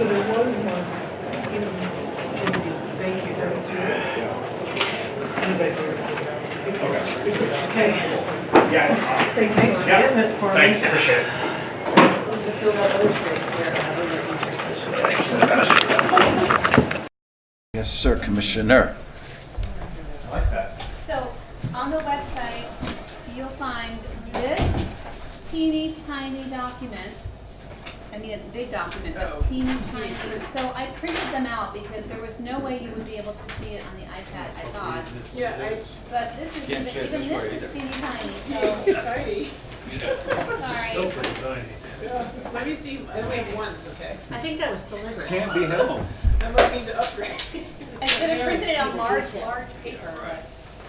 So there was one in these, thank you, that was your. Okay. Yeah. Thanks for getting this for me. Thanks, appreciate it. To fill that other space there. Yes, sir, Commissioner. I like that. So on the website, you'll find this teeny tiny document. I mean, it's a big document, but teeny tiny. So I printed them out because there was no way you would be able to see it on the iPad, I thought. Yeah, But this is, even this is teeny tiny, so, tiny. sorry. Let me see, I only have one, okay? I think that was deliberate. Can't be helped. I might need to upgrade. I should have printed it on large paper.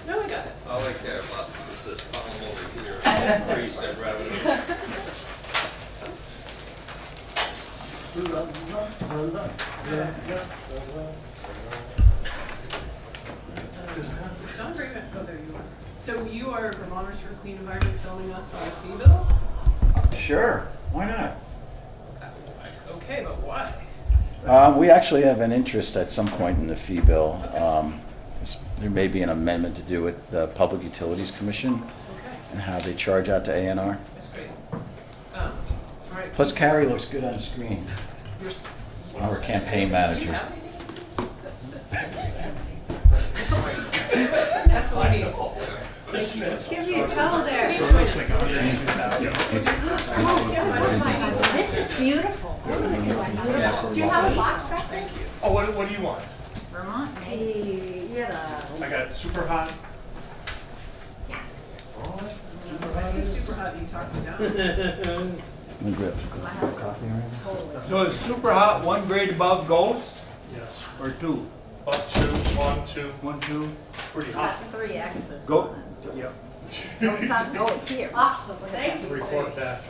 No, I got it. All I care about is this column over here, where you said revenue. John Freeman, oh, there you are. So you are Vermonters for Clean Environment filming us on a fee bill? Sure, why not? Okay, but why? We actually have an interest at some point in the fee bill. There may be an amendment to do with the Public Utilities Commission Okay, and how they charge out to ANR. that's crazy. All right. Plus Carrie looks good on screen. You're s- Our campaign Do you manager. have anything? That's what I need. Give me a color there. This is beautiful. Do you have a box back there? Oh, what do you want? Vermont? Hey, yes. I got super hot. I said super hot, you talked me down. Let me grab some coffee. So is super hot 1 grade above Ghost Yes. or 2? Up two, 1, 2, 1, 2? pretty It's hot. got 3 X's. Go. Yep. No, it's not, no, it's here. Thank you. Report back.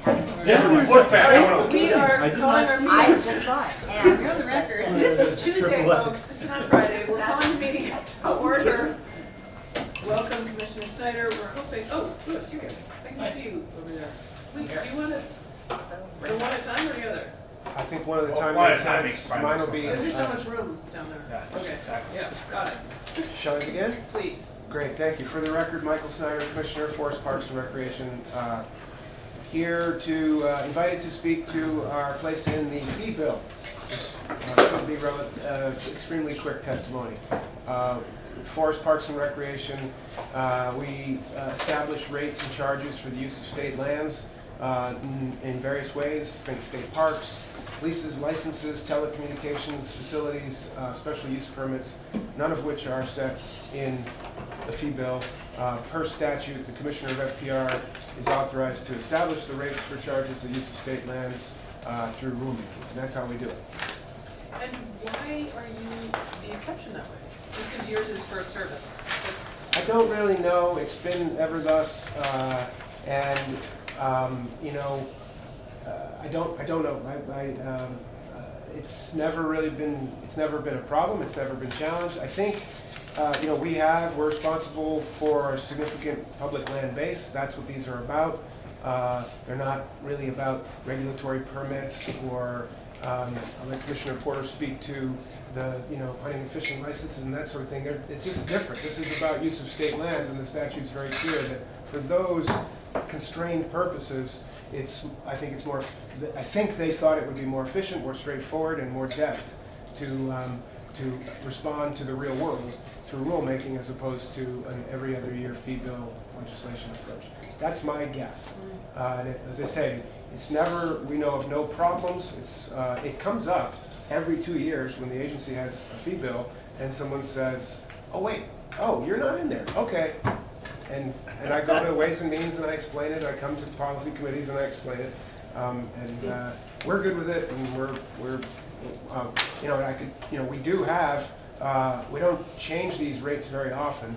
Yeah, report back. I wanna- We are I did calling not our see I meeting. just saw it. And You're on the record. This is Tuesday, folks. This is not Friday. We're calling the meeting to order. Welcome, Commissioner Snyder. We're hoping, oh, Louis, you're here. I can see you over there. Wait, do you want to, the one at a time or the other? I think one at a Well, time one at makes a time sense. makes fine Mine will be, Because there's so much room down there. Yeah, Okay, exactly. yeah, got it. shall I begin? Please. Great, thank you. For the record, Michael Snyder, Commissioner, Forest Parks and Recreation, here to invite you to speak to our place in the fee bill. This should be extremely quick testimony. Forest Parks and Recreation, we establish rates and charges for the use of state lands in various ways. Think state parks, leases, licenses, telecommunications facilities, special use permits, none of which are set in the fee bill. Per statute, the Commissioner of FPR is authorized to establish the rates for charges of use of state lands through rulemaking, and that's how we do it. And why are you the exception that way? Just because yours is for a service? I don't really know. It's been ever thus, and you know, I don't know. It's never really been. It's never been a problem. It's never been challenged. I think you know, we're responsible for a significant public land base. That's what these are about. They're not really about regulatory permits or. I'll let Commissioner Porter speak to the, you know, hunting and fishing licenses and that sort of thing. It's just different. This is about use of state lands, and the statute's very clear that for those constrained purposes, I think they thought it would be more efficient, more straightforward, and more deft to respond to the real world through rulemaking as opposed to an every other year fee bill legislation approach. That's my guess. And as I say, it's never, we know of no problems. It comes up every 2 years when the agency has a fee bill and someone says, oh wait, oh, you're not in there, okay. And I go to Ways and Means and I explain it, I come to policy committees and I explain it. We're good with it, and we're you know, we do have, we don't change these rates very often.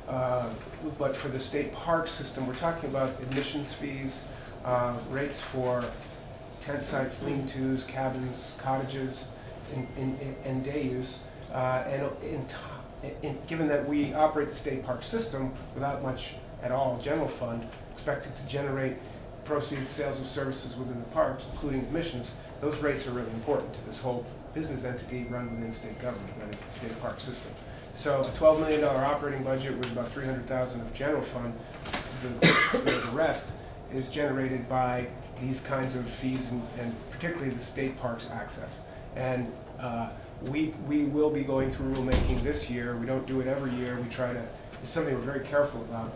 But for the state park system, we're talking about admissions fees, rates for tent sites, lean-tos, cabins, cottages, and day use. Given that we operate the state park system without much at all general fund, expected to generate proceeds, sales of services within the parks, including admissions, those rates are really important to this whole business entity run within state government, that is the state park system. So a $12 million operating budget with about $300,000 of general fund, the rest is generated by these kinds of fees and particularly the state parks access. And we will be going through rulemaking this year. We don't do it every year. We try to, it's something we're very careful about.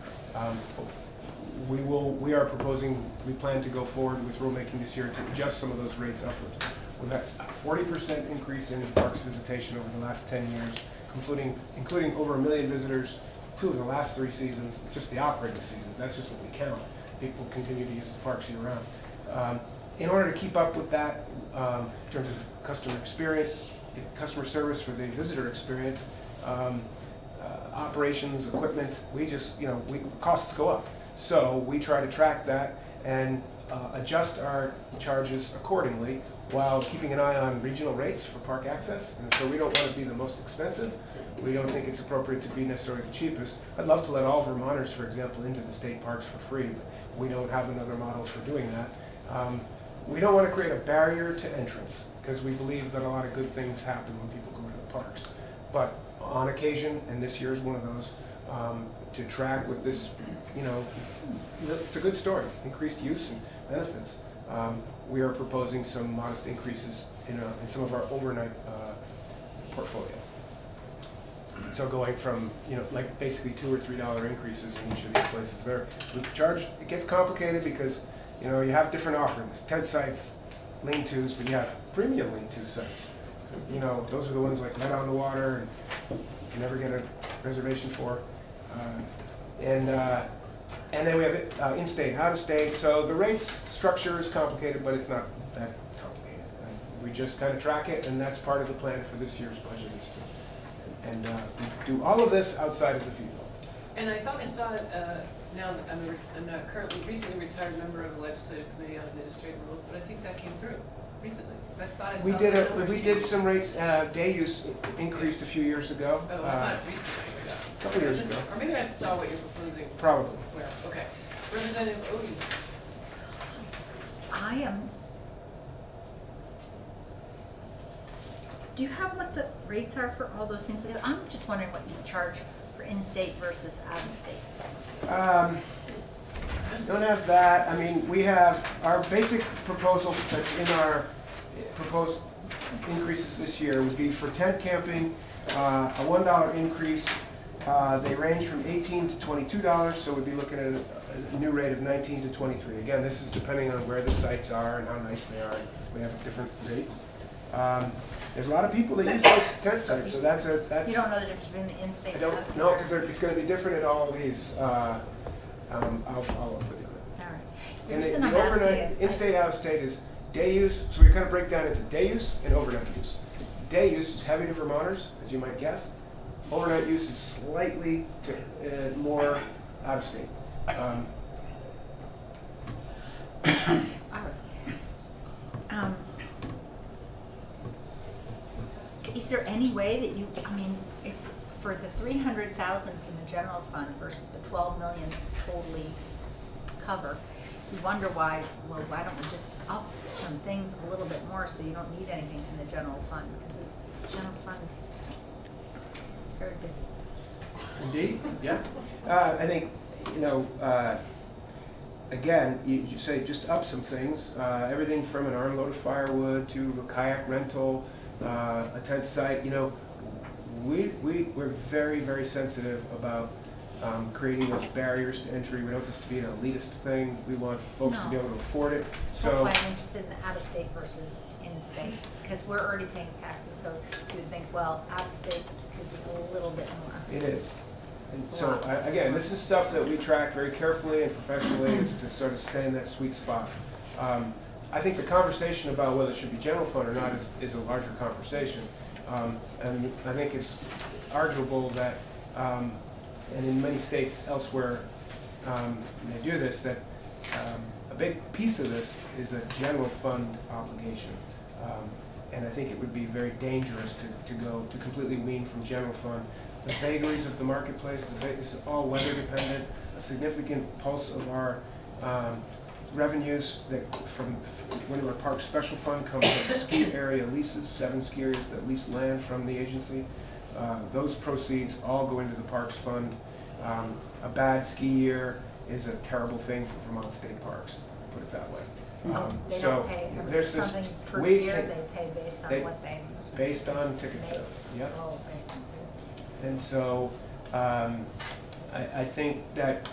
We are proposing, we plan to go forward with rulemaking this year to adjust some of those rates upwards. We've had a 40% increase in parks visitation over the last 10 years, including over 1 million visitors, 2 of the last 3 seasons, just the operating seasons. That's just what we count. People continue to use the parks year round. In order to keep up with that, in terms of customer experience, customer service for the visitor experience, operations, equipment, costs go up. So we try to track that and adjust our charges accordingly while keeping an eye on regional rates for park access. And so we don't want to be the most expensive. We don't think it's appropriate to be necessarily the cheapest. I'd love to let all Vermonters, for example, into the state parks for free, but we don't have another model for doing that. We don't want to create a barrier to entrance because we believe that a lot of good things happen when people go to the parks. But on occasion, and this year is one of those, to track with this, it's a good story, increased use and benefits. We are proposing some modest increases in some of our overnight portfolio. So going from, like basically $2 or $3 increases in each of these places. We charge, it gets complicated because, you have different offerings, tent sites, lean-tos, but you have premium lean-to sites. Those are the ones like right on the water and you never get a reservation for. And then we have in-state, out-of-state. So the rates structure is complicated, but it's not that complicated. And we just kind of track it, and that's part of the plan for this year's budget is to we do all of this outside of the fee bill. And I thought I saw it, now that I'm a currently recently retired member of the Legislative Committee on Administrative Rules, but I think that came through recently. I thought I saw We did some rates, day use increased a few years ago. Oh, I thought it recently. A couple years ago. Or maybe I saw what you're proposing. Probably. Where? Okay. Representative Odie. Do you have what the rates are for all those things? Because I'm just wondering what you charge for in-state versus out-of-state. Don't have that. I mean, we have our basic proposal that's in our proposed increases this year would be for tent camping, a $1 increase. They range from $18 to $22, so we'd be looking at a new rate of $19 to $23. Again, this is depending on where the sites are and how nice they are. We have different rates. There's a lot of people that use those tent sites, so that's. You don't know the difference between the in-state I and don't out-of-state? know, because it's going to be different at all of these. I'll follow up with you. All right. And reason the I'm asking overnight, is in-state, out-of-state is day use, so we kind of break down into day use and overnight use. Day use is heavy to Vermonters, as you might guess. Overnight use is slightly more out-of-state. All right. Is there any way that you, it's for the $300,000 from the general fund versus the $12 million totally cover? You wonder why don't we just up some things a little bit more so you don't need anything from the general fund? Because the general fund is very busy. Indeed, yeah. I think, again, you say just up some things. Everything from an armload of firewood to a kayak rental, a tent site. We're very, very sensitive about creating those barriers to entry. We don't want this to be an elitist thing. We want folks to be able to afford it. That's why I'm interested in the out-of-state versus in-state, because we're already paying taxes, so you would think, well, out-of-state could be a little bit more. It is. And so, again, this is stuff that we track very carefully and professionally is to sort of stay in that sweet spot. I think the conversation about whether it should be general fund or not is a larger conversation. And I think it's arguable that, and in many states elsewhere, they do this, that a big piece of this is a general fund obligation. And I think it would be very dangerous to go to completely wean from general fund. The vagaries of the marketplace, this is all weather dependent. A significant pulse of our revenues that from Winter Park Special Fund comes from ski area leases, 7 ski areas that lease land from the agency. Those proceeds all go into the Parks Fund. A bad ski year is a terrible thing for Vermont State Parks, put it that way. They So don't pay there's this, something per we year, can- they pay based they- on what they. based on ticket sales, yep. Oh, based on ticket. And so, I think that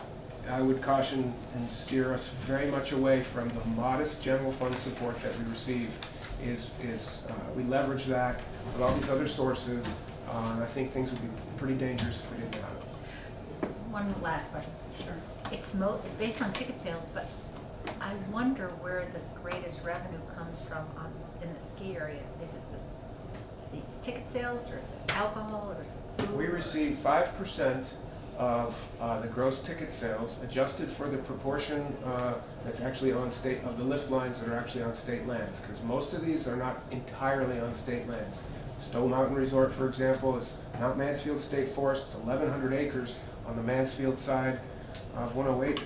I would caution and steer us very much away from the modest general fund support that we receive. We leverage that with all these other sources, and I think things would be pretty dangerous if we didn't have it. One last question. Sure. It's based on ticket sales, but I wonder where the greatest revenue comes from in the ski area. Is it the ticket sales, or is it alcohol, or is it food? We receive 5% of the gross ticket sales, adjusted for the proportion that's actually on state, of the lift lines that are actually on state lands, because most of these are not entirely on state lands. Stowe Mountain Resort, for example, is Mount Mansfield State Forest. It's 1,100 acres on the Mansfield side of 108.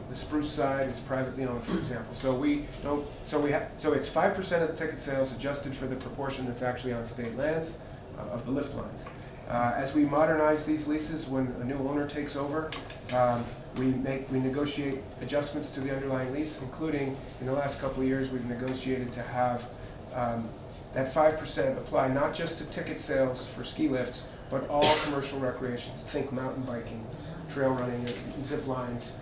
The Spruce side is privately owned, for example. So we don't. So it's 5% of the ticket sales, adjusted for the proportion that's actually on state lands of the lift lines. As we modernize these leases, when a new owner takes over, we negotiate adjustments to the underlying lease, including in the last couple of years we've negotiated to have that 5% apply not just to ticket sales for ski lifts, but all commercial recreations. Think mountain biking, trail running, zip lines.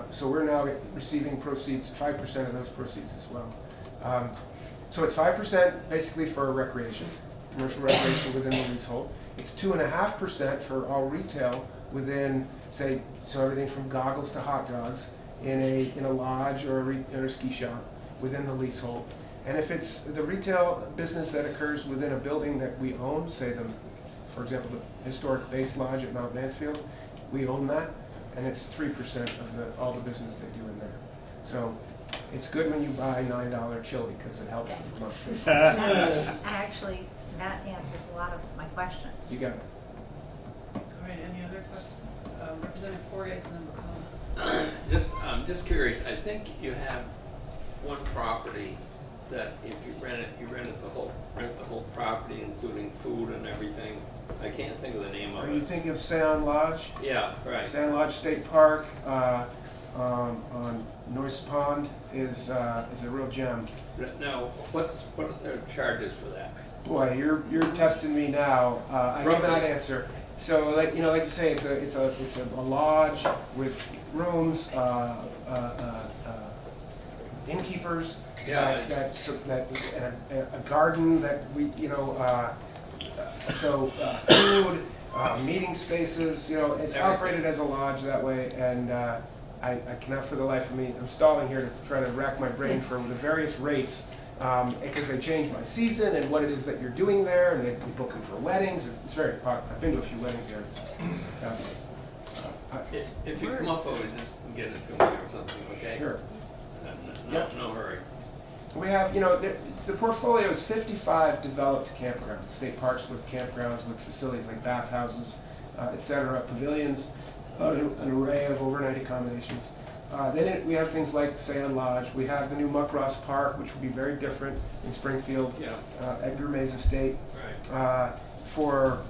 So we're now receiving proceeds, 5% of those proceeds as well. So it's 5% basically for recreation, commercial recreation within the leasehold. It's 2.5% for all retail within, say, so everything from goggles to hot dogs in a lodge or a ski shop within the leasehold. And if it's the retail business that occurs within a building that we own, say for example, the historic base lodge at Mount Mansfield, we own that, and it's 3% of all the business they do in there. So it's good when you buy $9 chili because it helps the Vermont State Parks. Actually, that answers a lot of my questions. You got it. All right, any other questions? Representative Forgates and then McCullough. I'm just curious, I think you have one property that if you rent it, you rent the whole property, including food and everything. I can't think of the name of Are it. you thinking of Sand Lodge? Yeah, right. Sand Lodge State Park on Noyce Pond is a real gem. Now, what are their charges for that? Boy, you're testing me now. I Roughly. cannot answer. So, like you say, it's a lodge with rooms, innkeepers, Yeah, a garden that we, food, meeting spaces. It's Everything. operated as a lodge that way, and I cannot for the life of me. I'm stalling here to try to rack my brain for the various rates. Because they change by season and what it is that you're doing there, and they book them for weddings. It's very popular. I've been to a few weddings there. It's If you come up with it, just get it to me or something, okay? Sure. No hurry. We have, the portfolio is 55 developed campgrounds, state parks with campgrounds with facilities like bathhouses, et cetera, pavilions, an array of overnight accommodations. Then we have things like Sand Lodge. We have the new Muckross Park, which will be very different in Springfield. Yeah. Edgar Mays Estate. Right. For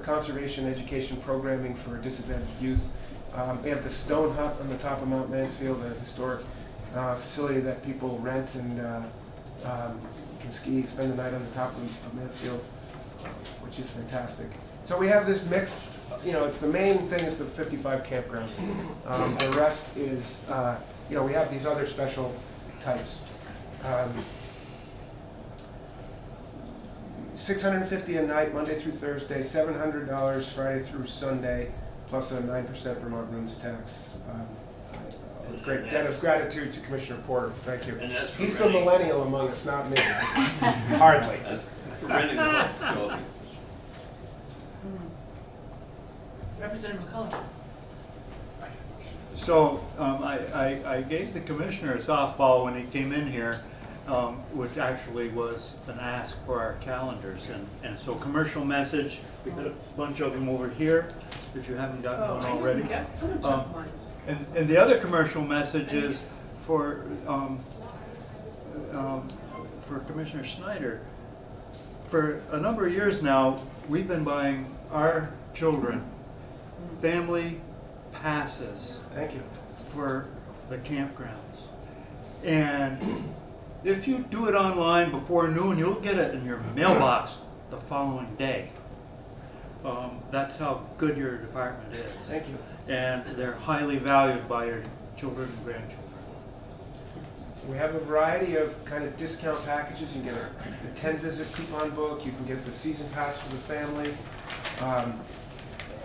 conservation education programming for disadvantaged youth. We have the Stone Hut on the top of Mount Mansfield, a historic facility that people rent and can ski, spend the night on the top of Mansfield, which is fantastic. So we have this mix. It's the main thing is the 55 campgrounds. The rest is, we have these other special types. $650 a night, Monday through Thursday, $700 Friday through Sunday, plus a 9% Vermont rooms tax. With great debt of gratitude to Commissioner Porter. Thank you. And that's for He's the renting. millennial among us, not me. Hardly. That's for renting the whole facility. Representative McCullough. So I gave the commissioner a softball when he came in here, which actually was an ask for our calendars. And so commercial message, we got a bunch of them over here, if you haven't gotten one already. Yeah, someone took mine. And the other commercial message is for Commissioner Snyder. For a number of years now, we've been buying our children family passes Thank you. for the campgrounds. And if you do it online before noon, you'll get it in your mailbox the following day. That's how good your department is. Thank you. And they're highly valued by your children and grandchildren. We have a variety of kind of discount packages. You can get the 10-visit coupon book. You can get the season pass for the family.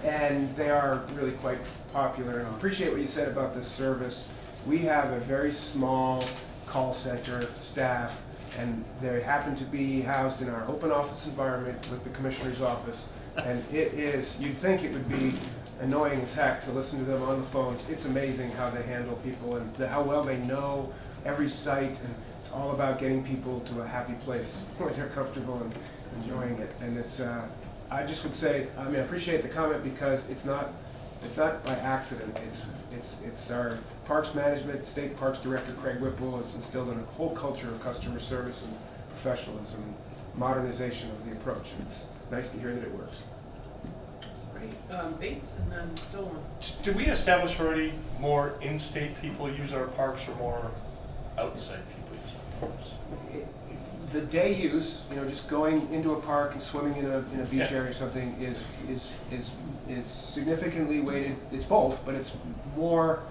And they are really quite popular. And I appreciate what you said about this service. We have a very small call center staff, and they happen to be housed in our open office environment with the commissioner's office. And it is, you'd think it would be annoying as heck to listen to them on the phones. It's amazing how they handle people and how well they know every site, and it's all about getting people to a happy place where they're comfortable and enjoying it. And it's, I just would say, I mean, I appreciate the comment because it's not by accident. It's our Parks Management, State Parks Director Craig Whipple has instilled in a whole culture of customer service and professionalism and modernization of the approach. And it's nice to hear that it works. Great. Bates and then Dolan. Did we establish already more in-state people use our parks or more outside people use our parks? The day use, you know, just going into a park and swimming in a beach Yeah. area or something is significantly weighted. It's both, but it's more.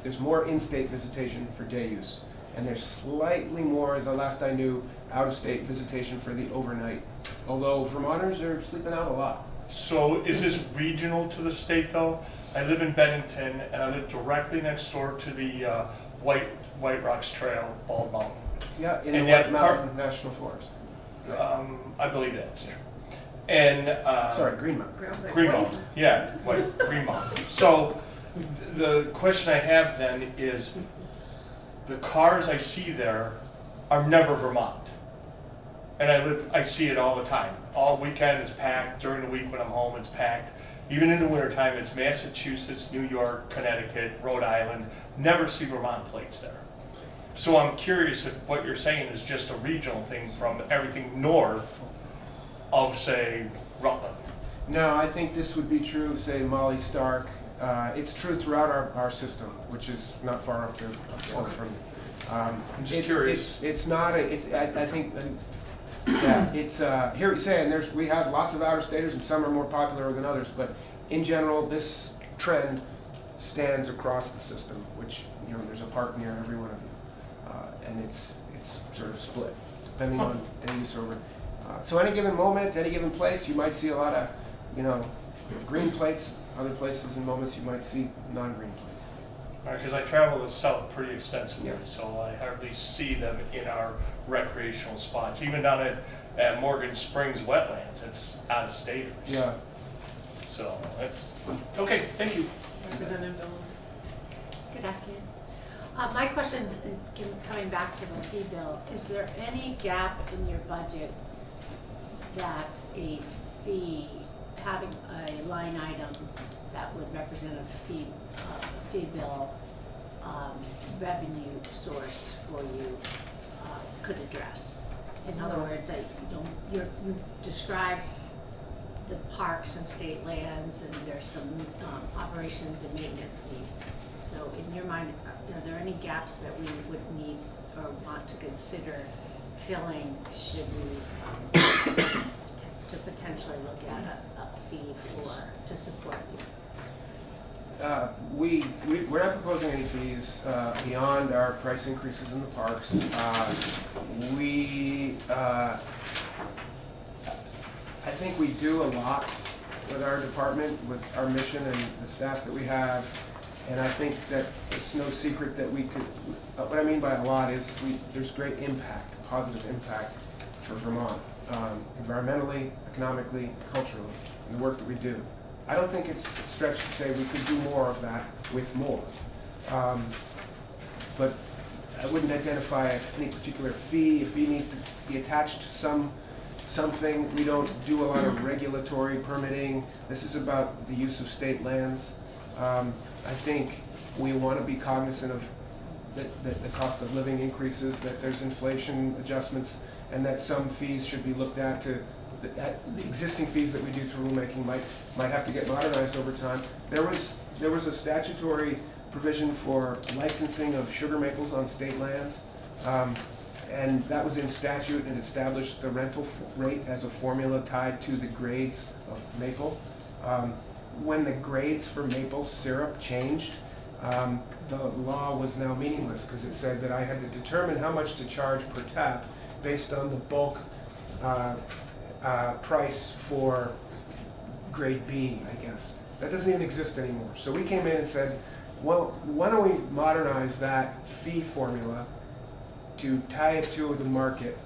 There's more in-state visitation for day use, and there's slightly more, as the last I knew, out-of-state visitation for the overnight. Although Vermonters are sleeping out a lot. So is this regional to the state though? I live in Bennington and I live directly next door to the White Rocks Trail, Bald Mountain. Yeah, in And the yet White Mountain National Forest. I believe that's true. And Sorry, Green Mountain. I was like, Green what? Mountain, yeah, Green Mountain. So the question I have then is, the cars I see there are never Vermont. And I see it all the time. All weekend it's packed, during the week when I'm home it's packed. Even in the wintertime it's Massachusetts, New York, Connecticut, Rhode Island. Never see Vermont plates there. So I'm curious if what you're saying is just a regional thing from everything north of, say, Rutland. No, I think this would be true, say, Molly Stark. It's true throughout our system, which is not far up the hill from. I'm just curious. It's not. I think. Yeah, it's. Here you say, and we have lots of out-of-staters, and some are more popular than others. But in general, this trend stands across the system, which, you know, there's a park near every one of you, and it's sort of split depending on day use over. So any given moment, any given place, you might see a lot of, you know, green plates. Other places and moments you might see non-green plates. Because I travel the south pretty extensively, Yeah. so I hardly see them in our recreational spots. Even down at Morgan Springs wetlands, it's out of state. Yeah. So that's okay. Thank you. Representative Dolan. Good afternoon. My question is, coming back to the fee bill, is there any gap in your budget that a fee, having a line item that would represent a fee bill revenue source for you could address? In other words, you describe the parks and state lands, and there's some operations and maintenance needs. So in your mind, are there any gaps that we would need or want to consider filling should we to potentially look at a fee to support you? We're not proposing any fees beyond our price increases in the parks. I think we do a lot with our department, with our mission and the staff that we have. And I think that it's no secret that we could, what I mean by a lot is there's great impact, positive impact for Vermont, environmentally, economically, culturally, in the work that we do. I don't think it's a stretch to say we could do more of that with more. But I wouldn't identify any particular fee. A fee needs to be attached to something. We don't do a lot of regulatory permitting. This is about the use of state lands. I think we want to be cognizant of that the cost of living increases, that there's inflation adjustments, and that some fees should be looked at the existing fees that we do through rulemaking might have to get modernized over time. There was a statutory provision for licensing of sugar maples on state lands, and that was in statute and established the rental rate as a formula tied to the grades of maple. When the grades for maple syrup changed, the law was now meaningless because it said that I had to determine how much to charge per tap based on the bulk price for grade B, I guess. That doesn't even exist anymore. So we came in and said, well, why don't we modernize that fee formula to tie it to the market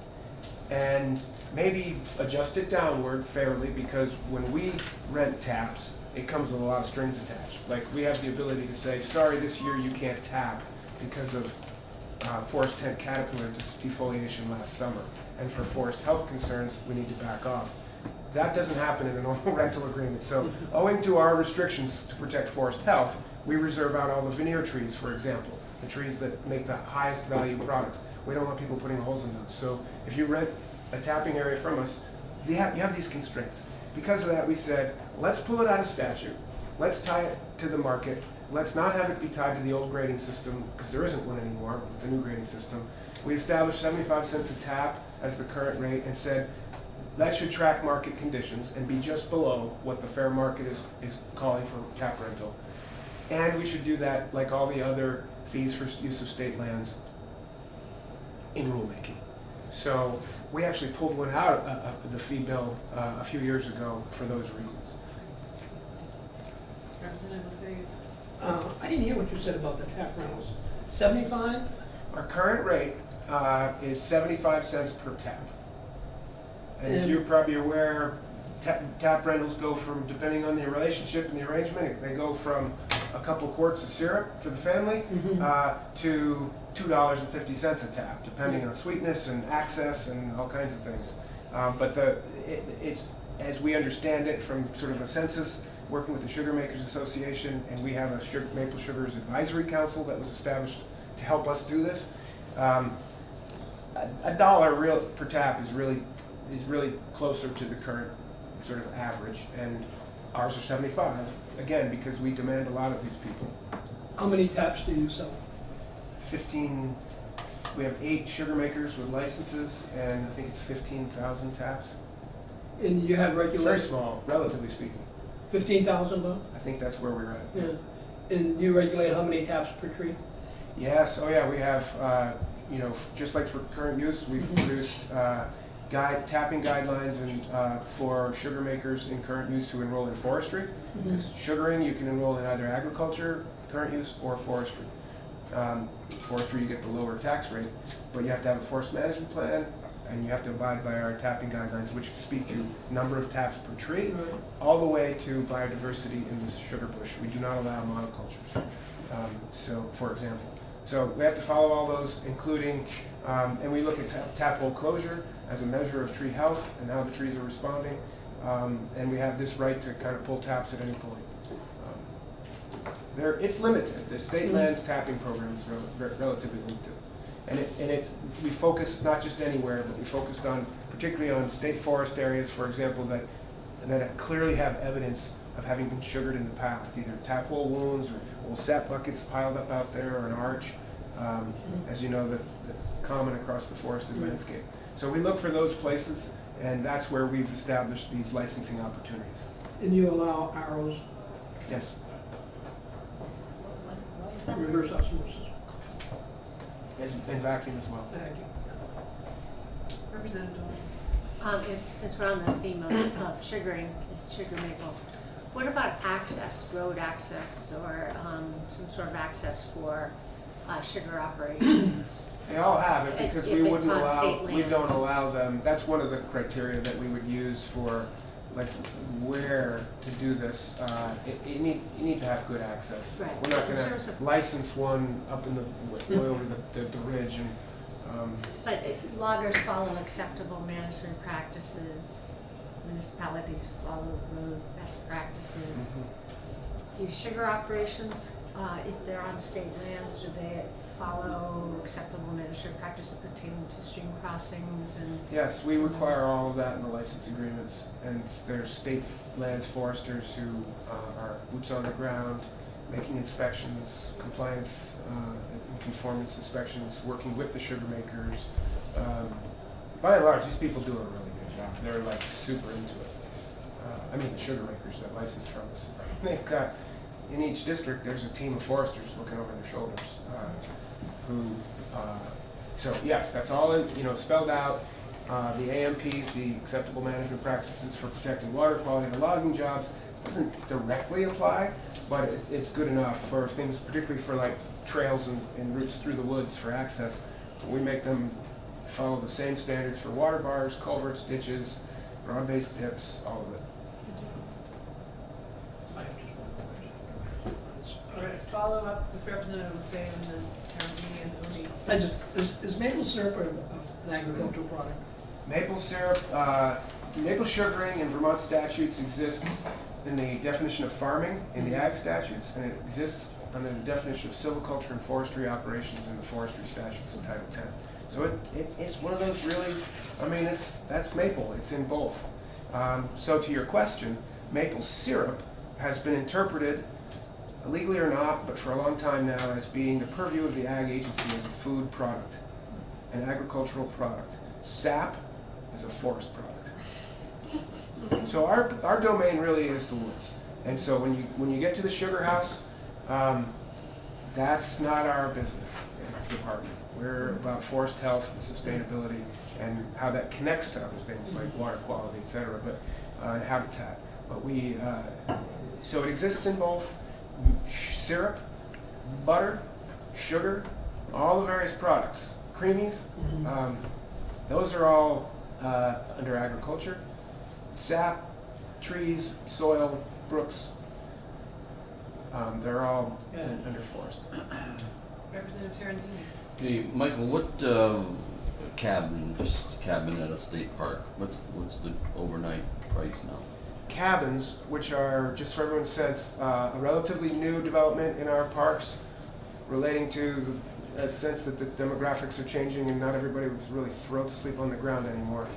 and maybe adjust it downward fairly, because when we rent taps, it comes with a lot of strings attached. Like, we have the ability to say, sorry, this year you can't tap because of forest tent caterpillar defoliation last summer. And for forest health concerns, we need to back off. That doesn't happen in a normal rental agreement. So owing to our restrictions to protect forest health, we reserve out all the veneer trees, for example, the trees that make the highest value products. We don't want people putting holes in those. So if you rent a tapping area from us, you have these constraints. Because of that, we said, let's pull it out of statute. Let's tie it to the market. Let's not have it be tied to the old grading system, because there isn't one anymore, the new grading system. We established 75 cents a tap as the current rate and said that should track market conditions and be just below what the fair market is calling for tap rental. And we should do that like all the other fees for use of state lands in rulemaking. So we actually pulled one out of the fee bill a few years ago for those reasons. Representative Lefebvre. I didn't hear what you said about the tap rentals. 75? Our current rate is 75 cents per tap. And as you're probably aware, tap rentals go from, depending on the relationship and the arrangement, they go from a couple quarts of syrup for the family to $2.50 a tap, depending on sweetness and access and all kinds of things. But it's, as we understand it from sort of a census, working with the Sugar Makers Association, and we have a Maple Sugars Advisory Council that was established to help us do this. A dollar real per tap is really closer to the current sort of average, and ours are 75, again, because we demand a lot of these people. How many taps do you sell? 15, we have 8 sugar makers with licenses, and I think it's 15,000 taps. And you have Very regulations? small, relatively speaking. 15,000 though? I think that's where we're at. Yeah. And you regulate how many taps per tree? Yes, oh yeah, we have, just like for current use, we've produced tapping guidelines and for sugar makers in current use who enroll in forestry. Because sugaring, you can enroll in either agriculture, current use, or forestry. Forestry, you get the lower tax rate, but you have to have a forest management plan, and you have to abide by our tapping guidelines, which speak to number of taps per tree, all the way to biodiversity in the sugar bush. We do not allow monocultures, so, for example. So we have to follow all those, including, and we look at tap hole closure as a measure of tree health and how the trees are responding, and we have this right to kind of pull taps at any point. It's limited. The state lands tapping program is relatively limited. We focus not just anywhere, but we focused on, particularly on state forest areas, for example, that clearly have evidence of having been sugared in the past, either tap hole wounds or old sap buckets piled up out there or an arch. As you know, that's common across the forested landscape. So we look for those places, and that's where we've established these licensing opportunities. And you allow arrows, Yes. reverse osmosis? And vacuum as well. Thank you. Representative Dolan. Since we're on the theme of sugaring, sugar maple, what about access, road access, or some sort of access for sugar operations? They all have it because If we it's wouldn't on allow, state we don't lands. allow them, that's one of the criteria that we would use for, like, where to do this. You need to have good access. Right. We're not In gonna terms of- license one up in way over the ridge and, But loggers follow acceptable management practices, municipalities follow road best practices. Do sugar operations, if they're on state lands, do they follow acceptable administrative practices pertaining to stream crossings and? Yes, we require all of that in the license agreements, and there's state lands foresters who are boots on the ground, making inspections, compliance and conformance inspections, working with the sugar makers. By and large, these people do a really good job. They're like super into it. I mean, the sugar makers that license from us. They've got, in each district, there's a team of foresters looking over their shoulders so yes, that's all spelled out. The AMPs, the acceptable management practices for protecting water quality and logging jobs, doesn't directly apply, but it's good enough for things, particularly for like trails and routes through the woods for access. We make them follow the same standards for water bars, culverts, ditches, broad-based dips, all of it. I have just one question. All right, follow up with Representative Fay and then Carnegie and Odie. I just, is maple syrup an agricultural product? Maple syrup, maple sugaring in Vermont statutes exists in the definition of farming in the ag statutes, and it exists under the definition of silviculture and forestry operations in the forestry statutes in Title 10. So it's one of those really, that's maple, it's in both. So to your question, maple syrup has been interpreted, legally or not, but for a long time now, as being the purview of the ag agency as a food product, an agricultural product. Sap is a forest product. So our domain really is the woods. And so when you get to the sugar house, that's not our business department. We're about forest health and sustainability and how that connects to other things like water quality, et cetera, but habitat. But so it exists in both syrup, butter, sugar, all the various products, creamies. Those are all under agriculture. Sap, trees, soil, brooks, they're all under forest. Representative Tarantini. Hey, Michael, what cabin at a state park? What's the overnight price now? Cabins, which are, just for everyone's sense, a relatively new development in our parks, relating to a sense that the demographics are changing and not everybody was really thrilled to sleep on the ground anymore.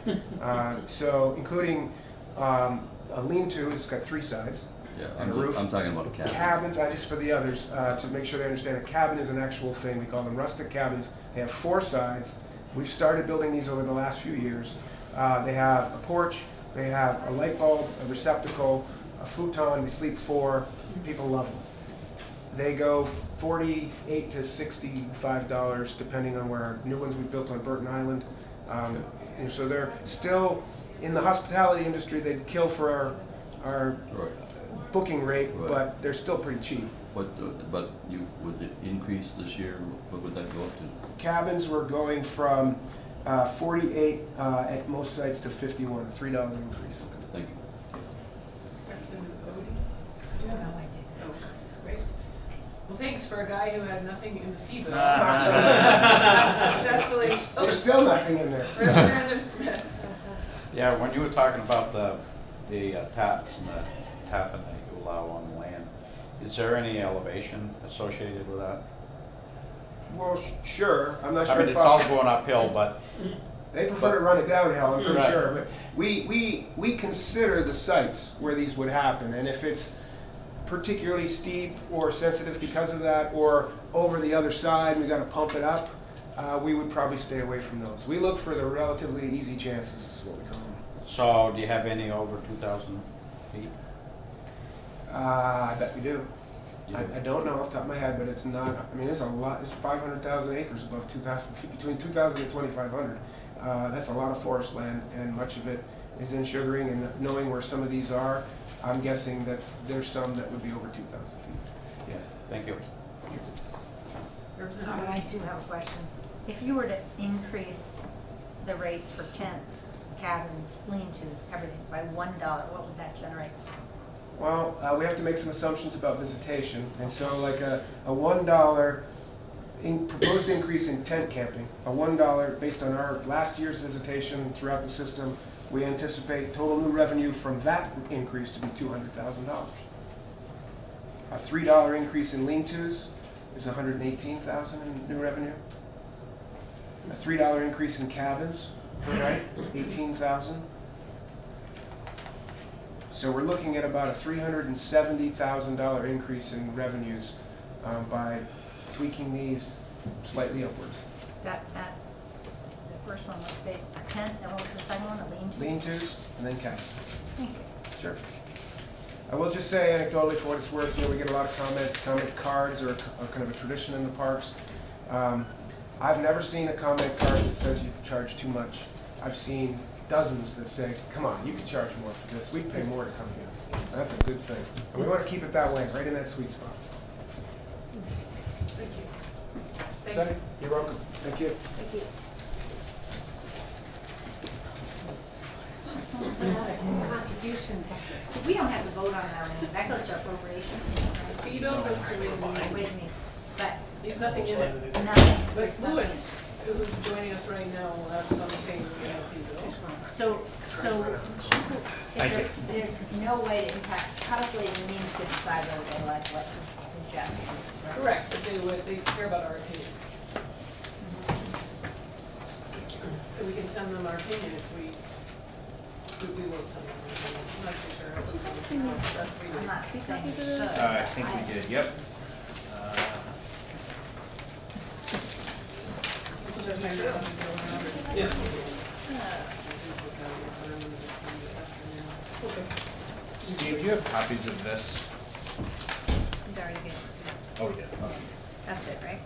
So including a lean-to, it's got 3 sides. Yeah, And a roof. I'm talking about a cabin. Cabins, just for the others, to make sure they understand, a cabin is an actual thing. We call them rustic cabins. They have 4 sides. We've started building these over the last few years. They have a porch, they have a light bulb, a receptacle, a futon. We sleep 4. People love them. They go $48 to $65, depending on where. Our new ones we built on Burton Island. And so they're still, in the hospitality industry, they'd kill for our Right. booking rate, Right. but they're still pretty cheap. But would it increase this year? What would that go up to? Cabins were going from 48 at most sites to 51, a $3 increase. Thank you. Representative Odie. No, I didn't. Oh, great. Well, thanks for a guy who had nothing in the fee bill. Successfully. There's still nothing in there. Representative Smith. Yeah, when you were talking about the taps and the tapping that you allow on the land, is there any elevation associated with that? Well, sure. I'm not sure. I mean, if it's all going uphill, but they prefer to run it downhill, I'm pretty Right. sure. But we consider the sites where these would happen, and if it's particularly steep or sensitive because of that, or over the other side, we got to pump it up, we would probably stay away from those. We look for the relatively easy chances, is what we call them. so do you have any over 2,000 feet? I bet we do. You I do? don't know off the top of my head, but it's not, I mean, there's a lot, there's 500,000 acres above 2,000 feet, between 2,000 and 2,500. That's a lot of forest land, and much of it is in sugaring, and knowing where some of these are, I'm guessing that there's some that would be over 2,000 feet. Yes. Thank you. Representative I do have a question. If you were to increase the rates for tents, cabins, lean-tos, everything by $1, what would that generate? Well, we have to make some assumptions about visitation, and so like a $1 proposed increase in tent camping, a $1 based on our last year's visitation throughout the system, we anticipate total new revenue from that increase to be $200,000. A $3 increase in lean-tos, is $118,000 in new revenue. A $3 increase in cabins per night is $18,000. So we're looking at about a $370,000 increase in revenues by tweaking these slightly upwards. The first one was based on a tent, and what was the second one, a lean-to? Lean-tos and then cabins. Thank you. Sure. I will just say anecdotally, for what it's worth, we get a lot of comments. Comment cards are kind of a tradition in the parks. I've never seen a comment card that says you charge too much. I've seen dozens that say, come on, you can charge more for this. We'd pay more to come here. That's a good thing. And we want to keep it that way, right in that sweet spot. Thank you. Thank Second, you're welcome. Thank you. Thank you. Contribution. We don't have to vote on that one, that goes to appropriation. Fee bill goes to Ways and Means. Ways and Means. But There's nothing in it. nothing. But Louis, who's joining us right now, will have something in the fee bill. So there's no way to impact, House Ways and Means could decide whether they like what was suggested. right? Correct, but they care about our opinion. So we can send them our opinion if we will send them our opinion. I'm not too sure. That's I'm really. not saying you should. I think we did, yep. Yeah. Steve, do you have copies of this? He's already given it to me. Oh, we did, okay. That's it, right?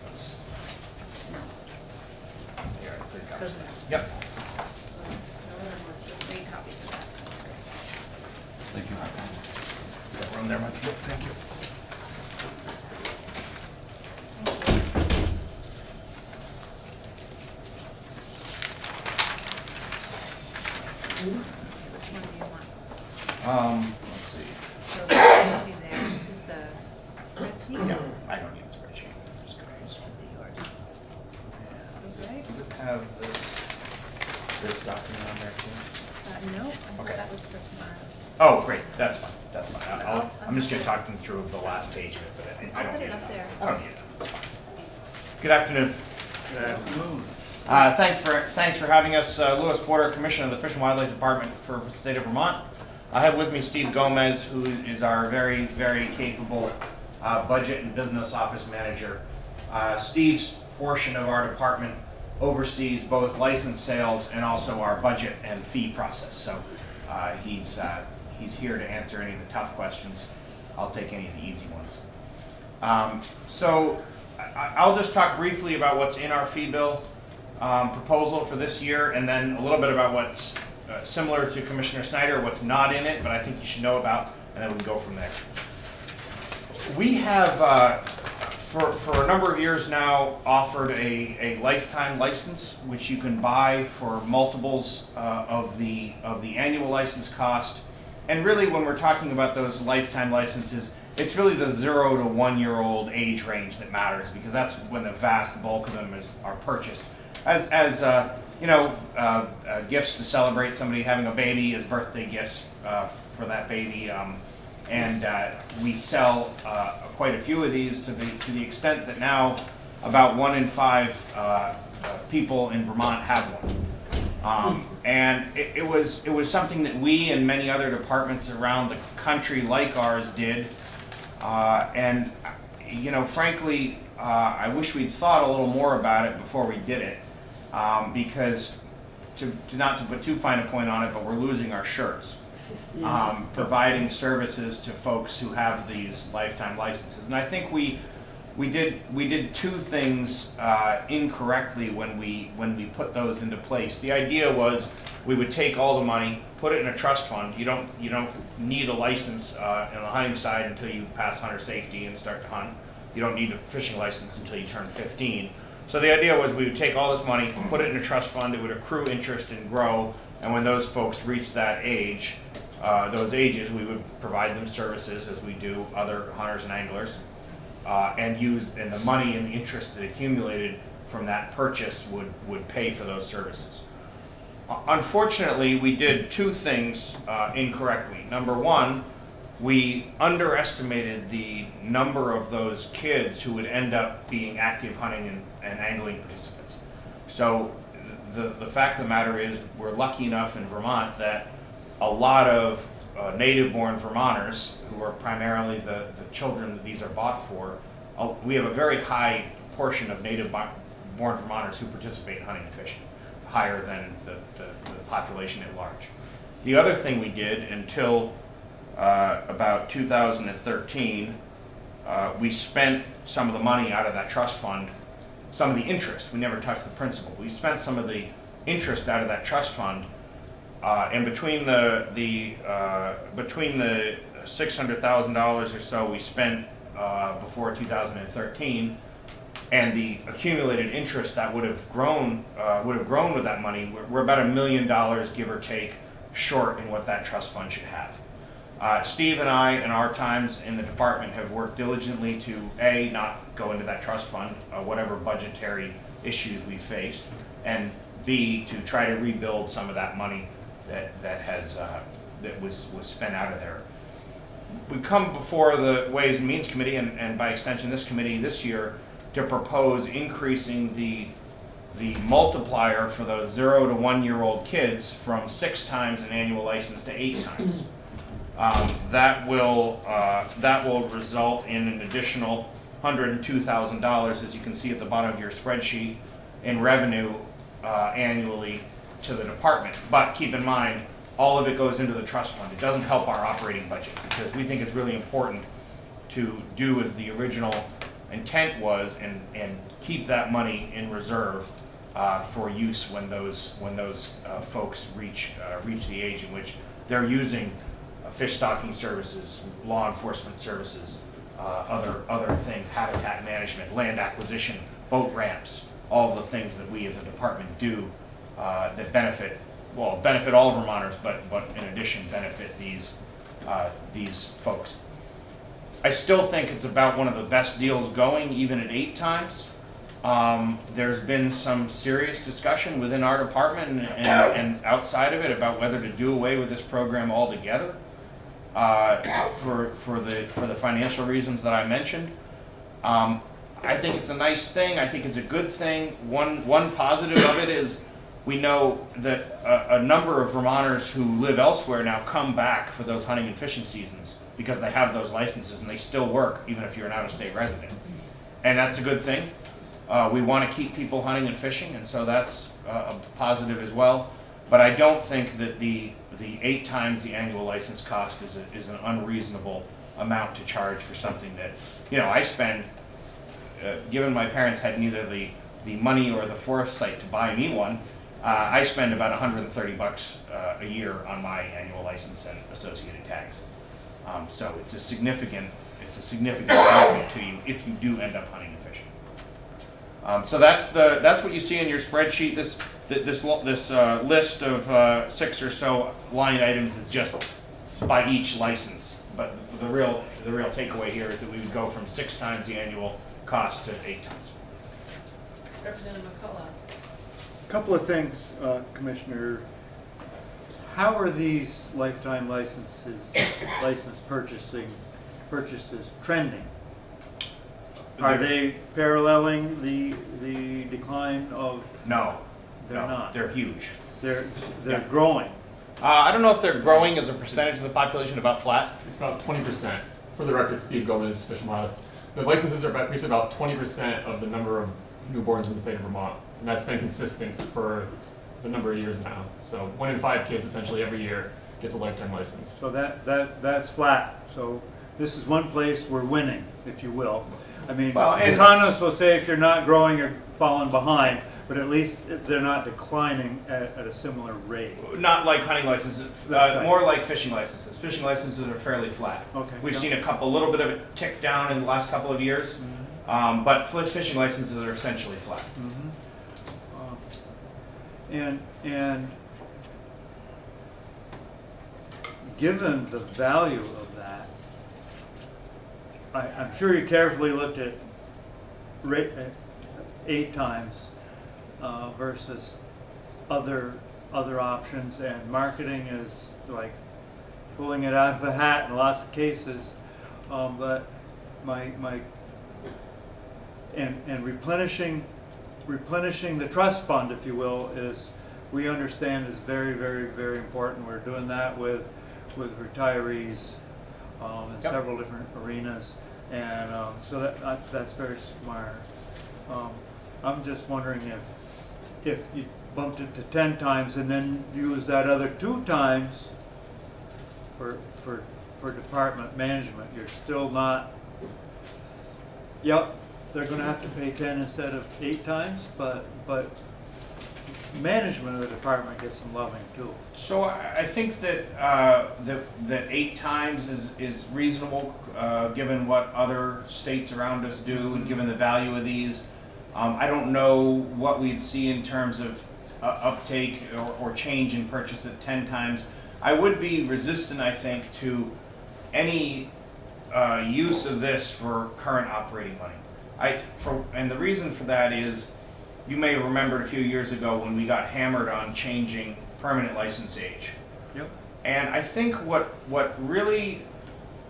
Here, 3 copies. Yep. 3 copies of that. That's great. Thank you. Is that room there, Mike? Yep, thank you. Which one do you want? Let's see. So we'll be there. This is the spreadsheet. Yeah, I don't need the spreadsheet. I'm just gonna use one. Yours. Yeah. Does it have this document on there too? No, I thought Okay. that was for tomorrow. Oh, great, that's fine, that's fine. I'm just gonna talk them through the last page of it, but I I'll don't put need it it. up there. I don't need it, that's fine. Good afternoon. Good afternoon. Thanks for having us. Louis Porter, Commissioner of the Fish and Wildlife Department for the state of Vermont. I have with me Steve Gomez, who is our very, very capable budget and business office manager. Steve's portion of our department oversees both license sales and also our budget and fee process. So he's here to answer any of the tough questions. I'll take any of the easy ones. So I'll just talk briefly about what's in our fee bill proposal for this year, and then a little bit about what's similar to Commissioner Snyder, what's not in it, but I think you should know about, and then we can go from there. We have, for a number of years now, offered a lifetime license, which you can buy for multiples of the annual license cost. And really, when we're talking about those lifetime licenses, it's really the 0 to 1 year old age range that matters, because that's when the vast bulk of them are purchased. As gifts to celebrate somebody having a baby, as birthday gifts for that baby, and we sell quite a few of these to the extent that now about 1 in 5 people in Vermont have one. And it was something that we and many other departments around the country like ours did. And frankly, I wish we'd thought a little more about it before we did it, because not to put too fine a point on it, but we're losing our shirts. Providing services to folks who have these lifetime licenses. And I think we did 2 things incorrectly when we put those into place. The idea was we would take all the money, put it in a trust fund. You don't need a license on the hunting side until you pass hunter safety and start to hunt. You don't need a fishing license until you turn 15. So the idea was we would take all this money, put it in a trust fund, it would accrue interest and grow, and when those folks reach that age, those ages, we would provide them services as we do other hunters and anglers, and the money and the interest that accumulated from that purchase would pay for those services. Unfortunately, we did 2 things incorrectly. Number 1, we underestimated the number of those kids who would end up being active hunting and angling participants. So the fact of the matter is, we're lucky enough in Vermont that a lot of native-born Vermonters, who are primarily the children that these are bought for, we have a very high portion of native-born Vermonters who participate in hunting and fishing, higher than the population at large. The other thing we did until about 2013, we spent some of the money out of that trust fund, some of the interest. We never touched the principal. We spent some of the interest out of that trust fund, and between the $600,000 or so we spent before 2013, and the accumulated interest that would have grown with that money, we're about $1 million, give or take, short in what that trust fund should have. Steve and I, in our times in the department, have worked diligently to A, not go into that trust fund, whatever budgetary issues we faced, and B, to try to rebuild some of that money that was spent out of there. We come before the Ways and Means Committee, and by extension this committee this year, to propose increasing the multiplier for those 0 to 1 year old kids from 6 times an annual license to 8 times. That will result in an additional $102,000, as you can see at the bottom of your spreadsheet, in revenue annually to the department. But keep in mind, all of it goes into the trust fund. It doesn't help our operating budget, because we think it's really important to do as the original intent was, and keep that money in reserve for use when those folks reach the age in which they're using fish stocking services, law enforcement services, other things, habitat management, land acquisition, boat ramps, all the things that we as a department do that benefit all Vermonters, but in addition benefit these folks. I still think it's about one of the best deals going, even at 8 times. There's been some serious discussion within our department and outside of it about whether to do away with this program altogether for the financial reasons that I mentioned. I think it's a nice thing. I think it's a good thing. One positive of it is we know that a number of Vermonters who live elsewhere now come back for those hunting and fishing seasons because they have those licenses and they still work even if you're an out-of-state resident. And that's a good thing. We want to keep people hunting and fishing, and so that's a positive as well. But I don't think that the 8 times the annual license cost is an unreasonable amount to charge for something that, I spend, given my parents had neither the money or the foresight to buy me one, I spend about $130 a year on my annual license and associated tags. So it's a significant benefit to you if you do end up hunting and fishing. So that's what you see in your spreadsheet. This list of 6 or so line items is just by each license. But the real takeaway here is that we would go from 6 times the annual cost to 8 times. Representative McCullough. A couple of things, Commissioner. How are these lifetime license purchases trending? Are they paralleling the decline of? No, They're not. They're huge. They're growing. I don't know if they're growing as a percentage of the population, about flat. It's about 20%. For the record, Steve Gomez, Fish and Wildlife. The licenses are about 20% of the number of newborns in the state of Vermont, and that's been consistent for a number of years now. So 1 in 5 kids essentially every year gets a lifetime license. So that's flat. So this is one place we're winning, if you will. I mean, economists will say if you're not growing, you're falling behind, but at least they're not declining at a similar rate. Not like hunting licenses, more like fishing licenses. Fishing licenses are fairly flat. Okay. We've seen a little bit of it tick down in the last couple of years, but fishing licenses are essentially flat. And given the value of that, I'm sure you carefully looked at 8 times versus other options, and marketing is like pulling it out of a hat in lots of cases. But and replenishing the trust fund, if you will, is, we understand, is very, very, very important. We're doing that with retirees in several different arenas, and so that's very smart. I'm just wondering if you bumped it to 10 times and then use that other 2 times for department management, you're still not, they're gonna have to pay 10 instead of 8 times, but management of the department gets some loving too. So I think that that 8 times is reasonable, given what other states around us do and given the value of these. I don't know what we'd see in terms of uptake or change in purchase at 10 times. I would be resistant, I think, to any use of this for current operating money. And the reason for that is, you may have remembered a few years ago when we got hammered on changing permanent license age. Yep. And I think what really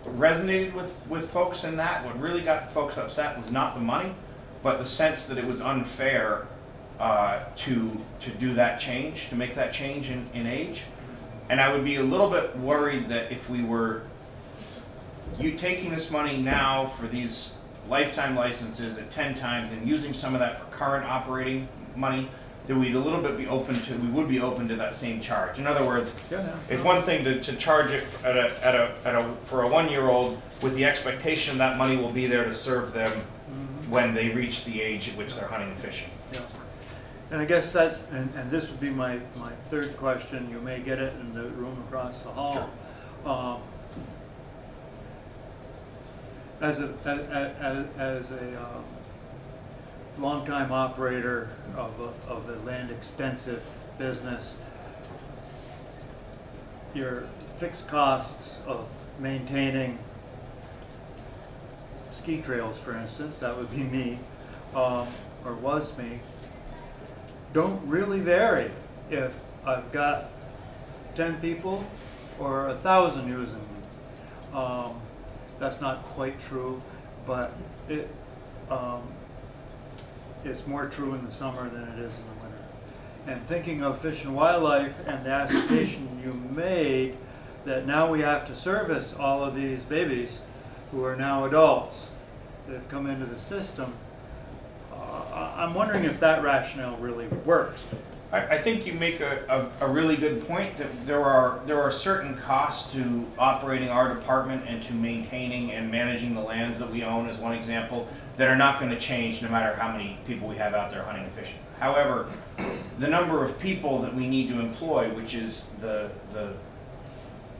resonated with folks in that, what really got folks upset, was not the money, but the sense that it was unfair to do that change, to make that change in age. And I would be a little bit worried that if we were taking this money now for these lifetime licenses at 10 times and using some of that for current operating money, that we would be open to that same charge. In other words, it's one thing to charge it for a 1-year-old with the expectation that money will be there to serve them when they reach the age at which they're hunting and fishing. Yeah. And I guess that's, and this would be my third question. You may get it in the room across the hall. Sure. As a longtime operator of a land extensive business, your fixed costs of maintaining ski trails, for instance, that would be me, or was me, don't really vary if I've got 10 people or 1,000 using me. That's not quite true, but it's more true in the summer than it is in the winter. And thinking of Fish and Wildlife and the assertion you made that now we have to service all of these babies who are now adults that have come into the system, I'm wondering if that rationale really works. I think you make a really good point that there are certain costs to operating our department and to maintaining and managing the lands that we own, as one example, that are not going to change no matter how many people we have out there hunting and fishing. However, the number of people that we need to employ, which is the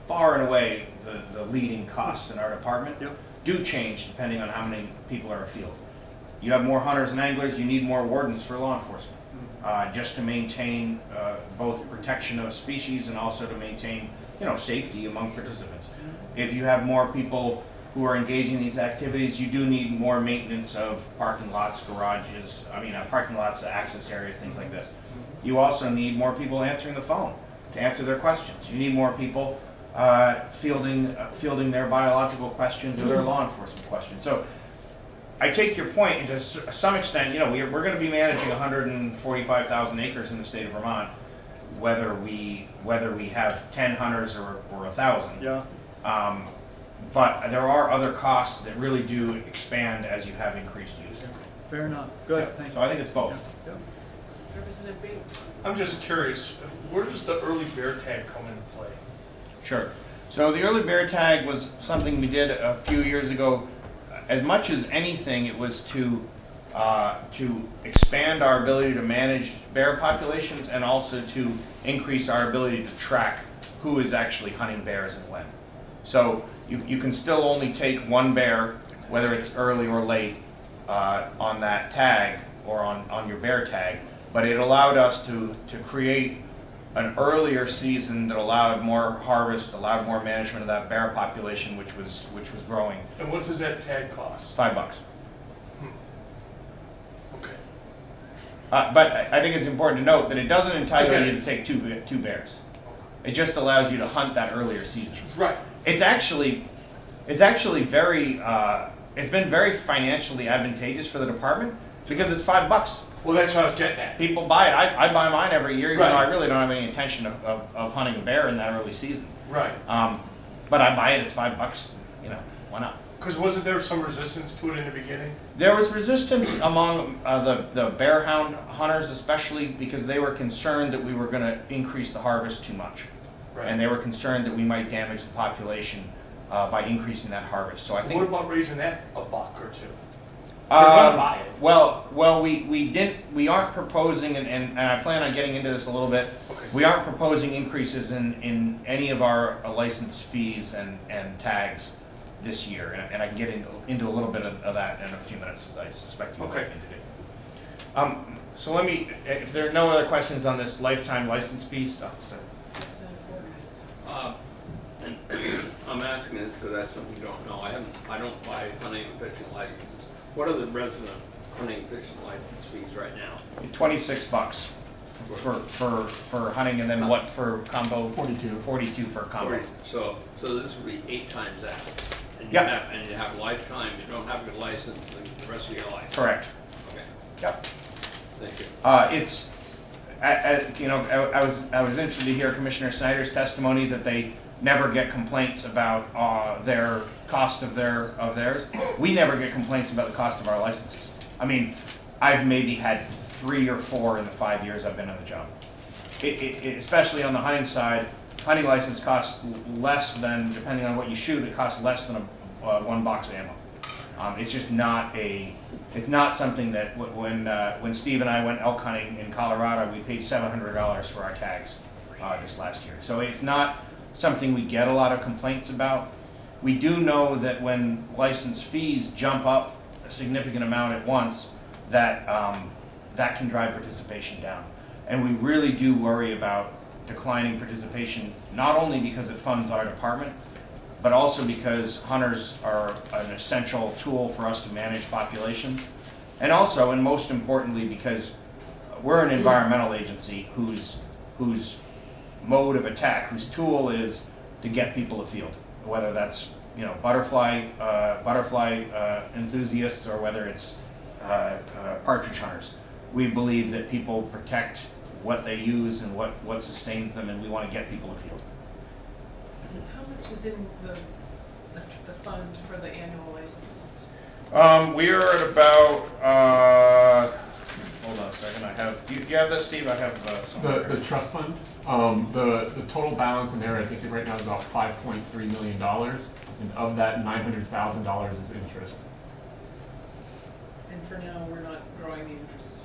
far and away the leading costs in our department, do change depending on how many people are afield. You have more hunters and anglers, you need more wardens for law enforcement. Just to maintain both protection of species and also to maintain, safety among participants. If you have more people who are engaging in these activities, you do need more maintenance of parking lots, garages, parking lots, access areas, things like this. You also need more people answering the phone to answer their questions. You need more people fielding their biological questions or their law enforcement questions. So I take your point, and to some extent, we're going to be managing 145,000 acres in the state of Vermont, whether we have 10 hunters or 1,000. Yeah. But there are other costs that really do expand as you have increased use. Fair enough. Good. Thank you. So I think it's both. Yeah. Representative B. I'm just curious, where does the early bear tag come into play? Sure. So the early bear tag was something we did a few years ago. As much as anything, it was to expand our ability to manage bear populations and also to increase our ability to track who is actually hunting bears and when. So you can still only take one bear, whether it's early or late, on that tag or on your bear tag, but it allowed us to create an earlier season that allowed more harvest, allowed more management of that bear population, which was growing. And what does that tag cost? $5. Okay. But I think it's important to note that it doesn't entitle you to take two bears. It just allows you to hunt that earlier season. Right. It's actually very, it's been very financially advantageous for the department because it's $5. Well, that's what I was getting at. People buy it. I buy mine every year, even Right. though I really don't have any intention of hunting a bear in that early season. Right. But I buy it, it's $5, you know, why not? Because wasn't there some resistance to it in the beginning? There was resistance among the bear hound hunters, especially because they were concerned that we were going to increase the harvest too much. Right. And they were concerned that we might damage the population by increasing that harvest. So I think. What about raising that $1 or $2? You're gonna buy it. Well, we aren't proposing, and I plan on getting into this a little bit. Okay. We aren't proposing increases in any of our license fees and tags this year, and I can get into a little bit of that in a few minutes, I suspect you will Okay. get into. So let me, if there are no other questions on this lifetime license piece, I'll start. And I'm asking this because that's something you don't know. I don't buy hunting and fishing licenses. What are the resident hunting and fishing license fees right now? $26 for hunting, and then what for combo? 42. 42 for combo. So this would be 8 times that. And Yep. you have lifetime. You don't have your license the rest of your life. Correct. Okay. Yep. Thank you. It's, you know, I was interested to hear Commissioner Snyder's testimony that they never get complaints about their cost of theirs. We never get complaints about the cost of our licenses. I mean, I've maybe had 3 or 4 in the 5 years I've been on the job. Especially on the hunting side, hunting license costs less than, depending on what you shoot, it costs less than one box of ammo. It's just not it's not something that when Steve and I went elk hunting in Colorado, we paid $700 for our tags this last year. So it's not something we get a lot of complaints about. We do know that when license fees jump up a significant amount at once, that can drive participation down. And we really do worry about declining participation, not only because it funds our department, but also because hunters are an essential tool for us to manage populations. And also, and most importantly, because we're an environmental agency whose mode of attack, whose tool is to get people afield, whether that's, you know, butterfly enthusiasts or whether it's partridge hunters. We believe that people protect what they use and what sustains them, and we want to get people afield. How much is in the fund for the annual licenses? We are at about, hold on a second, do you have that, Steve? I have some. The trust fund, the total balance in there, I think right now is about $5.3 million, and of that, $900,000 is interest. And for now, we're not growing the interest.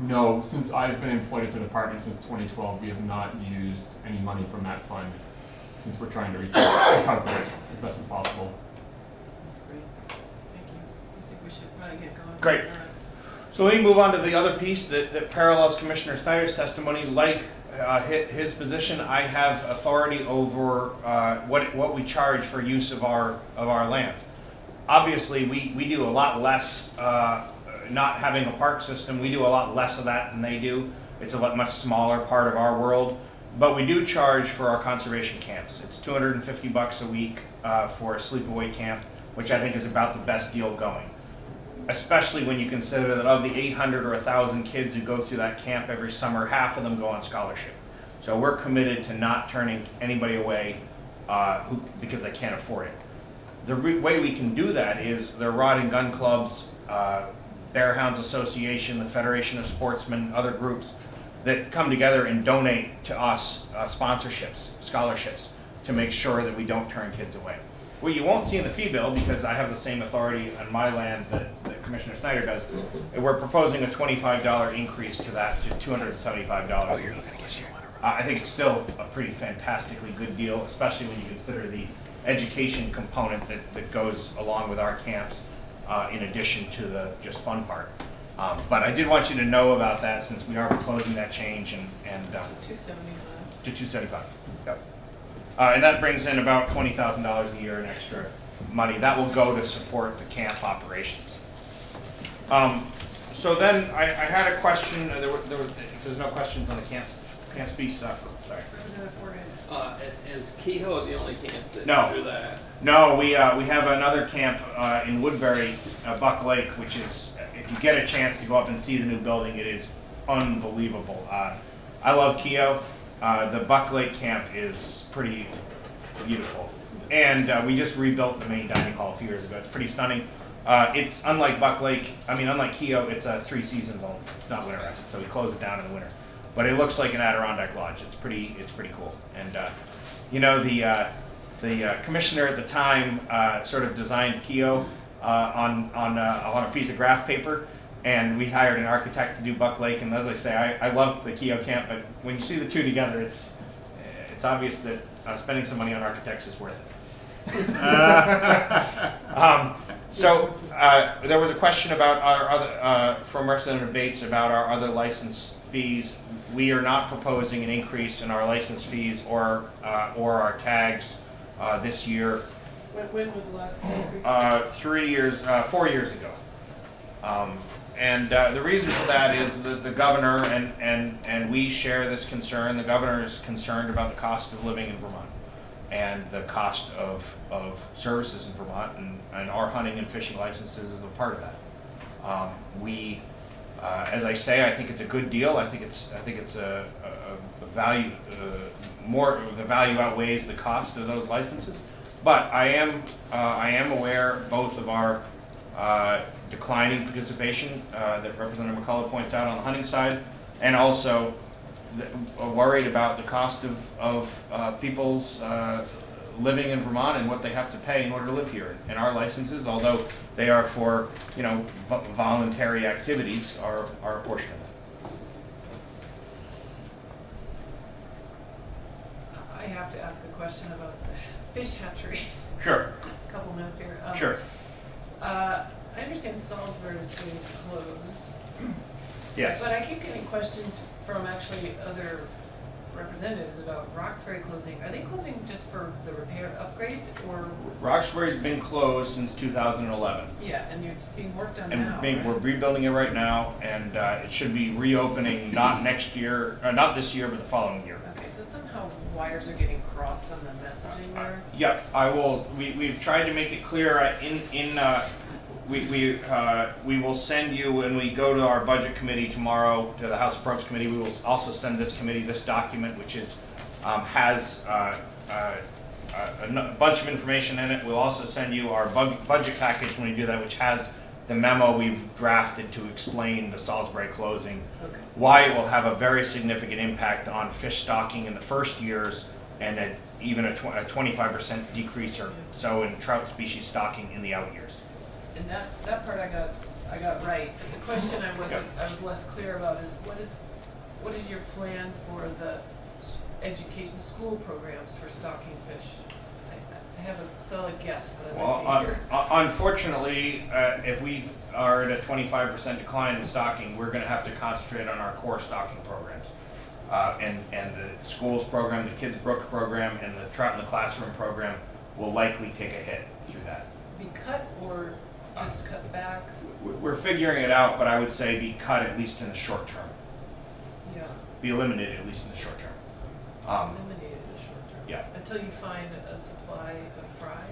No, since I've been employed at the department since 2012, we have not used any money from that fund, since we're trying to recover it as best as possible. Great, thank you. I think we should probably get going. Great. So let me move on to the other piece that parallels Commissioner Snyder's testimony. Like his position, I have authority over what we charge for use of our lands. Obviously, we do a lot less, not having a park system, we do a lot less of that than they do. It's a much smaller part of our world. But we do charge for our conservation camps. It's $250 a week for a sleepaway camp, which I think is about the best deal going. Especially when you consider that of the 800 or 1,000 kids who go through that camp every summer, half of them go on scholarship. So we're committed to not turning anybody away because they can't afford it. The way we can do that is the Rod and Gun Clubs, Bear Hounds Association, the Federation of Sportsmen, other groups that come together and donate to us sponsorships, scholarships, to make sure that we don't turn kids away. What you won't see in the fee bill, because I have the same authority on my land that Commissioner Snyder does, we're proposing a $25 increase to that to $275 a week. I think it's still a pretty fantastically good deal, especially when you consider the education component that goes along with our camps, in addition to the just fun part. But I did want you to know about that, since we are proposing that change and $275. to $275. Yep. And that brings in about $20,000 a year in extra money. That will go to support the camp operations. So then I had a question. If there's no questions on the camp piece, sorry. Representative Ford. Is Kehoe the only camp that No. do that? No, we have another camp in Woodbury, Buck Lake, which is, if you get a chance to go up and see the new building, it is unbelievable. I love Kehoe. The Buck Lake camp is pretty beautiful. And we just rebuilt the main dining hall a few years ago. It's pretty stunning. It's unlike unlike Kehoe, it's a 3 seasons only. It's not winterized, so we close it down in the winter. But it looks like an Adirondack lodge. It's pretty cool. And you know, the commissioner at the time sort of designed Kehoe on a piece of graph paper, and we hired an architect to do Buck Lake. And as I say, I love the Kehoe camp, but when you see the two together, it's obvious that spending some money on architects is worth it. So there was a question about our other from Representative Bates about our other license fees. We are not proposing an increase in our license fees or our tags this year. When was the last increase? 4 years ago. And the reason for that is that the governor and we share this concern. The governor is concerned about the cost of living in Vermont and the cost of services in Vermont, and our hunting and fishing licenses is a part of that. As I say, I think it's a good deal. I think it's a value. The value outweighs the cost of those licenses. But I am aware both of our declining participation that Representative McCullough points out on the hunting side, and also worried about the cost of people's living in Vermont and what they have to pay in order to live here. And our licenses, although they are for voluntary activities, are a portion of that. I have to ask a question about the fish hatcheries. Sure. A couple minutes here. Sure. I understand Salisbury is saying it's closed. Yes. But I keep getting questions from actually other representatives about Roxbury closing. Are they closing just for the repair upgrade, or? Roxbury's been closed since 2011. Yeah, and it's being worked on And now, we're right? rebuilding it right now, and it should be reopening not next year, not this year, but the following year. Okay, so somehow wires are getting crossed on the messaging there? Yep, I will. We've tried to make it clear we will send you, when we go to our budget committee tomorrow, to the House of Appropriations committee, we will also send this committee this document, which is has a bunch of information in it. We'll also send you our budget package when we do that, which has the memo we've drafted to explain the Salisbury closing, Okay. why it will have a very significant impact on fish stocking in the first years, and even a 25% decrease or so in trout species stocking in the out years. And that part I got right. But the question I was less clear about is what is your plan for the education school programs for stocking fish? I have a solid guess, but I'd like to hear. Unfortunately, if we are at a 25% decline in stocking, we're going to have to concentrate on our core stocking programs. And the schools program, the Kids Brook program, and the Trout in the Classroom program will likely take a hit through that. Be cut or just cut back? We're figuring it out, but I would say be cut at least in the short term. Yeah, Be eliminated at least in the short term. eliminated in the short term. Yeah. Until you find a supply of fry?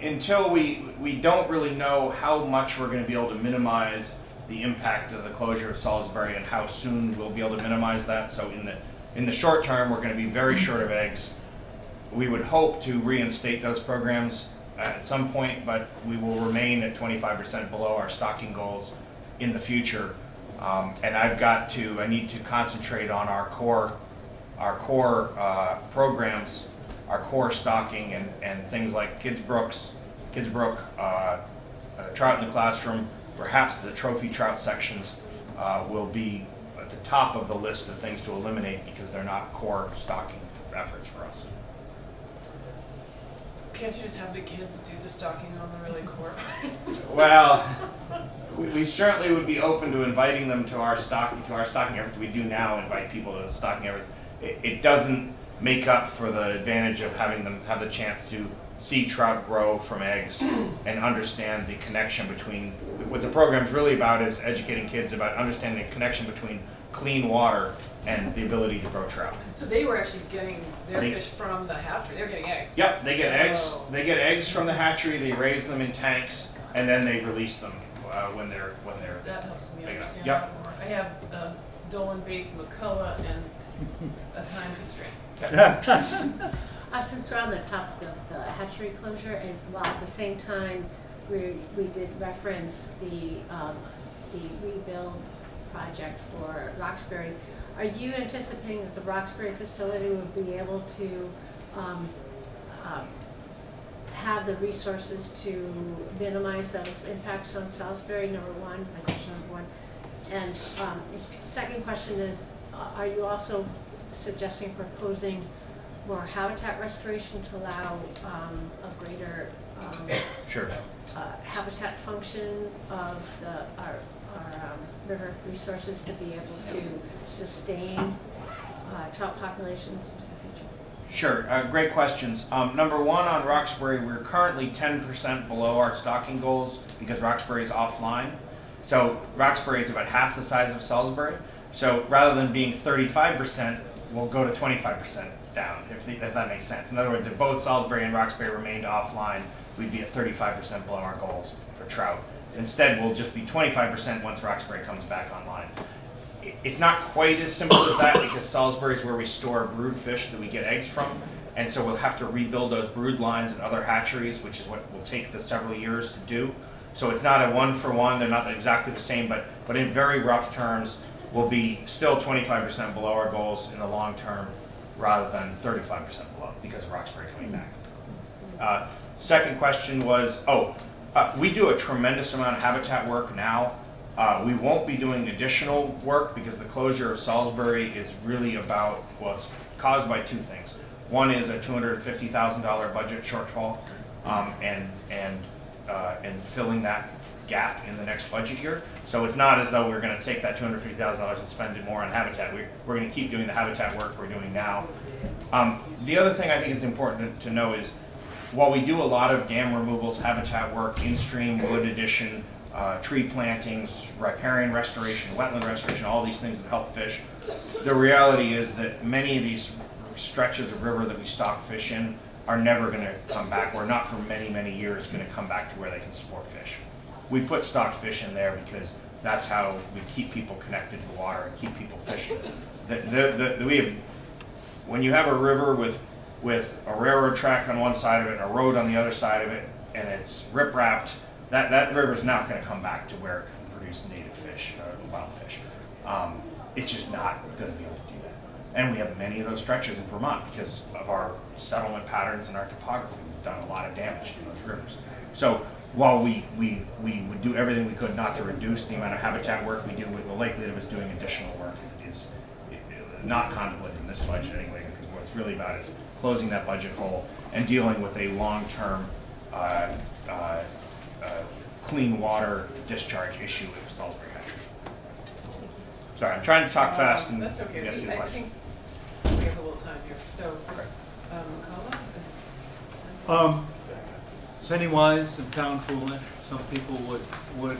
Until we don't really know how much we're going to be able to minimize the impact of the closure of Salisbury and how soon we'll be able to minimize that. So in the short term, we're going to be very short of eggs. We would hope to reinstate those programs at some point, but we will remain at 25% below our stocking goals in the future. And I need to concentrate on our core programs, our core stocking, and things like Kids Brook, Trout in the Classroom. Perhaps the trophy trout sections will be at the top of the list of things to eliminate because they're not core stocking efforts for us. Can't you just have the kids do the stocking on the really core parts? Well, we certainly would be open to inviting them to our stocking efforts. We do now invite people to the stocking efforts. It doesn't make up for the advantage of having them have the chance to see trout grow from eggs and understand the connection between, what the program's really about is educating kids about understanding the connection between clean water and the ability to grow trout. So they were actually getting their They- fish from the hatchery, they're getting eggs? Yep, they get eggs. Oh. They get eggs from the hatchery. They raise them in tanks, and then they release them when they're That helps me big enough. understand Yep. that more. I have Dolan, Bates, McCullough, and a time constraint. Since we're on the topic of the hatchery closure, and while at the same time, we did reference the rebuild project for Roxbury, are you anticipating that the Roxbury facility would be able to have the resources to minimize those impacts on Salisbury, number one, my question number one. And second question is, are you also suggesting proposing more habitat restoration to allow a greater sure. habitat function of our river resources to be able to sustain trout populations into the future? Sure, great questions. Number one, on Roxbury, we're currently 10% below our stocking goals because Roxbury is offline. So Roxbury is about half the size of Salisbury. So rather than being 35%, we'll go to 25% down, if that makes sense. In other words, if both Salisbury and Roxbury remained offline, we'd be at 35% below our goals for trout. Instead, we'll just be 25% once Roxbury comes back online. It's not quite as simple as that because Salisbury is where we store brood fish that we get eggs from, and so we'll have to rebuild those brood lines at other hatcheries, which is what will take the several years to do. So it's not a one-for-one, they're not exactly the same, but in very rough terms, we'll be still 25% below our goals in the long term rather than 35% below because of Roxbury coming back. Second question was, we do a tremendous amount of habitat work now. We won't be doing additional work because the closure of Salisbury is really about, well, it's caused by two things. One is a $250,000 budget shortfall, and filling that gap in the next budget year. So it's not as though we're going to take that $250,000 and spend it more on habitat. We're going to keep doing the habitat work we're doing now. The other thing I think it's important to know is, while we do a lot of dam removals, habitat work, in-stream wood addition, tree plantings, riparian restoration, wetland restoration, all these things that help fish, the reality is that many of these stretches of river that we stock fish in are never going to come back, or not for many, many years going to come back to where they can support fish. We put stocked fish in there because that's how we keep people connected to water and keep people fishing. When you have a river with a railroad track on one side of it and a road on the other side of it, and it's rip-wrapped, that river's not going to come back to where it can produce native fish, wild fish. It's just not going to be able to do that. And we have many of those stretches in Vermont because of our settlement patterns and our topography. We've done a lot of damage to those rivers. So while we would do everything we could not to reduce the amount of habitat work we do, with the likelihood of us doing additional work is not contemplated in this budget anyway, because what it's really about is closing that budget hole and dealing with a long-term clean water discharge issue with Salisbury Hatchery. Sorry, I'm trying to talk fast and That's okay. get through the I question. think we have a little time here, so, McCullough? Penny wise and pound foolish. Some people would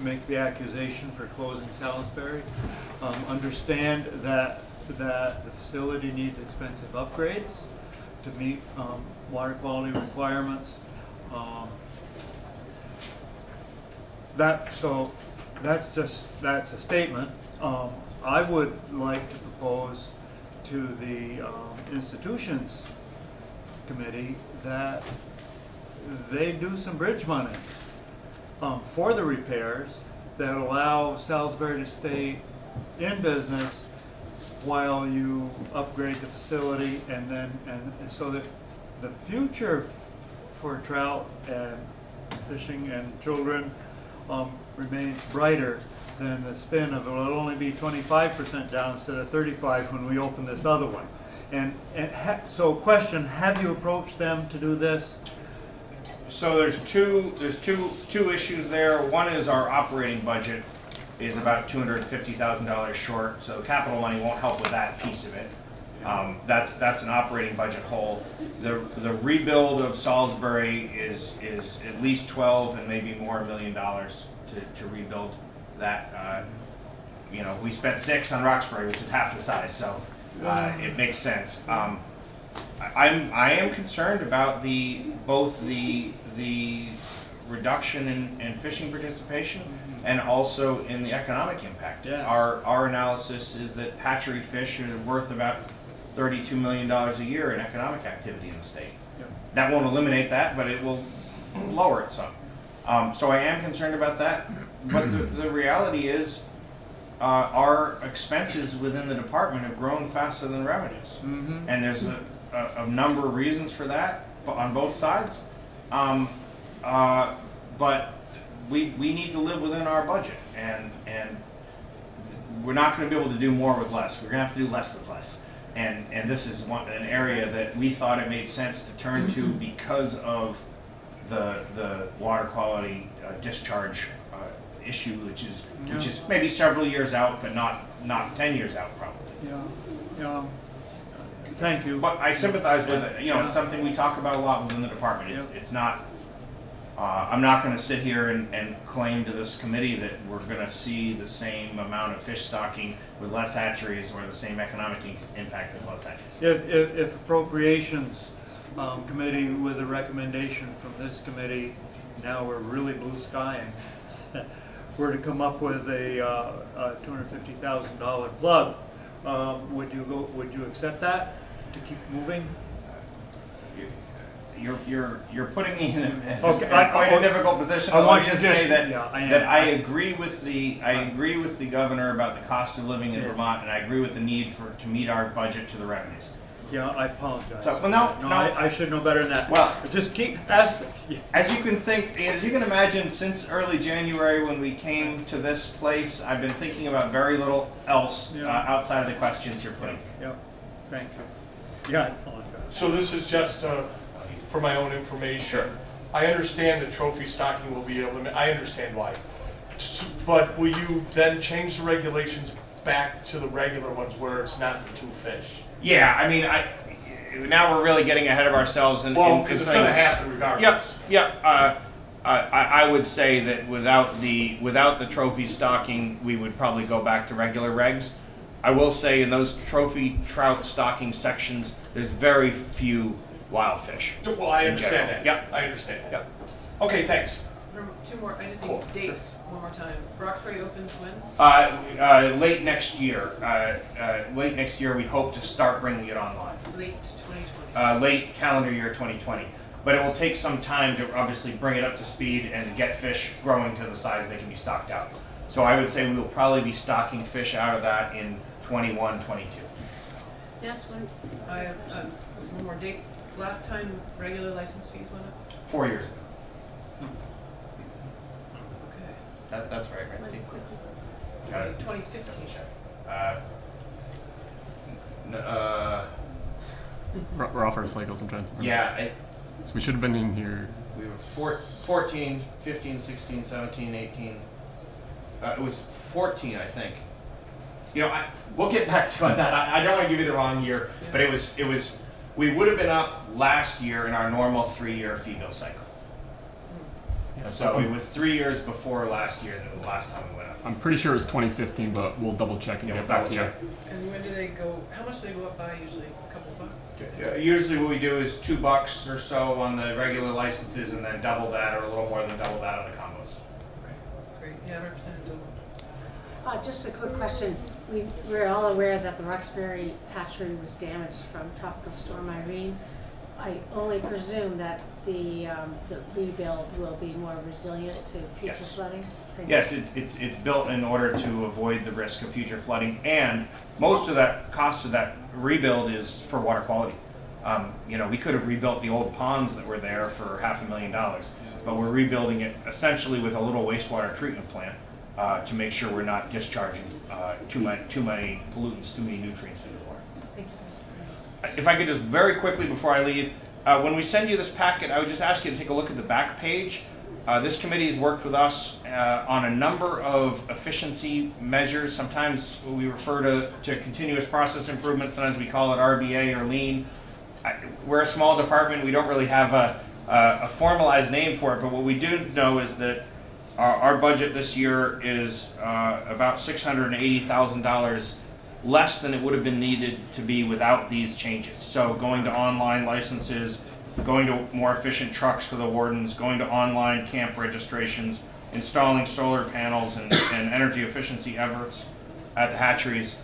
make the accusation for closing Salisbury. Understand that the facility needs expensive upgrades to meet water quality requirements. That's a statement. I would like to propose to the institutions committee that they do some bridge money for the repairs that allow Salisbury to stay in business while you upgrade the facility, and so that the future for trout and fishing and children remains brighter than the spin of it'll only be 25% down instead of 35 when we open this other one. So question, have you approached them to do this? So there's two issues there. One is our operating budget is about $250,000 short, so capital money won't help with that piece of it. That's an operating budget hole. The rebuild of Salisbury is at least $12 and maybe more $1 million to rebuild that you know, we spent 6 on Roxbury, which is half the size, so it makes sense. I am concerned about both the reduction in fishing participation and also in the economic impact. Yeah. Our analysis is that hatchery fish are worth about $32 million a year in economic activity in the state. Yep. That won't eliminate that, but it will lower it some. So I am concerned about that. But the reality is, our expenses within the department have grown faster than revenues. Mm-hmm. And there's a number of reasons for that on both sides. But we need to live within our budget, and we're not going to be able to do more with less. We're going to have to do less with less. And this is an area that we thought it made sense to turn to because of the water quality discharge issue, which is maybe several years out, but not 10 years out probably. Yeah. Thank you. But I sympathize with it. You know, it's something we talk about a lot within the department. It's not. I'm not going to sit here and claim to this committee that we're going to see the same amount of fish stocking with less hatcheries or the same economic impact with less hatcheries. If appropriations committee with a recommendation from this committee, now we're really blue skying, were to come up with a $250,000 plug, would you accept that to keep moving? You're putting me in Okay, quite a difficult position. I want to just say that that I agree with the governor about the cost of living in Vermont, and I agree with the need to meet our budget to the revenues. Yeah, I apologize. So, well, no. I should know better than that. Well, just keep as you can imagine, since early January when we came to this place, I've been thinking about very little else outside of the questions you're putting. Yeah, thank you. Yeah, I apologize. So this is just for my own information. Sure. I understand that trophy stocking will be eliminated. I understand why. But will you then change the regulations back to the regular ones where it's not the 2 fish? Yeah, I mean, now we're really getting ahead of ourselves. Well, because it's going to happen regardless. Yep. I would say that without the trophy stocking, we would probably go back to regular regs. I will say in those trophy trout stocking sections, there's very few wild fish. Well, I understand that. Yep. I understand. Yep. Okay, thanks. 2 more, I just need Cool. dates one more time. Roxbury opens when? Late next year. Late next year, we hope to start bringing it online. Late 2020. Late calendar year 2020. But it will take some time to obviously bring it up to speed and get fish growing to the size they can be stocked out. So I would say we will probably be stocking fish out of that in 21, 22. Yes, when? I have one more date. Last time regular license fees went up? 4 years ago. Okay. That's right, Steve? 2015. We're off our cycles, I'm trying to remember. Yeah. So we should have been in here. We were 14, 15, 16, 17, 18. It was 14, I think. You know, we'll get back to that. I don't want to give you the wrong year, but it was. We would have been up last year in our normal 3-year fee bill cycle. Yeah, So it was 3 years before last year that the last time we went up. I'm pretty sure it was 2015, but we'll double check and Yeah, get we'll back to you. double And when do they go, how much do they go up by usually? A couple bucks? Usually what we do is $2 or so on the regular licenses and then double that or a little more than double that on the combos. Okay, great. Yeah, Representative Dillon. Just a quick question. We're all aware that the Roxbury hatchery was damaged from Tropical Storm Irene. I only presume that the rebuild will be more resilient to future Yes. flooding? Yes, it's built in order to avoid the risk of future flooding, and most of that cost of that rebuild is for water quality. You know, we could have rebuilt the old ponds that were there for $500,000, but we're rebuilding it essentially with a little wastewater treatment plant to make sure we're not discharging too many pollutants, too many nutrients into the water. Thank you. If I could just very quickly before I leave, when we send you this packet, I would just ask you to take a look at the back page. This committee has worked with us on a number of efficiency measures. Sometimes we refer to continuous process improvement, sometimes we call it RBA or lean. We're a small department, we don't really have a formalized name for it, but what we do know is that our budget this year is about $680,000 less than it would have been needed to be without these changes. So going to online licenses, going to more efficient trucks for the wardens, going to online camp registrations, installing solar panels and energy efficiency efforts at the hatcheries,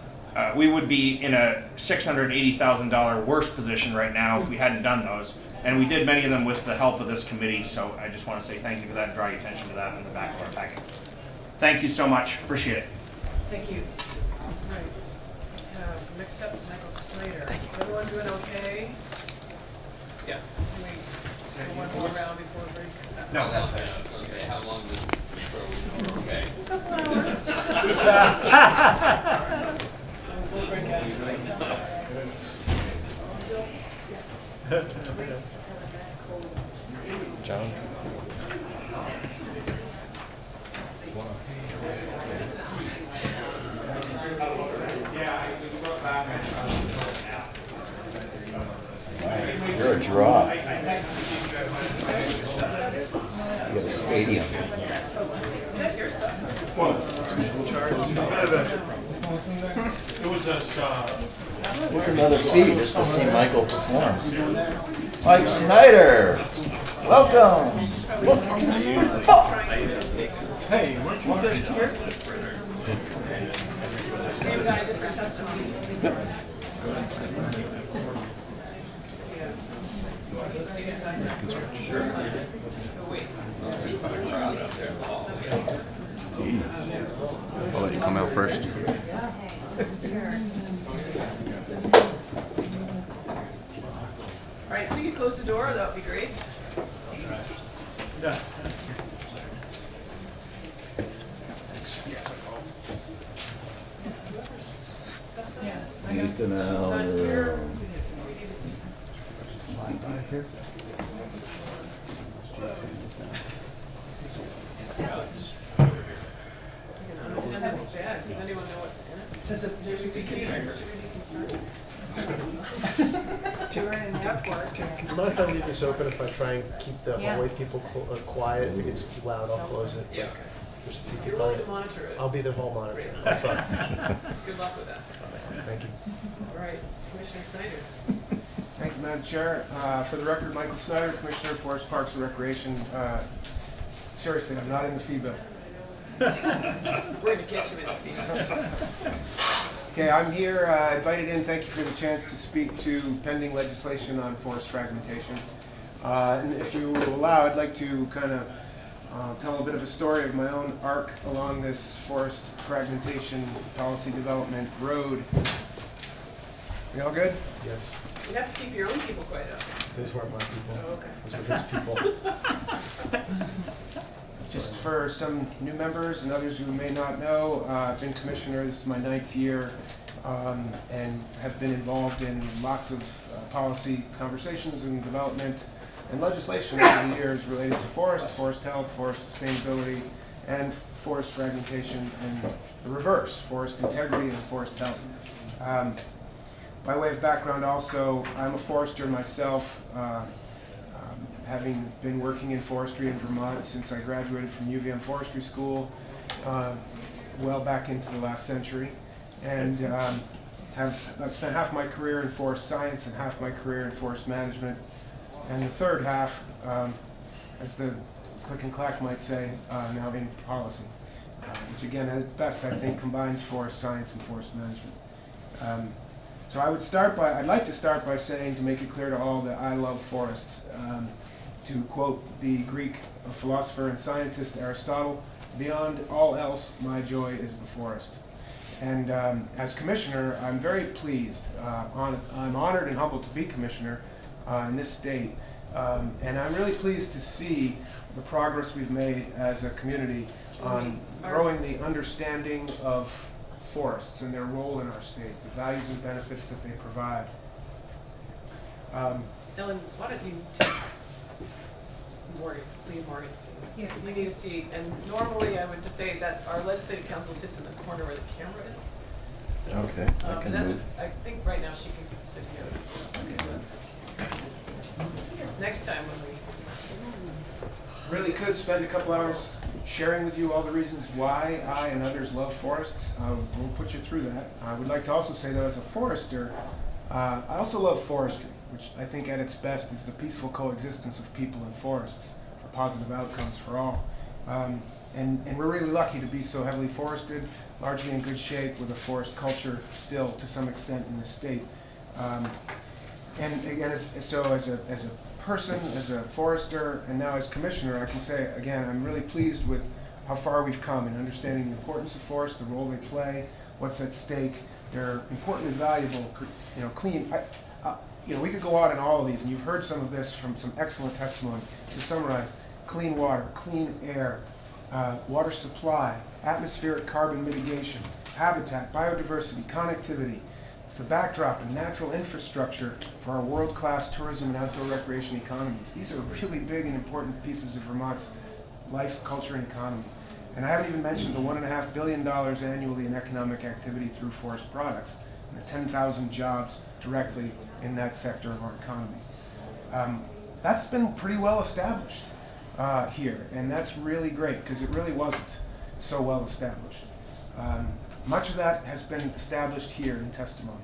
we would be in a $680,000 worse position right now if we hadn't done those. And we did many of them with the help of this committee, so I just want to say thank you for that and draw your attention to that in the back of our packet. Thank you so much. Appreciate it. Thank you. All right. Next up, Michael Snyder. Is everyone doing okay? Yeah. Can we go one more round before we break? No, that's Okay, okay, how long does before we, okay. We'll break out. John? You're a draw. You got a stadium. It was a, Here's another fee just to see Michael perform. Mike Snyder, welcome. Hey, weren't you just here? Same guy, different testimony. Sure. Wait. Crowd up there in the hall. I'll let you come out first. All right, if we could close the door, that would be great. Ethan Not Allen. here. Unattended bag. Does anyone know what's in it? Should we be concerned? We're in the airport. Do you mind if I leave this open if I try and keep the Yeah. hallway people quiet? If it gets too loud, I'll close it. Yeah. There's a few If you're people. willing to monitor it, I'll be the hall monitor. I'll try. good luck with that. Thank you. All right, Commissioner Snyder. Thank you, Madam Chair. For the record, Michael Snyder, Commissioner of Forest Parks and Recreation. Seriously, I'm not in the fee bill. We're gonna get you in the feed. Okay, I'm here, invited in, thank you for the chance to speak to pending legislation on forest fragmentation. And if you will allow, I'd like to kind of tell a bit of a story of my own arc along this forest fragmentation policy development road. We all good? Yes. You have to keep your own people quiet up. Those weren't my people. Oh, okay. Those were his people. Just for some new members and others who may not know, I've been commissioner, this is my 9th year, and have been involved in lots of policy conversations and development and legislation over the years related to forest health, forest sustainability, and forest fragmentation, and the reverse, forest integrity and forest health. By way of background also, I'm a forester myself, having been working in forestry in Vermont since I graduated from UVM Forestry School well back into the last century, and I've spent half my career in forest science and half my career in forest management, and the third half, as the click and clack might say, now in policy, which again at best I think combines forest science and forest management. So I'd like to start by saying, to make it clear to all, that I love forests. To quote the Greek philosopher and scientist Aristotle, beyond all else, my joy is the forest. And as commissioner, I'm very pleased. I'm honored and humbled to be commissioner in this state. And I'm really pleased to see the progress we've made as a community on growing the understanding of forests and their role in our state, the values and benefits that they provide. Ellen, why don't you take Lee Morgan's seat? Yes. You need a seat, and normally I would just say that our legislative council sits in the corner where the camera is. Okay, I can That's move. I think right now she can sit here. Next time when we Really could spend a couple hours sharing with you all the reasons why I and others love forests. I won't put you through that. I would like to also say that as a forester, I also love forestry, which I think at its best is the peaceful coexistence of people and forests for positive outcomes for all. And we're really lucky to be so heavily forested, largely in good shape with a forest culture still to some extent in the state. And again, as a person, as a forester, and now as commissioner, I can say again, I'm really pleased with how far we've come in understanding the importance of forests, the role they play, what's at stake. They're important and valuable, clean. We could go on in all of these, and you've heard some of this from some excellent testimony. To summarize, clean water, clean air, water supply, atmospheric carbon mitigation, habitat, biodiversity, connectivity. It's the backdrop and natural infrastructure for our world-class tourism and outdoor recreation economies. These are really big and important pieces of Vermont's life, culture, and economy. And I haven't even mentioned the $1.5 billion annually in economic activity through forest products and the 10,000 jobs directly in that sector of our economy. That's been pretty well established here, and that's really great because it really wasn't so well established. Much of that has been established here in testimony,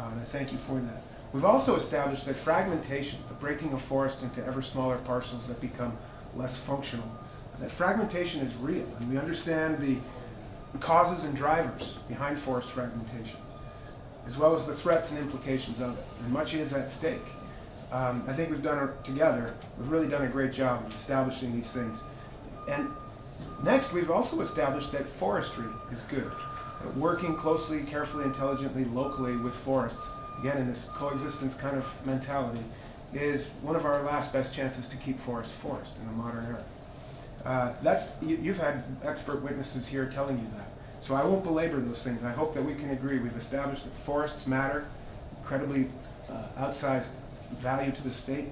and I thank you for that. We've also established that fragmentation, the breaking of forests into ever smaller parcels that become less functional, that fragmentation is real, and we understand the causes and drivers behind forest fragmentation, as well as the threats and implications of it, and much is at stake. I think we've really done a great job of establishing these things. And next, we've also established that forestry is good. Working closely, carefully, intelligently, locally with forests, again in this coexistence kind of mentality, is one of our last best chances to keep forests forest in the modern era. You've had expert witnesses here telling you that. So I won't belabor those things. I hope that we can agree. We've established that forests matter, incredibly outsized value to the state.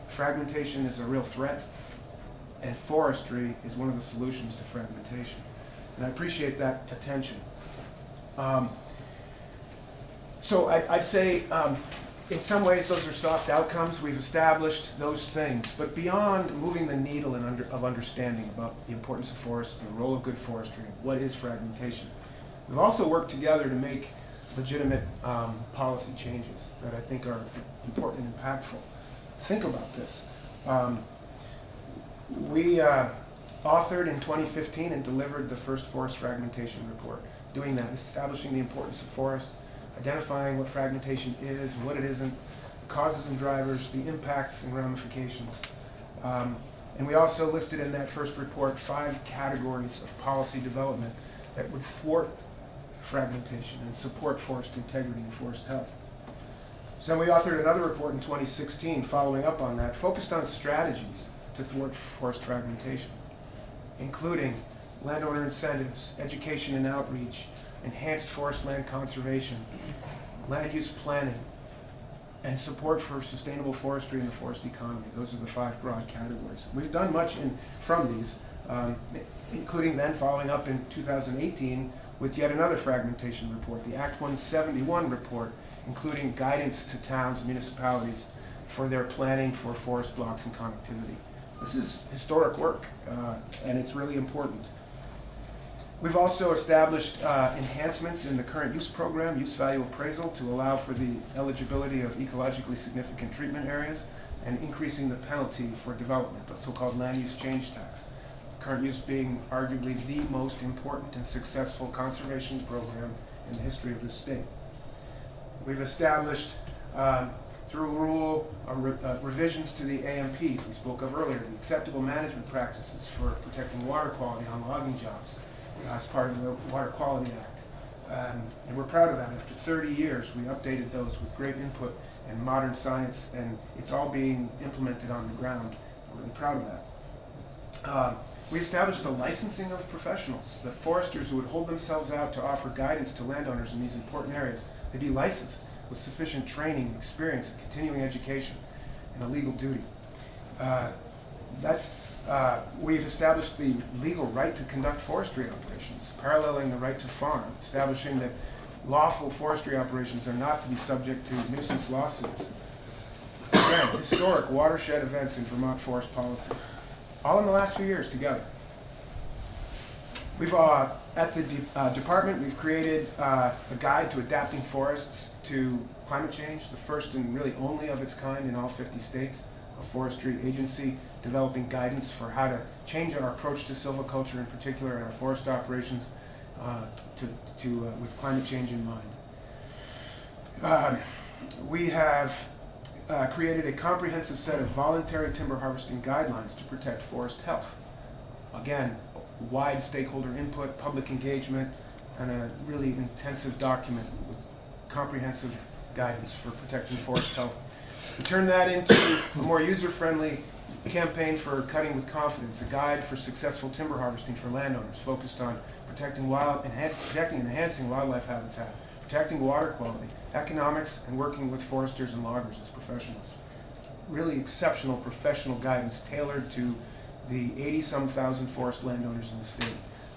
Fragmentation is a real threat, and forestry is one of the solutions to fragmentation. And I appreciate that attention. So I'd say in some ways those are soft outcomes. We've established those things, but beyond moving the needle of understanding about the importance of forests and the role of good forestry, what is fragmentation, we've also worked together to make legitimate policy changes that I think are important and impactful. Think about this. We authored in 2015 and delivered the first forest fragmentation report. Doing that, establishing the importance of forests, identifying what fragmentation is and what it isn't, the causes and drivers, the impacts and ramifications. And we also listed in that first report 5 categories of policy development that would thwart fragmentation and support forest integrity and forest health. So then we authored another report in 2016 following up on that, focused on strategies to thwart forest fragmentation, including landowner incentives, education and outreach, enhanced forest land conservation, land use planning, and support for sustainable forestry and the forest economy. Those are the 5 broad categories. We've done much from these, including then following up in 2018 with yet another fragmentation report, the Act 171 report, including guidance to towns and municipalities for their planning for forest blocks and connectivity. This is historic work, and it's really important. We've also established enhancements in the current use program, use value appraisal, to allow for the eligibility of ecologically significant treatment areas and increasing the penalty for development, the so-called land use change tax. Current use being arguably the most important and successful conservation program in the history of this state. We've established through revisions to the AMPs we spoke of earlier, the acceptable management practices for protecting water quality on logging jobs as part of the Water Quality Act. And we're proud of that. After 30 years, we updated those with great input and modern science, and it's all being implemented on the ground. We're really proud of that. We established the licensing of professionals, the foresters who would hold themselves out to offer guidance to landowners in these important areas. They'd be licensed with sufficient training, experience, and continuing education, and a legal duty. We've established the legal right to conduct forestry operations, paralleling the right to farm, establishing that lawful forestry operations are not to be subject to nuisance lawsuits. Again, historic watershed events in Vermont forest policy, all in the last few years together. We've, at the department, we've created a guide to adapting forests to climate change, the first and really only of its kind in all 50 states, a forestry agency developing guidance for how to change our approach to silviculture, in particular, and our forest operations with climate change in mind. We have created a comprehensive set of voluntary timber harvesting guidelines to protect forest health. Again, wide stakeholder input, public engagement, and a really intensive document with comprehensive guidance for protecting forest health. We turn that into a more user-friendly campaign for Cutting with Confidence, a guide for successful timber harvesting for landowners focused on protecting and enhancing wildlife habitat, protecting water quality, economics, and working with foresters and loggers as professionals. Really exceptional professional guidance tailored to the 80-some thousand forest landowners in the state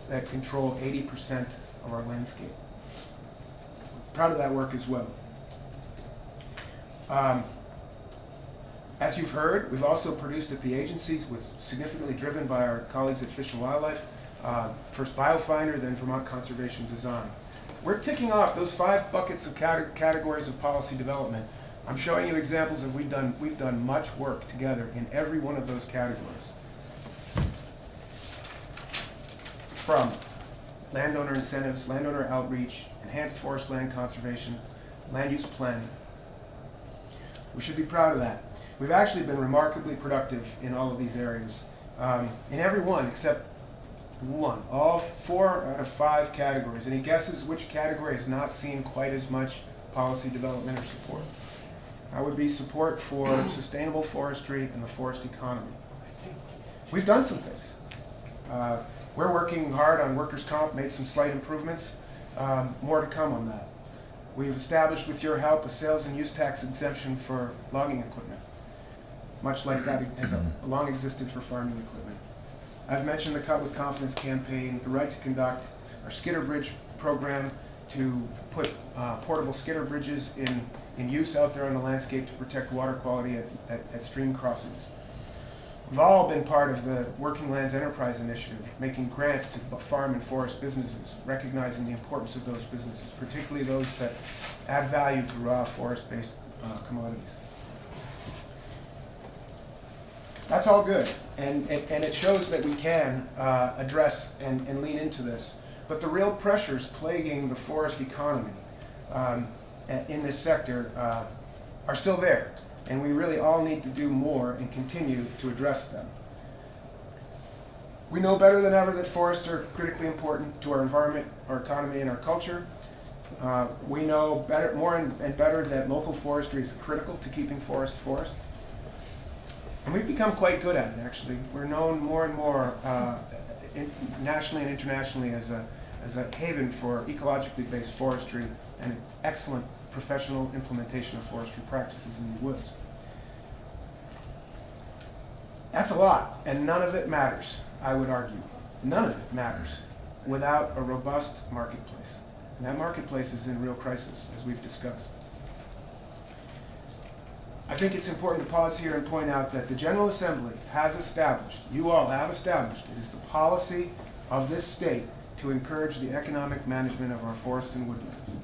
that control 80% of our landscape. Proud of that work as well. As you've heard, we've also produced at the agencies, significantly driven by our colleagues at Fish and Wildlife, first BioFinder, then Vermont Conservation Design. We're ticking off those 5 buckets of categories of policy development. I'm showing you examples of we've done much work together in every one of those categories. From landowner incentives, landowner outreach, enhanced forest land conservation, land use planning. We should be proud of that. We've actually been remarkably productive in all of these areas. In every one except one. All 4 out of 5 categories. Any guesses which category has not seen quite as much policy development or support? That would be support for sustainable forestry and the forest economy. We've done some things. We're working hard on workers' comp, made some slight improvements. More to come on that. We've established, with your help, a sales and use tax exemption for logging equipment, much like that has long existed for farming equipment. I've mentioned the Cut with Confidence campaign, the right to conduct, our skidder bridge program to put portable skidder bridges in use out there on the landscape to protect water quality at stream crossings. We've all been part of the Working Lands Enterprise Initiative, making grants to farm and forest businesses, recognizing the importance of those businesses, particularly those that add value to raw forest-based commodities. That's all good, and it shows that we can address and lean into this. But the real pressures plaguing the forest economy in this sector are still there, and we really all need to do more and continue to address them. We know better than ever that forests are critically important to our environment, our economy, and our culture. We know more and better that local forestry is critical to keeping forests. And we've become quite good at it, actually. We're known more and more nationally and internationally as a haven for ecologically based forestry and an excellent professional implementation of forestry practices in the woods. That's a lot, and none of it matters, I would argue. None of it matters without a robust marketplace. And that marketplace is in real crisis, as we've discussed. I think it's important to pause here and point out that the General Assembly has established, you all have established, it is the policy of this state to encourage the economic management of our forests and woodlands.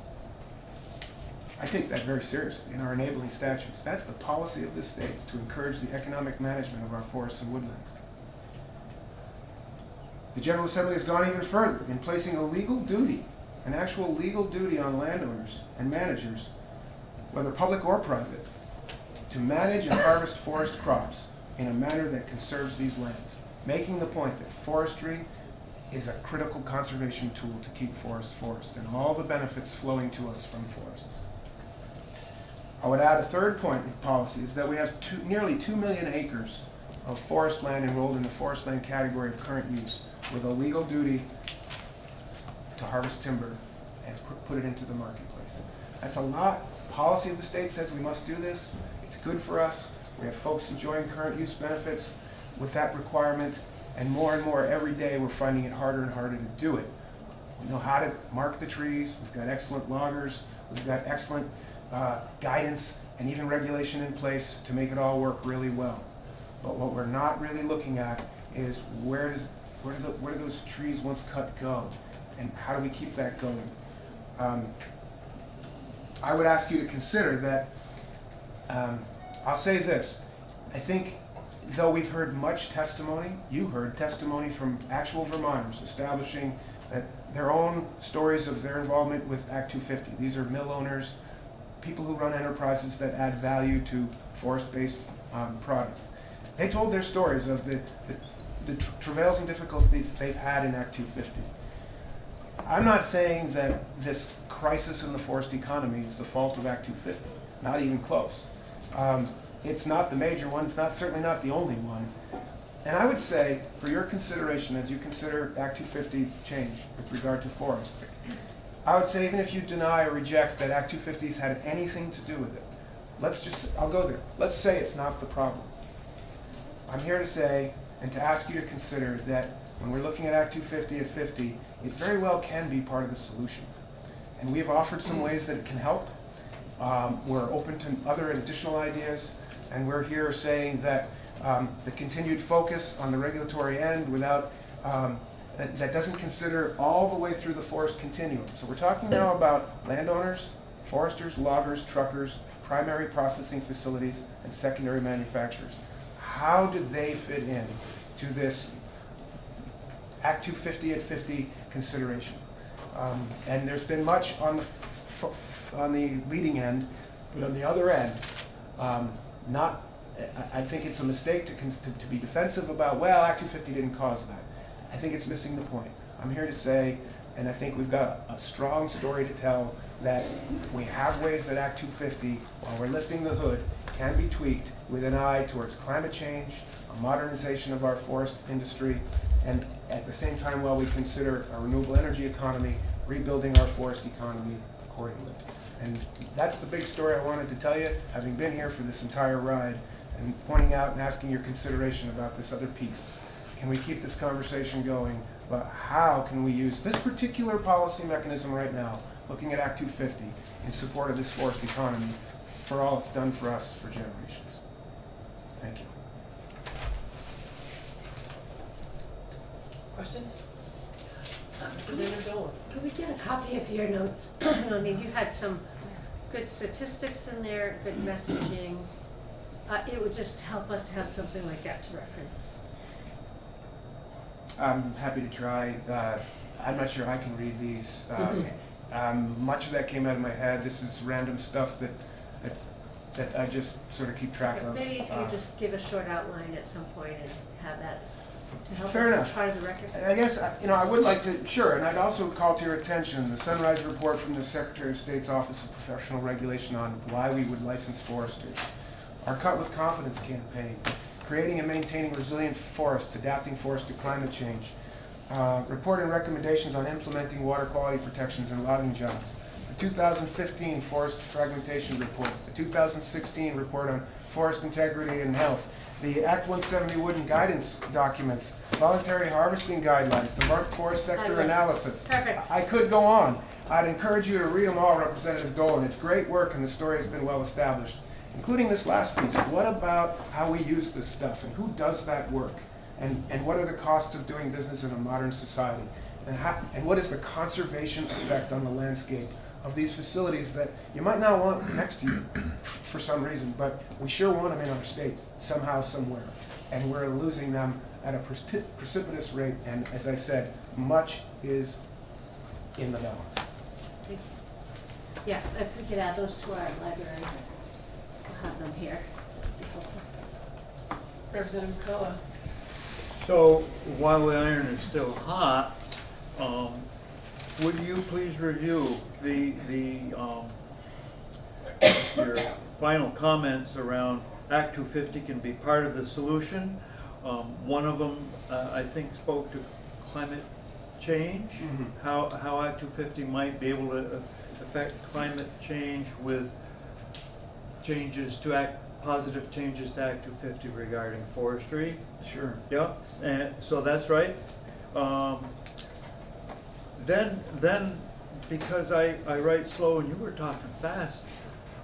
I take that very seriously in our enabling statutes. That's the policy of this state, is to encourage the economic management of our forests and woodlands. The General Assembly has gone even further in placing a legal duty, an actual legal duty on landowners and managers, whether public or private, to manage and harvest forest crops in a manner that conserves these lands, making the point that forestry is a critical conservation tool to keep forests and all the benefits flowing to us from forests. I would add a third point in policy is that we have nearly 2 million acres of forest land enrolled in the forest land category of current use with a legal duty to harvest timber and put it into the marketplace. That's a lot. Policy of the state says we must do this. It's good for us. We have folks enjoying current use benefits with that requirement, and more every day we're finding it harder and harder to do it. We know how to mark the trees. We've got excellent loggers. We've got excellent guidance and even regulation in place to make it all work really well. But what we're not really looking at is where Where do those trees once cut go? And how do we keep that going? I would ask you to consider that, I'll say this, I think though we've heard much testimony, you heard testimony from actual Vermonters establishing that their own stories of their involvement with Act 250. These are mill owners, people who run enterprises that add value to forest-based products. They told their stories of the travails and difficulties they've had in Act 250. I'm not saying that this crisis in the forest economy is the fault of Act 250, not even close. It's not the major one, it's certainly not the only one. And I would say, for your consideration as you consider Act 250 change with regard to forests, I would say even if you deny or reject that Act 250's had anything to do with it, I'll go there. Let's say it's not the problem. I'm here to say, and to ask you to consider that when we're looking at Act 250 at 50, it very well can be part of the solution. And we have offered some ways that it can help. We're open to other additional ideas, and we're here saying that the continued focus on the regulatory end without that doesn't consider all the way through the forest continuum. So we're talking now about landowners, foresters, loggers, truckers, primary processing facilities, and secondary manufacturers. How do they fit in to this Act 250 at 50 consideration? And there's been much on the leading end, but on the other end, I think it's a mistake to be defensive about, well, Act 250 didn't cause that. I think it's missing the point. I'm here to say, and I think we've got a strong story to tell, that we have ways that Act 250, while we're lifting the hood, can be tweaked with an eye towards climate change, a modernization of our forest industry, and at the same time, while we consider a renewable energy economy, rebuilding our forest economy accordingly. And that's the big story I wanted to tell you, having been here for this entire ride, and pointing out and asking your consideration about this other piece. Can we keep this conversation going about how can we use this particular policy mechanism right now, looking at Act 250, in support of this forest economy for all it's done for us for generations? Thank you. Questions? Representative Dolan. Could we get a copy of your notes? I mean, you had some good statistics in there, good messaging. It would just help us to have something like that to reference. I'm happy to try. I'm not sure I can read these. Much of that came out of my head. This is random stuff that I just sort of keep track of. Maybe if you could just give a short outline at some point and have that to help Fair us enough. as part of the record. I guess, I would like to, sure, and I'd also call to your attention the Sunrise report from the Secretary of State's Office of Professional Regulation on why we would license foresters. Our Cut with Confidence campaign, creating and maintaining resilient forests, adapting forests to climate change, report and recommendations on implementing water quality protections in logging jobs, the 2015 Forest Fragmentation Report, the 2016 Report on Forest Integrity and Health, the Act 170 Wooden Guidance Documents, Voluntary Harvesting Guidelines, the Vermont Forest Sector Analysis. Perfect. I could go on. I'd encourage you to read them all, Representative Dolan. It's great work and the story has been well established, including this last piece. What about how we use this stuff and who does that work? And what are the costs of doing business in a modern society? And what is the conservation effect on the landscape of these facilities that you might not want next to you for some reason, but we sure want them in our state somehow, somewhere. And we're losing them at a precipitous rate. And as I said, much is in the balance. Thank you. Yeah, if we could add those to our library, we'll have them here. Representative McCullough. So while the iron is still hot, would you please review your final comments around Act 250 can be part of the solution? One of them, I think, spoke to climate change, how Act 250 might be able to affect climate change with positive changes to Act 250 regarding forestry. Sure. Yeah, and so that's right. Then because I write slow and you were talking fast,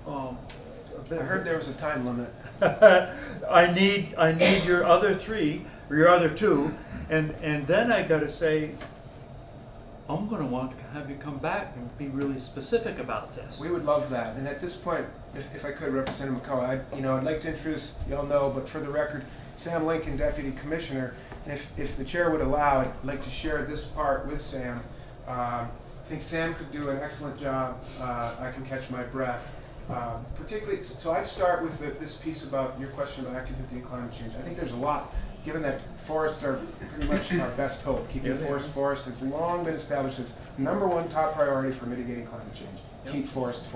I heard there was a time limit. I need your other three, or your other two, and then I gotta say, I'm gonna want to have you come back and be really specific about this. We would love that. And at this point, if I could, Representative McCullough, I'd like to introduce, y'all know, but for the record, Sam Lincoln, Deputy Commissioner. And if the chair would allow, I'd like to share this part with Sam. I think Sam could do an excellent job. I can catch my breath. Particularly, so I'd start with this piece about your question about activity and climate change. I think there's a lot, given that forests are pretty much our best hope. Keeping forest has long been established as #1 top priority for mitigating climate change. Keep forest.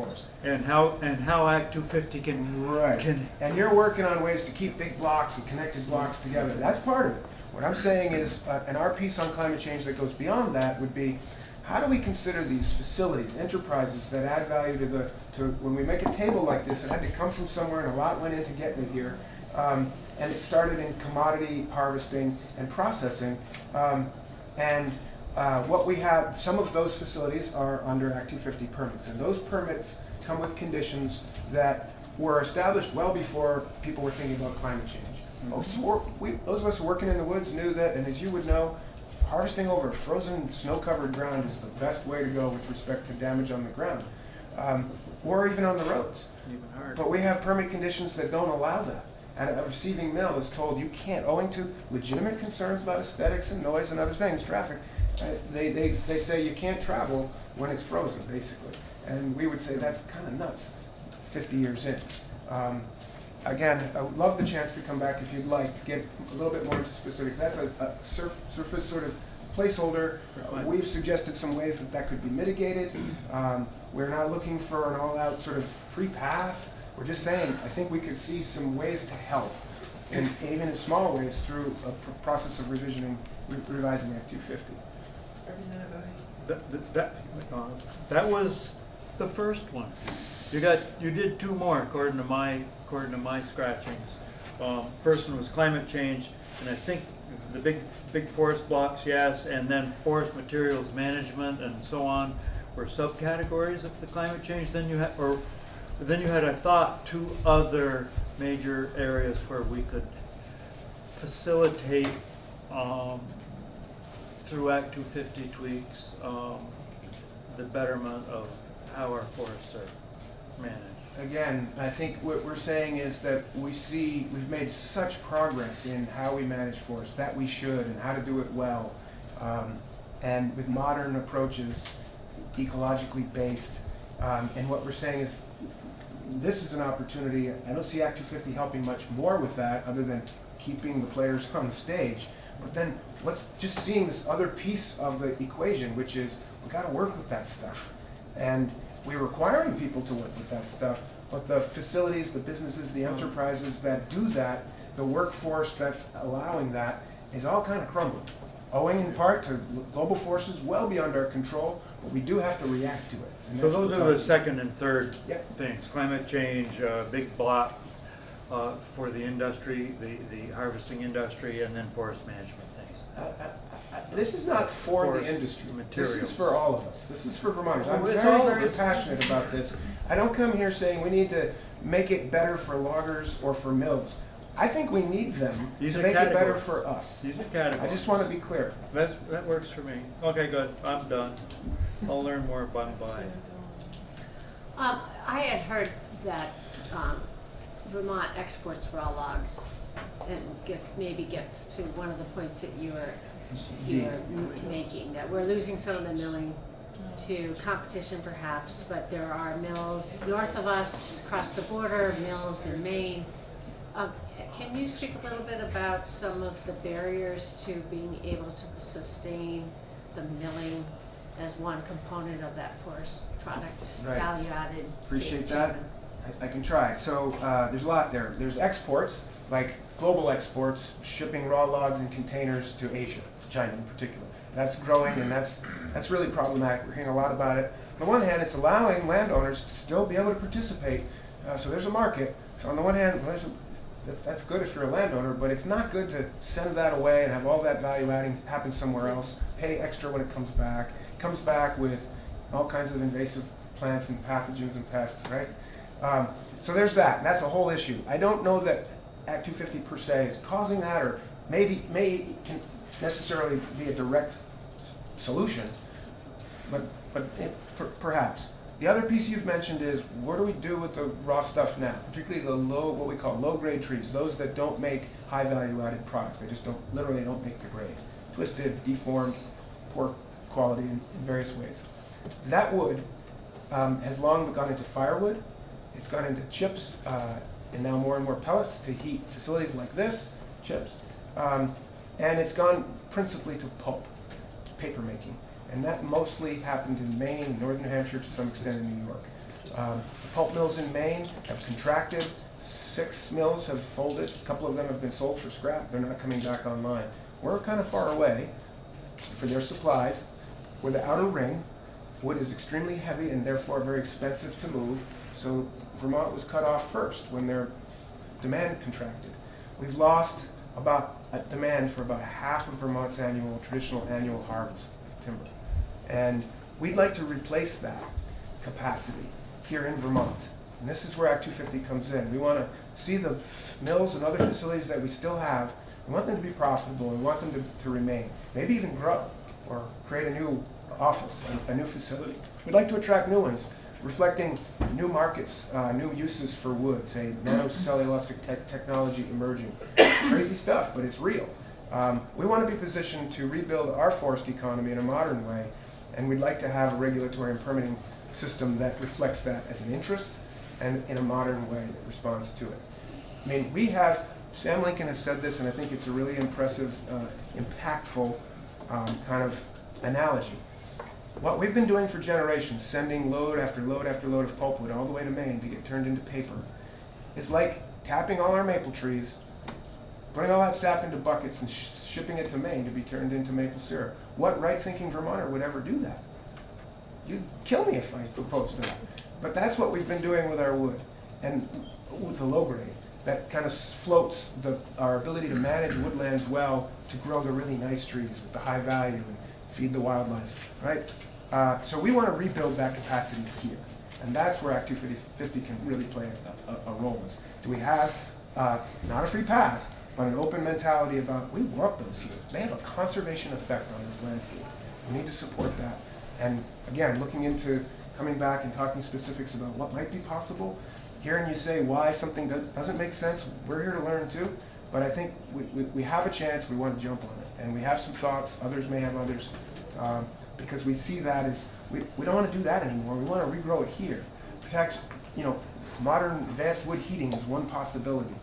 And how Act 250 can. And you're working on ways to keep big blocks and connected blocks together. That's part of it. What I'm saying is, and our piece on climate change that goes beyond that would be, how do we consider these facilities, enterprises that add value to when we make a table like this, it had to come from somewhere and a lot went into getting it here. And it started in commodity harvesting and processing. What we have, some of those facilities are under Act 250 permits, and those permits come with conditions that were established well before people were thinking about climate change. Those of us working in the woods knew that, and as you would know, harvesting over frozen, snow-covered ground is the best way to go with respect to damage on the ground, or even on the roads. Even harder. But we have permit conditions that don't allow that. And a receiving mill is told you can't, owing to legitimate concerns about aesthetics and noise and other things, traffic. They say you can't travel when it's frozen, basically. And we would say that's kind of nuts, 50 years in. Again, I would love the chance to come back if you'd like, to get a little bit more into specifics. That's a surface sort of placeholder. We've suggested some ways that could be mitigated. We're not looking for an all-out sort of free pass. We're just saying, I think we could see some ways to help, and even in small ways through a process of revising Act 250. That was the first one. You did two more according to my scratchings. First one was climate change, and I think the big forest blocks, yes, and then forest materials management and so on were subcategories of the climate change. Then you had, I thought, two other major areas where we could facilitate through Act 250 tweaks the betterment of how our forests are managed. Again, I think what we're saying is that we've made such progress in how we manage forests, that we should, and how to do it well. And with modern approaches, ecologically based. And what we're saying is, this is an opportunity. I don't see Act 250 helping much more with that, other than keeping the players on the stage. But then let's just seeing this other piece of the equation, which is we got to work with that stuff. And we're requiring people to work with that stuff, but the facilities, the businesses, the enterprises that do that, the workforce that's allowing that, is all kind of crumbling. Owing in part to global forces well beyond our control, but we do have to react to it. And So that's those what are we're the second and third Yep. things: climate change, big block for the industry, the harvesting industry, and then forest management things. This is not for Forest the industry. materials. This is for all of us. This is for Vermonters. I'm Oh, it's very, all of very us. passionate about this. I don't come here saying we need to make it better for loggers or for mills. I think we need them These to are make it better categories. for us. These are categories. I just want to be clear. That works for me. Okay, good. I'm done. I'll learn more by and by. I had heard that Vermont exports raw logs, and maybe gets to one of the points that you were making, that we're losing some of the milling to competition perhaps, but there are mills north of us, across the border, mills in Maine. Can you speak a little bit about some of the barriers to being able to sustain the milling as one component of that forest product, Right. value added? Appreciate that. I can try. So there's a lot there. There's exports, like global exports, shipping raw logs in containers to Asia, China in particular. That's growing, and that's really problematic. We're hearing a lot about it. On the one hand, it's allowing landowners to still be able to participate. So there's a market. So on the one hand, that's good if you're a landowner, but it's not good to send that away and have all that value adding happen somewhere else, pay extra when it comes back. It comes back with all kinds of invasive plants and pathogens and pests, right? So there's that, and that's a whole issue. I don't know that Act 250 per se is causing that, or can necessarily be a direct solution, but perhaps. The other piece you've mentioned is, what do we do with the raw stuff now, particularly the what we call low-grade trees, those that don't make high-value added products. They just literally don't make the grade. Twisted, deformed, poor quality in various ways. That wood has long gone into firewood. It's gone into chips, and now more and more pellets to heat facilities like this, chips. And it's gone principally to pulp, to paper making. And that mostly happened in Maine, Northern New Hampshire, to some extent in New York. The pulp mills in Maine have contracted. 6 mills have folded. A couple of them have been sold for scrap. They're not coming back online. We're kind of far away for their supplies. We're the outer ring. Wood is extremely heavy and therefore very expensive to move. So Vermont was cut off first when their demand contracted. We've lost about a demand for about half of Vermont's traditional annual harvest of timber. And we'd like to replace that capacity here in Vermont. And this is where Act 250 comes in. We want to see the mills and other facilities that we still have. We want them to be profitable and we want them to remain. Maybe even grow or create a new office, a new facility. We'd like to attract new ones, reflecting new markets, new uses for wood, say nanocellulosic technology emerging. Crazy stuff, but it's real. We want to be positioned to rebuild our forest economy in a modern way, and we'd like to have a regulatory and permitting system that reflects that as an interest and in a modern way that responds to it. I mean, Sam Lincoln has said this, and I think it's a really impressive, impactful kind of analogy. What we've been doing for generations, sending load after load after load of pulpwood all the way to Maine to get turned into paper, is like tapping all our maple trees, putting all that sap into buckets and shipping it to Maine to be turned into maple syrup. What right-thinking Vermonter would ever do that? You'd kill me if I proposed that. But that's what we've been doing with our wood, and with the low grade. That kind of floats our ability to manage woodlands well, to grow the really nice trees with the high value and feed the wildlife, right? So we want to rebuild that capacity here. And that's where Act 250 can really play a role. Do we have, not a free pass, but an open mentality about, we want those here. They have a conservation effect on this landscape. We need to support that. And again, looking into coming back and talking specifics about what might be possible, hearing you say why something doesn't make sense, we're here to learn too. But I think we have a chance, we want to jump on it. And we have some thoughts, others may have others, because we see that as, we don't want to do that anymore, we want to regrow it here. Protect, modern advanced wood heating is one possibility.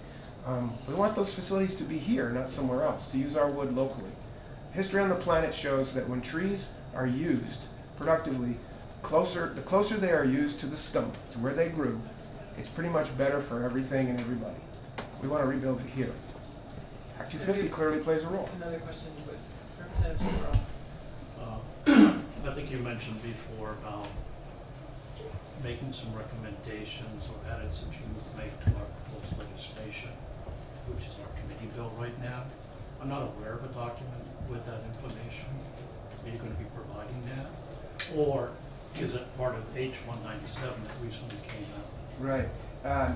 We want those facilities to be here, not somewhere else, to use our wood locally. History on the planet shows that when trees are used productively, the closer they are used to the stump, to where they grew, it's pretty much better for everything and everybody. We want to rebuild it here. Act 250 clearly plays a role. Another question with Representative Superall. I think you mentioned before about making some recommendations or edits that you would make to our proposed legislation, which is our committee bill right now. I'm not aware of a document with that information. Are you going to be providing that? Or is it part of H-197 that recently came out? Right.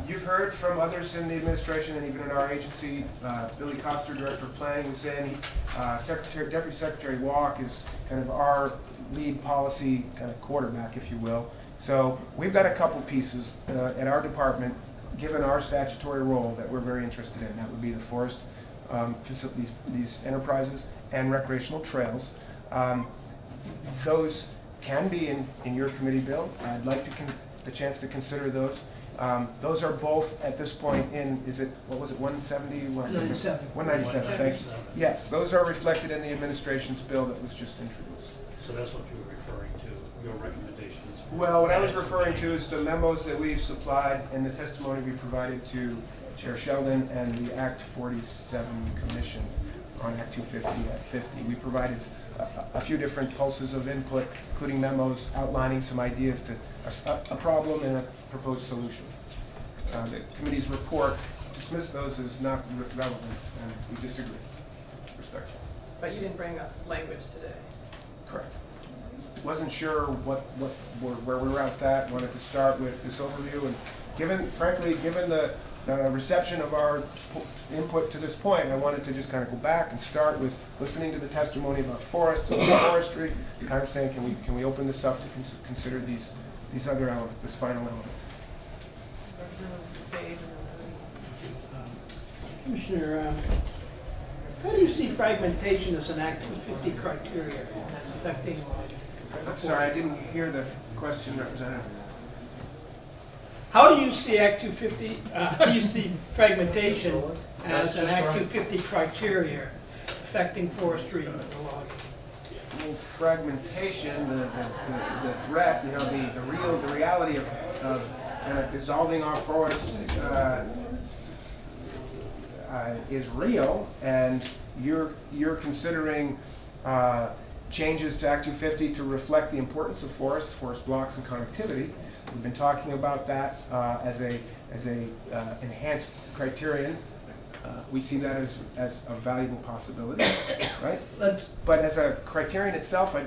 You've heard from others in the administration and even in our agency. Billy Coster, Director of Planning, was saying Deputy Secretary Walk is kind of our lead policy kind of quarterback, if you will. So we've got a couple pieces at our department, given our statutory role, that we're very interested in. That would be the forest facilities, these enterprises, and recreational trails. Those can be in your committee bill. I'd like the chance to consider those. Those are both at this point in, what was it, 170? 197. 197, thank you. Yes, those are reflected in the administration's bill that was just introduced. So that's what you were referring to, your recommendations. Well, what I was referring to is the memos that we've supplied and the testimony we provided to Chair Sheldon and the Act 47 Commission on Act 250 at 50. We provided a few different pulses of input, including memos outlining some ideas to a problem and a proposed solution. The committee's report dismissed those as not relevant, and we disagree, respectfully. But you didn't bring us language today. Correct. Wasn't sure where we were at that. Wanted to start with this overview, and frankly, given the reception of our input to this point, I wanted to just kind of go back and start with listening to the testimony about forests and forestry, kind of saying, can we open this up to consider these other elements, this final element. Representative Dave and Commissioner, how do you see fragmentation as an Act 250 criteria affecting? I'm sorry, I didn't hear the question, Representative. How do you see Act 250, how do you see fragmentation as an Act 250 criteria affecting forestry and logging? Well, fragmentation, the threat, the reality of dissolving our forests is real, and you're considering changes to Act 250 to reflect the importance of forests, forest blocks, and connectivity. We've been talking about that as a enhanced criterion. We see that as a valuable possibility, right? But as a criterion itself, I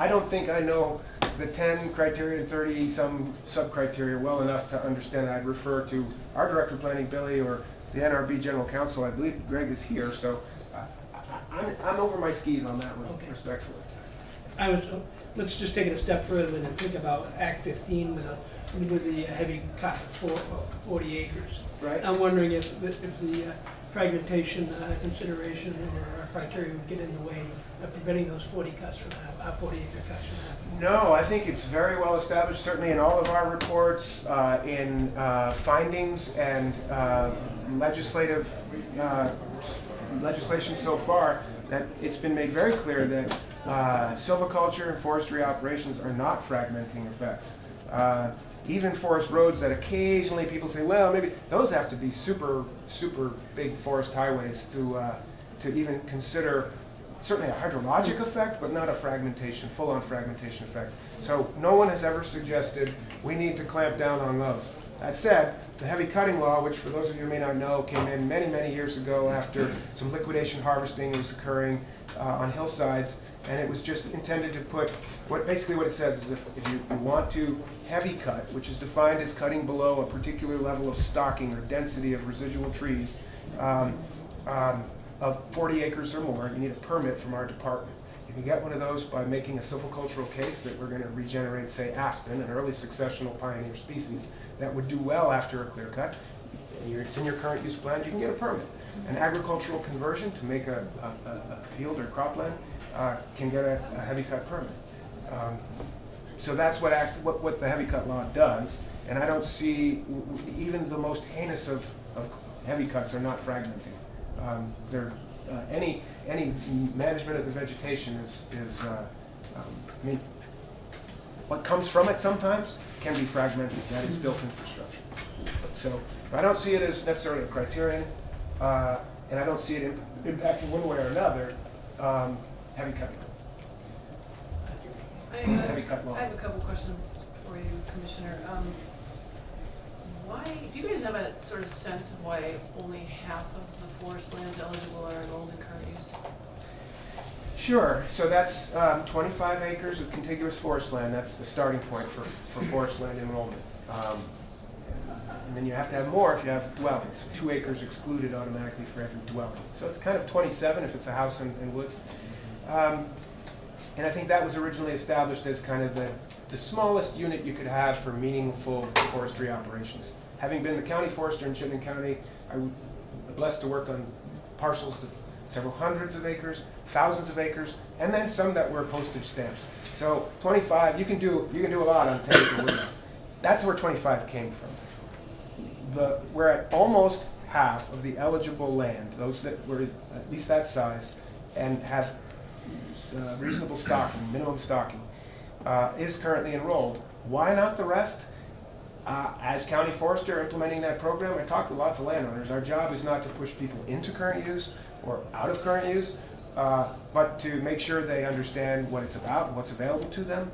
don't think I know the 10 criteria and 30 some sub-criteria well enough to understand. I'd refer to our Director of Planning, Billy, or the NRB General Counsel. I believe Greg is here, so I'm over my skis on that one, Okay. respectfully. Let's just take it a step further and think about Act 15 with the heavy cut for 40 acres. Right. I'm wondering if the fragmentation consideration or criteria would get in the way of preventing those 40 acre cuts from happening. No, I think it's very well established, certainly in all of our reports, in findings and legislation so far, that it's been made very clear that silviculture and forestry operations are not fragmenting effects. Even forest roads that occasionally people say, well, maybe those have to be super big forest highways to even consider certainly a hydrologic effect, but not a fragmentation, full-on fragmentation effect. So no one has ever suggested we need to clamp down on those. That said, the heavy cutting law, which for those of you who may not know, came in many, many years ago after some liquidation harvesting was occurring on hillsides, and it was just intended to put, basically what it says is if you want to heavy cut, which is defined as cutting below a particular level of stocking or density of residual trees, of 40 acres or more, you need a permit from our department. You can get one of those by making a silvicultural case that we're going to regenerate, say, aspen, an early successional pioneer species that would do well after a clear cut. It's in your current use plan, you can get a permit. An agricultural conversion to make a field or cropland can get a heavy cut permit. So that's what the heavy cut law does, and I don't see, even the most heinous of heavy cuts are not fragmenting. Any management of the vegetation is I mean, what comes from it sometimes can be fragmented. That is built infrastructure. So I don't see it as necessarily a criterion, and I don't see it impacting one way or another heavy cutting. Heavy cut law. I have a couple questions for you, Commissioner. Why do you guys have a sort of sense of why only half of the forest lands eligible are enrolled in current use? Sure. So that's 25 acres of contiguous forest land. That's the starting point for forest land enrollment. And then you have to have more if you have dwellings. 2 acres excluded automatically for every dwelling. So it's kind of 27 if it's a house in woods. And I think that was originally established as kind of the smallest unit you could have for meaningful forestry operations. Having been the county forester in Chittenden County, I was blessed to work on parcels of several hundreds of acres, thousands of acres, and then some that were postage stamps. So 25, you can do a lot on 10 acre woodland. That's where 25 came from. We're at almost half of the eligible land, those that were at least that size, and have reasonable stocking, minimum stocking, is currently enrolled. Why not the rest? As county forester implementing that program, I talked to lots of landowners. Our job is not to push people into current use or out of current use, but to make sure they understand what it's about and what's available to them,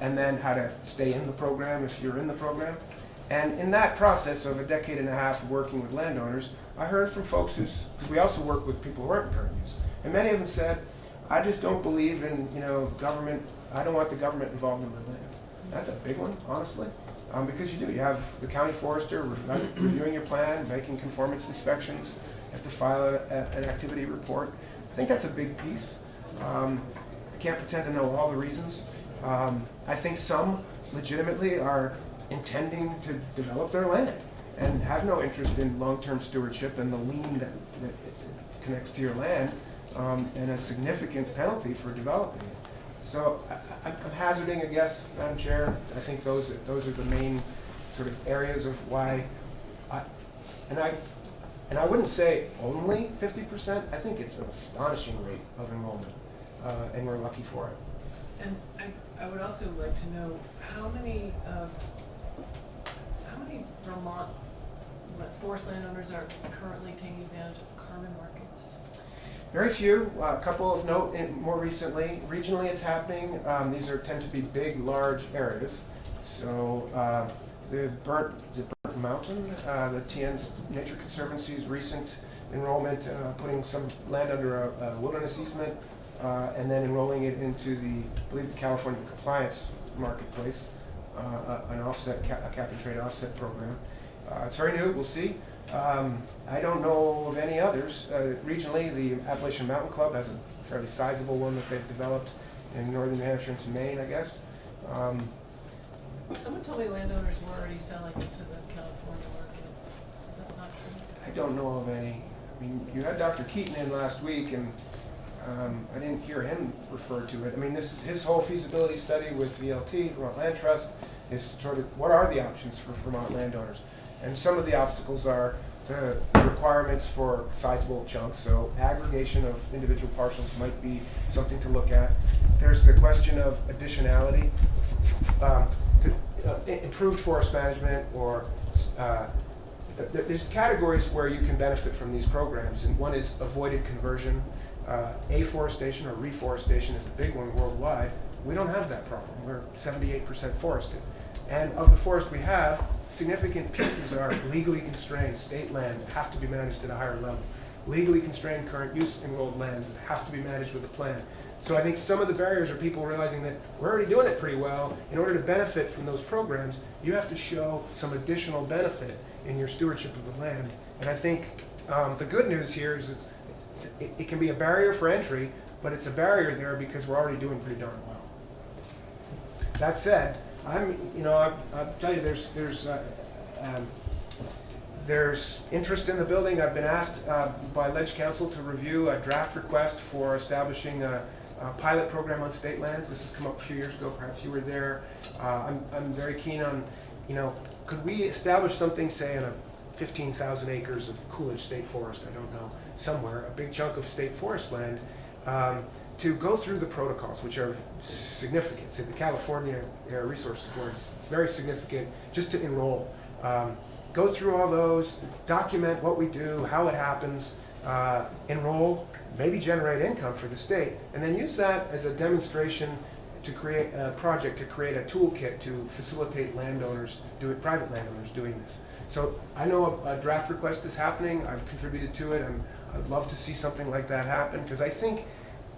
and then how to stay in the program if you're in the program. And in that process of a decade and a half of working with landowners, I heard from folks because we also work with people who aren't in current use, and many of them said, I just don't believe in government. I don't want the government involved in my land. That's a big one, honestly, because you have the county forester reviewing your plan, making conformance inspections, you have to file an activity report. I think that's a big piece. I can't pretend to know all the reasons. I think some legitimately are intending to develop their land and have no interest in long-term stewardship and the lien that connects to your land, and a significant penalty for developing it. So I'm hazarding a guess, Madam Chair. I think those are the main sort of areas of why. And I wouldn't say only 50%. I think it's an astonishing rate of enrollment, and we're lucky for it. And I would also like to know how many Vermont forest landowners are currently taking advantage of carbon markets? Very few. A couple of note more recently. Regionally, it's happening. These tend to be big, large areas. So the Burnt Mountain, the TN's Nature Conservancy's recent enrollment, putting some land under a wilderness easement, and then enrolling it into I believe the California Compliance Marketplace, an offset, a cap and trade offset program. It's very new. We'll see. I don't know of any others. Regionally, the Appalachian Mountain Club has a fairly sizable one that they've developed in northern New Hampshire into Maine, I guess. Someone told me landowners were already selling it to the California market. Is that not true? I don't know of any. I mean, you had Dr. Keaton in last week, and I didn't hear him refer to it. I mean, this is his whole feasibility study with VLT, Vermont Land Trust, is sort of what are the options for Vermont landowners. And some of the obstacles are the requirements for sizable chunks, so aggregation of individual parcels might be something to look at. There's the question of additionality, improved forest management, or there's categories where you can benefit from these programs, and one is avoided conversion. Afforestation or reforestation is a big one worldwide. We don't have that problem. We're 78% forested. And of the forest we have, significant pieces are legally constrained. State land have to be managed at a higher level. Legally constrained current use enrolled lands that have to be managed with a plan. So I think some of the barriers are people realizing that we're already doing it pretty well. In order to benefit from those programs, you have to show some additional benefit in your stewardship of the land. And I think the good news here is it can be a barrier for entry, but it's a barrier there because we're already doing pretty darn well. That said, I'll tell you, there's interest in the building. I've been asked by Ledge Counsel to review a draft request for establishing a pilot program on state lands. This has come up a few years ago. Perhaps you were there. I'm very keen on, could we establish something, say, in a 15,000 acres of Coolidge State Forest, I don't know, somewhere, a big chunk of state forest land, to go through the protocols, which are significant. So the California Air Resources Board is very significant just to enroll. Go through all those, document what we do, how it happens, enroll, maybe generate income for the state, and then use that as a demonstration to create a project, to create a toolkit to facilitate landowners, private landowners doing this. So I know a draft request is happening. I've contributed to it. I'd love to see something like that happen, because I think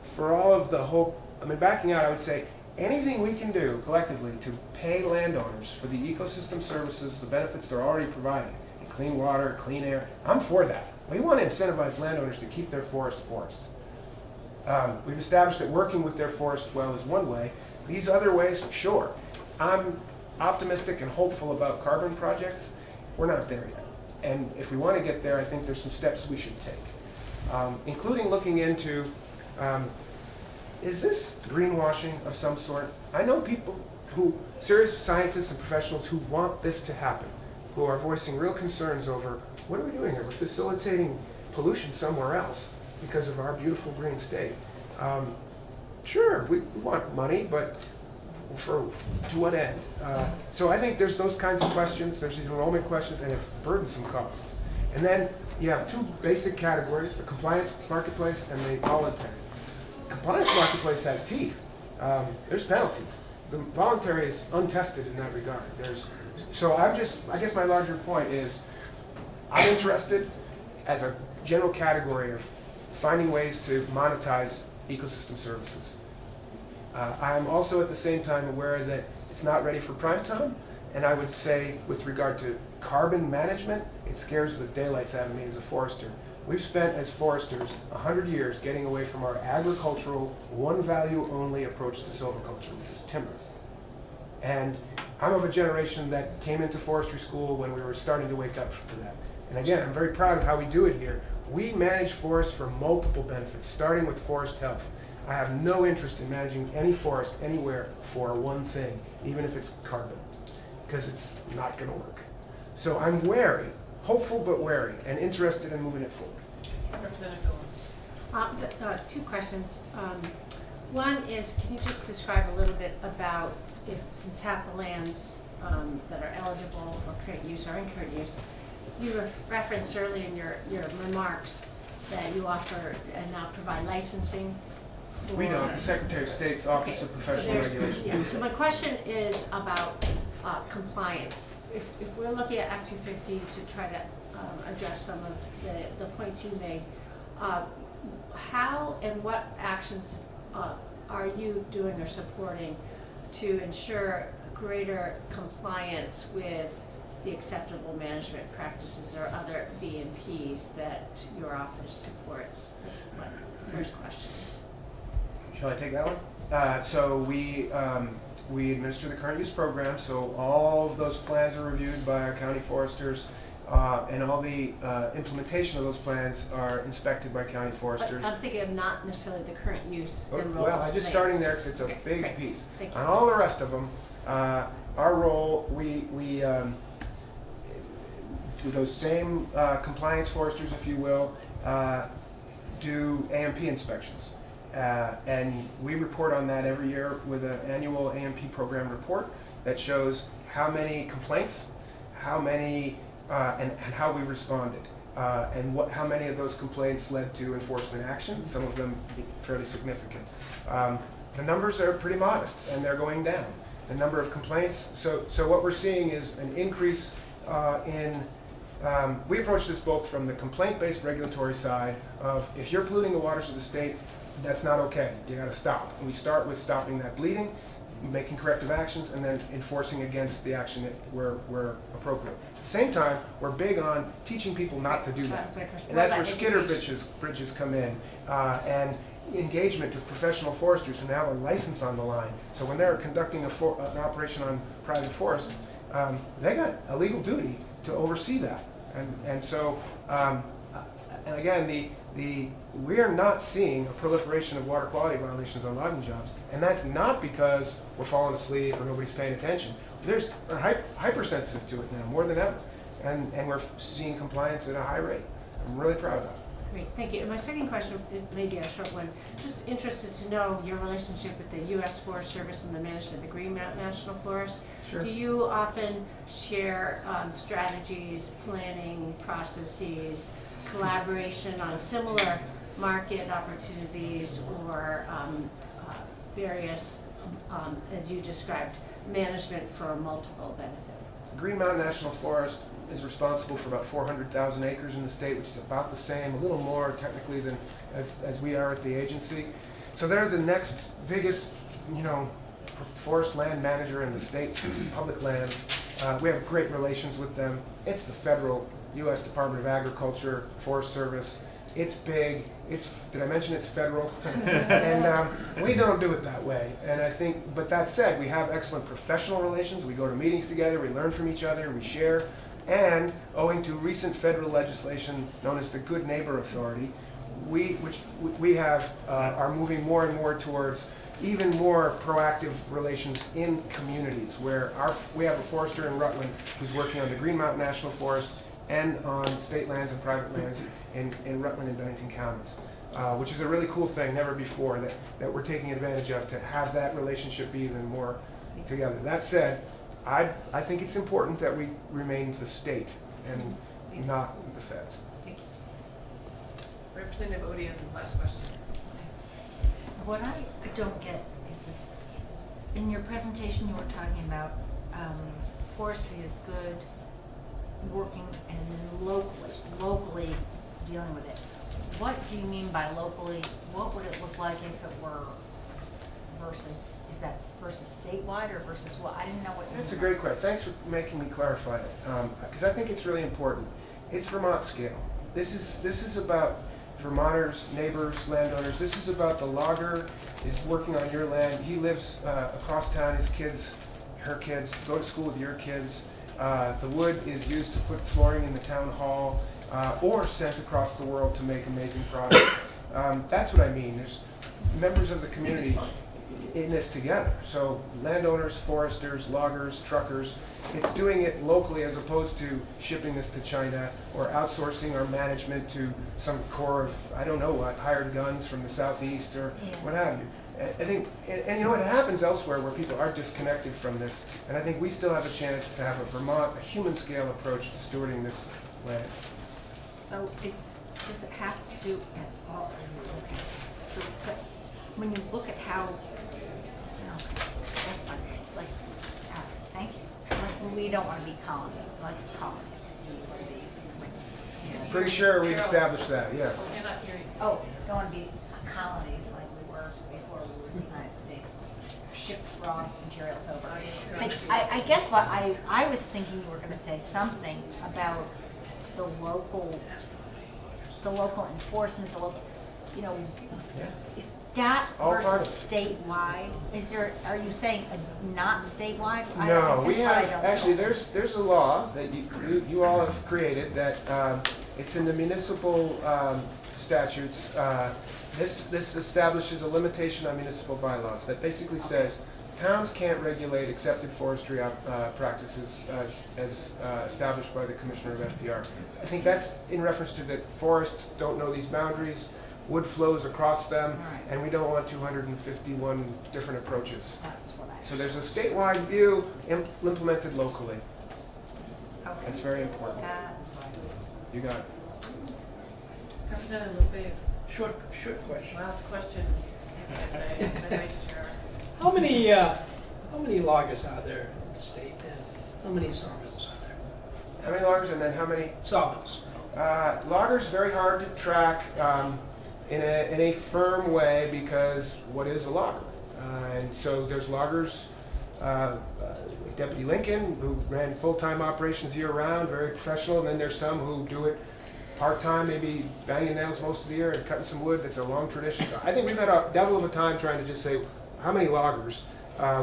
for all of the hope, backing out, I would say anything we can do collectively to pay landowners for the ecosystem services, the benefits they're already providing, clean water, clean air, I'm for that. We want to incentivize landowners to keep their forest. We've established that working with their forest well is one way. These other ways, sure. I'm optimistic and hopeful about carbon projects. We're not there yet. And if we want to get there, I think there's some steps we should take, including looking into, is this greenwashing of some sort? I know people serious scientists and professionals who want this to happen, who are voicing real concerns over, what are we doing here? We're facilitating pollution somewhere else because of our beautiful green state. Sure, we want money, but to what end? So I think there's those kinds of questions. There's these enrollment questions, and it's burdensome costs. And then you have two basic categories, the compliance marketplace and the voluntary. Compliance marketplace has teeth. There's penalties. The voluntary is untested in that regard. I guess my larger point is, I'm interested as a general category of finding ways to monetize ecosystem services. I'm also at the same time aware that it's not ready for prime time. And I would say with regard to carbon management, it scares the daylights out of me as a forester. We've spent as foresters 100 years getting away from our agricultural, one value only approach to silviculture, which is timber. And I'm of a generation that came into forestry school when we were starting to wake up to that. And again, I'm very proud of how we do it here. We manage forests for multiple benefits, starting with forest health. I have no interest in managing any forest anywhere for one thing, even if it's carbon, because it's not going to work. So I'm wary, hopeful but wary, and interested in moving it forward. Representative Gillen. Two questions. One is, can you just describe a little bit about since half the lands that are eligible for current use are in current use, you referenced earlier in your remarks that you offer and now provide licensing for... We don't. The Secretary of State's Office of Professional Regulation. Yeah. So my question is about compliance. If we're looking at Act 250 to try to address some of the points you made, how and what actions are you doing or supporting to ensure greater compliance with the acceptable management practices or other BMPs that your office supports? That's my first question. Shall I take that one? So we administer the current use program, so all of those plans are reviewed by our county foresters, and all the implementation of those plans are inspected by county foresters. But I'm thinking of not necessarily the current use enrollment. Well, I'm just starting there because it's a Okay, big great. piece. Thank you. On all the rest of them, our role, we those same compliance foresters, if you will, do AMP inspections. And we report on that every year with an annual AMP program report that shows how many complaints, how many, and how we responded. And how many of those complaints led to enforcement action, some of them fairly significant. The numbers are pretty modest, and they're going down. The number of complaints, so what we're seeing is an increase we approach this both from the complaint-based regulatory side of if you're polluting the waters of the state, that's not okay, you gotta stop. And we start with stopping that bleeding, making corrective actions, and then enforcing against the action that were appropriate. At the same time, we're big on teaching people not to do that. That's my question. And that's What where about skitter education? bridges come in, and engagement of professional foresters who now have a license on the line. So when they're conducting an operation on private forests, they got a legal duty to oversee that. And so, and again, we're not seeing a proliferation of water quality violations on logging jobs, and that's not because we're falling asleep or nobody's paying attention. We're hypersensitive to it now, more than ever, and we're seeing compliance at a high rate. I'm really proud of that. Great, thank you. And my second question is maybe a short one. Just interested to know your relationship with the U.S. Forest Service and the management of the Green Mountain National Forest. Sure. Do you often share strategies, planning processes, collaboration on similar market opportunities, or various, as you described, management for multiple benefit? Green Mountain National Forest is responsible for about 400,000 acres in the state, which is about the same, a little more technically than as we are at the agency. So they're the next biggest, forest land manager in the state, public lands. We have great relations with them. It's the federal U.S. Department of Agriculture, Forest Service. It's big. Did I mention it's federal? And we don't do it that way. And I think, but that said, we have excellent professional relations. We go to meetings together. We learn from each other. We share. And owing to recent federal legislation known as the Good Neighbor Authority, we are moving more and more towards even more proactive relations in communities where we have a forester in Rutland who's working on the Green Mountain National Forest and on state lands and private lands in Rutland and Bennington counties, which is a really cool thing, never before, that we're taking advantage of to have that relationship be even more together. That said, I think it's important that we remain the state and not the feds. Thank you. Representative Odian, last question. What I don't get is this, in your presentation you were talking about forestry is good, working and then locally dealing with it. What do you mean by locally? What would it look like if it were versus, is that versus statewide or versus what? I didn't know what. That's a great question. Thanks for making me clarify it, because I think it's really important. It's Vermont scale. This is about Vermonters, neighbors, landowners. This is about the logger is working on your land. He lives across town. His kids, her kids, go to school with your kids. The wood is used to put flooring in the town hall or sent across the world to make amazing products. That's what I mean. There's members of the community in this together. So landowners, foresters, loggers, truckers, it's doing it locally as opposed to shipping this to China or outsourcing our management to some corps of, I don't know what, hired guns from the southeast or what have you. I think, and you know, it happens elsewhere where people are disconnected from this, and I think we still have a chance to have a Vermont, a human scale approach to stewarding this land. So does it have to do at all? Okay. So, but when you look at how, that's fine. Like, thank you. Like, we don't want to be colony, like a colony we used to be. Pretty sure we established that, yes. Oh, don't want to be a colony like we were before we were the United States. Shipped raw materials over. But I guess what I was thinking you were going to say something about the local enforcement, the local, you know, if that All part of versus statewide, are you saying not statewide? No, we have, I don't actually, know. there's a law that you all have created that, it's in the municipal statutes. This establishes a limitation on municipal bylaws that basically says towns can't regulate accepted forestry practices as established by the Commissioner of FPR. I think that's in reference to that forests don't know these boundaries, wood flows across them, and we don't want 251 different approaches. That's what So there's a statewide view implemented locally. Okay. That's very important. That's right. You got it. Representative Lefebvre, Short question. last question. The Vice Chair. How many loggers are there in the state, and how many sawmills are there? How many loggers and then how many? Sawmills. Loggers very hard to track in a firm way because what is a logger? And so there's loggers, Deputy Lincoln, who ran full-time operations year-round, very professional, and then there's some who do it part-time, maybe banging nails most of the year and cutting some wood. That's a long tradition. So I think we've had a devil of a time trying to just say, how many loggers?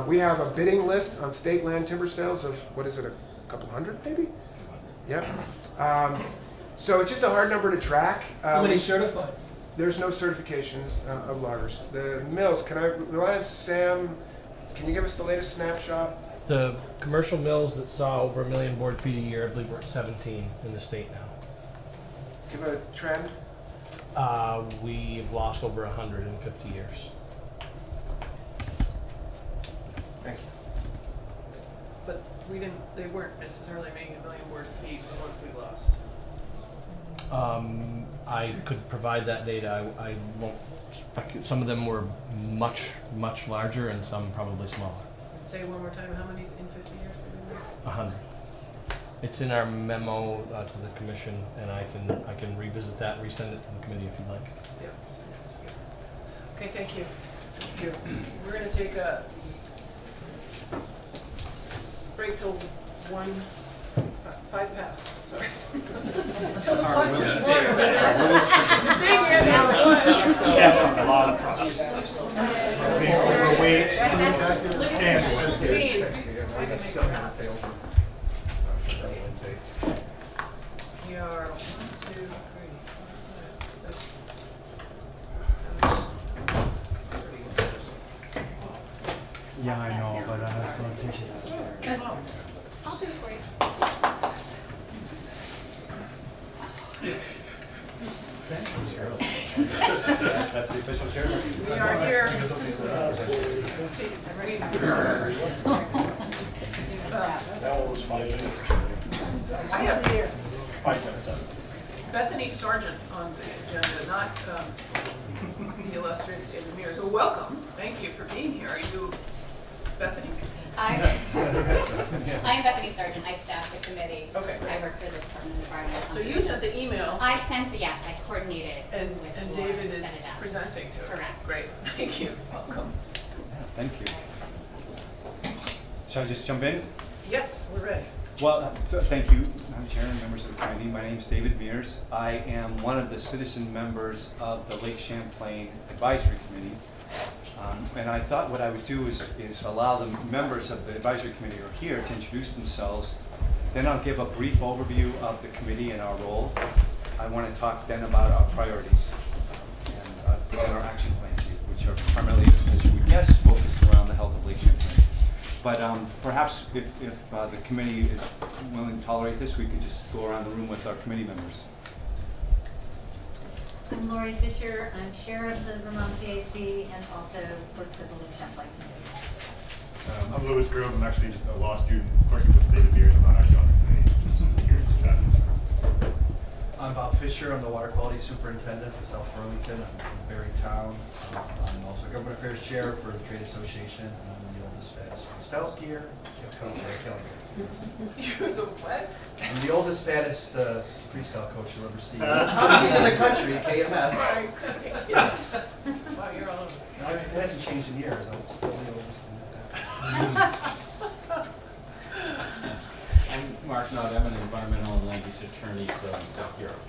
We have a bidding list on state land timber sales of, what is it, a couple hundred maybe? Yep. So it's just a hard number to track. How many certified? There's no certification of loggers. The mills, Reliance, Sam, can you give us the latest snapshot? The commercial mills that saw over 1 million board feet a year, I believe we're at 17 in the state now. Give a trend. We've lost over 150 years. Thank you. But they weren't necessarily making 1 million board feet the ones we lost. I could provide that data. I won't speculate. Some of them were much, much larger and some probably smaller. Say one more time, how many's in 50 years did we lose? 100. It's in our memo to the commission, and I can revisit that and resend it to the committee if you'd like. Yep. Okay, thank you. Thank you. We're going to take a break till 5 past. Sorry. Till the clock says 1 or whatever. Thank you. Yeah, a lot of problems. Overweight. We are 1, 2, 3, 4, 5, 6, 7. Yeah, I know, but I have to take it. I'll do it for you. That's the official chairman. We are here. Ready? That one was 5 minutes. I have here 5 minutes. Bethany Sargent on the agenda, not the illustrious David Mears. So welcome. Thank you for being here. Are you Bethany? I'm Bethany Sargent. I staff the committee. Okay. I work for the Department of Environmental. So you sent the email. I sent the, yes, I coordinated And with and Laura David to is send it out. presenting to it. Correct. Great. Thank you. Welcome. Thank you. Shall I just jump in? Yes, we're ready. Well, so thank you, Madam Chair and members of the committee. My name is David Mears. I am one of the citizen members of the Lake Champlain Advisory Committee. And I thought what I would do is allow the members of the advisory committee who are here to introduce themselves. Then I'll give a brief overview of the committee and our role. I want to talk then about our priorities and present our action plan to you, which are primarily, as you would guess, focused around the health of Lake Champlain. But perhaps if the committee is willing to tolerate this, we could just go around the room with our committee members. I'm Lori Fisher. I'm chair of the Vermont CAC and also clerk for the Lake Champlain Committee. I'm Louis Grove. I'm actually just a law student working with David Mears. I'm not actually on the committee, just here to chat. I'm Bob Fisher. I'm the water quality superintendent for South Burlington. I'm from Barrytown. I'm also government affairs chair for the trade association. And I'm the oldest, fattest freestyle skier. Coach at Kelly. You're the what? I'm the oldest, fattest freestyle coach you'll ever see. Top team in the country, KMS. Yes. Wow, you're all over. It hasn't changed in years. I'm still the oldest. I'm Mark Nutt. I'm an environmental and land use attorney from South Europe.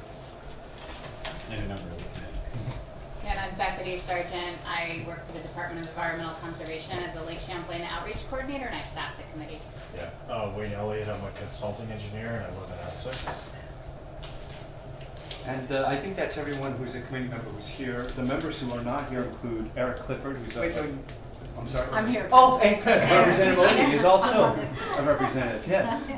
And a number of them. And I'm Bethany Sargent. I work for the Department of Environmental Conservation as a Lake Champlain Outreach Coordinator, and I staff the committee. Yeah, Wayne Elliott. I'm a consulting engineer, and I live in Essex. And I think that's everyone who's a committee member who's here. The members who are not here include Eric Clifford, who's I'm sorry? I'm here. Oh, and Representative Odie is also a representative, yes.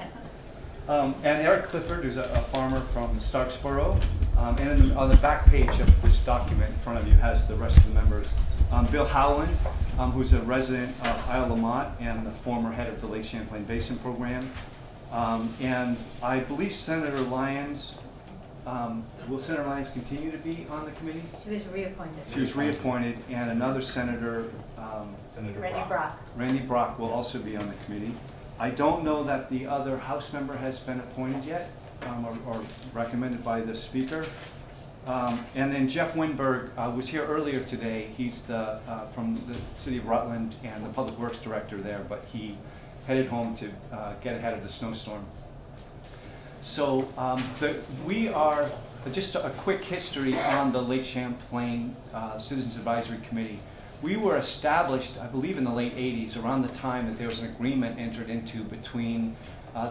And Eric Clifford, who's a farmer from Starksboro. And on the back page of this document in front of you has the rest of the members. Bill Howland, who's a resident of Isle Lamont and the former head of the Lake Champlain Basin Program. And I believe Senator Lyons, will Senator Lyons continue to be on the committee? She was reappointed. She was reappointed, and another senator, Senator Randy Brock. Randy Brock, will also be on the committee. I don't know that the other House member has been appointed yet, or recommended by the Speaker. And then Jeff Winberg was here earlier today. He's from the city of Rutland and the Public Works Director there, but he headed home to get ahead of the snowstorm. So we are, just a quick history on the Lake Champlain Citizens Advisory Committee. We were established, I believe, in the late 80s, around the time that there was an agreement entered into between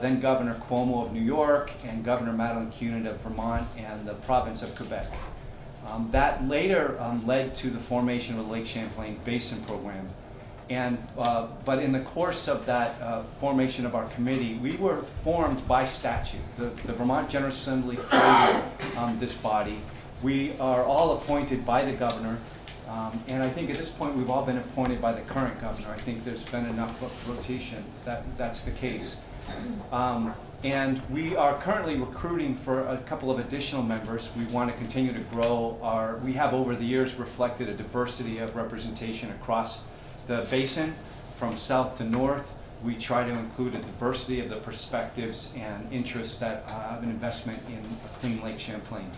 then Governor Cuomo of New York and Governor Madeleine Kunin of Vermont and the province of Quebec. That later led to the formation of the Lake Champlain Basin Program. And, but in the course of that formation of our committee, we were formed by statute. The Vermont General Assembly created this body. We are all appointed by the governor. And I think at this point we've all been appointed by the current governor. I think there's been enough rotation that that's the case. And we are currently recruiting for a couple of additional members. We want to continue to grow we have over the years reflected a diversity of representation across the basin from south to north. We try to include a diversity of the perspectives and interests that have an investment in a clean Lake Champlain.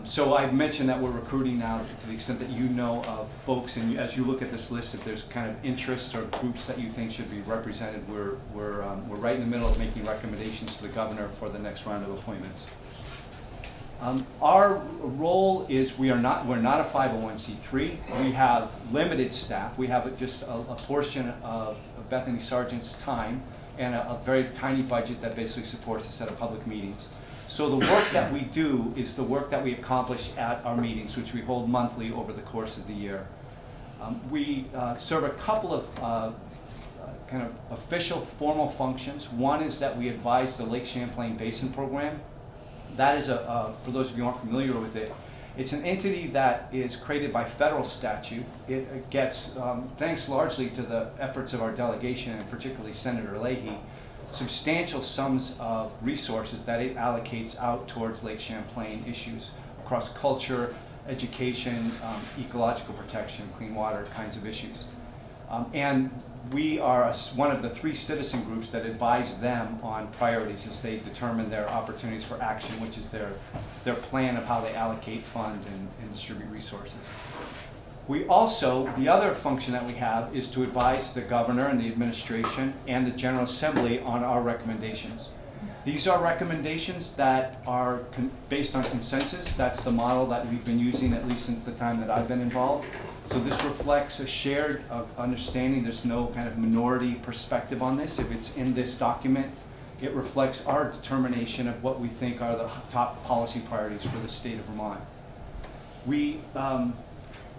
So I've mentioned that we're recruiting now to the extent that you know of folks, and as you look at this list, if there's kind of interests or groups that you think should be represented, we're right in the middle of making recommendations to the governor for the next round of appointments. Our role is we're not a 501c3. We have limited staff. We have just a portion of Bethany Sargent's time and a very tiny budget that basically supports a set of public meetings. So the work that we do is the work that we accomplish at our meetings, which we hold monthly over the course of the year. We serve a couple of kind of official formal functions. One is that we advise the Lake Champlain Basin Program. That is, for those of you who aren't familiar with it, it's an entity that is created by federal statute. It gets, thanks largely to the efforts of our delegation, and particularly Senator Leahy, substantial sums of resources that it allocates out towards Lake Champlain issues across culture, education, ecological protection, clean water kinds of issues. And we are one of the 3 citizen groups that advise them on priorities as they determine their opportunities for action, which is their plan of how they allocate, fund, and distribute resources. We also, the other function that we have is to advise the governor and the administration and the General Assembly on our recommendations. These are recommendations that are based on consensus. That's the model that we've been using at least since the time that I've been involved. So this reflects a shared understanding. There's no kind of minority perspective on this. If it's in this document, it reflects our determination of what we think are the top policy priorities for the state of Vermont. We,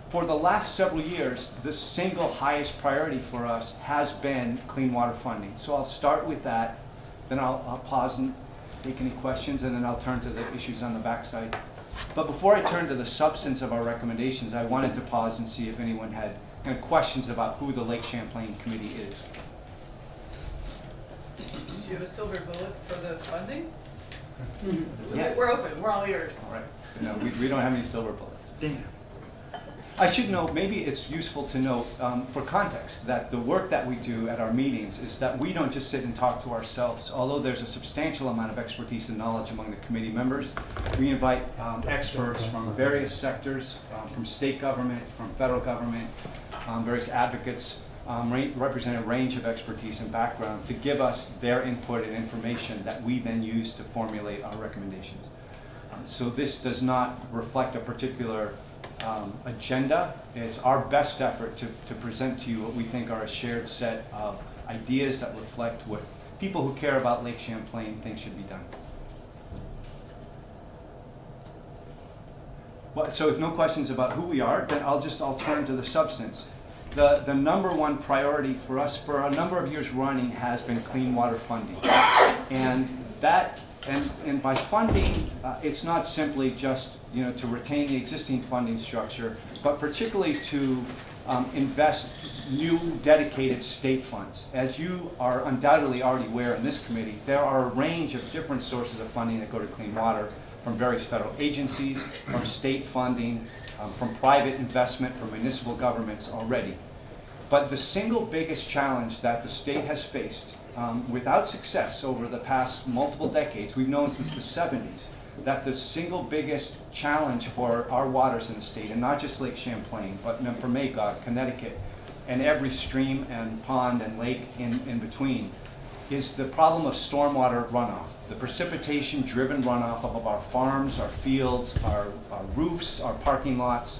for the last several years, the single highest priority for us has been clean water funding. So I'll start with that. Then I'll pause and take any questions, and then I'll turn to the issues on the backside. But before I turn to the substance of our recommendations, I wanted to pause and see if anyone had kind of questions about who the Lake Champlain Committee is. Do you have a silver bullet for the funding? Yeah. We're open, we're all ears. All right. No, we don't have any silver bullets. Damn. I should note, maybe it's useful to note for context, that the work that we do at our meetings is that we don't just sit and talk to ourselves. Although there's a substantial amount of expertise and knowledge among the committee members, we invite experts from various sectors, from state government, from federal government, various advocates, represent a range of expertise and background to give us their input and information that we then use to formulate our recommendations. So this does not reflect a particular agenda. It's our best effort to present to you what we think are a shared set of ideas that reflect what people who care about Lake Champlain think should be done. Well, so if no questions about who we are, then I'll turn to the substance. The number one priority for us for a number of years running has been clean water funding. And that And by funding, it's not simply just to retain the existing funding structure, but particularly to invest new dedicated state funds. As you are undoubtedly already aware in this committee, there are a range of different sources of funding that go to clean water, from various federal agencies, from state funding, from private investment, from municipal governments already. But the single biggest challenge that the state has faced without success over the past multiple decades, we've known since the 70s, that the single biggest challenge for our waters in the state, and not just Lake Champlain, but Memphremagog, Connecticut, and every stream and pond and lake in between, is the problem of stormwater runoff, the precipitation-driven runoff of our farms, our fields, our roofs, our parking lots.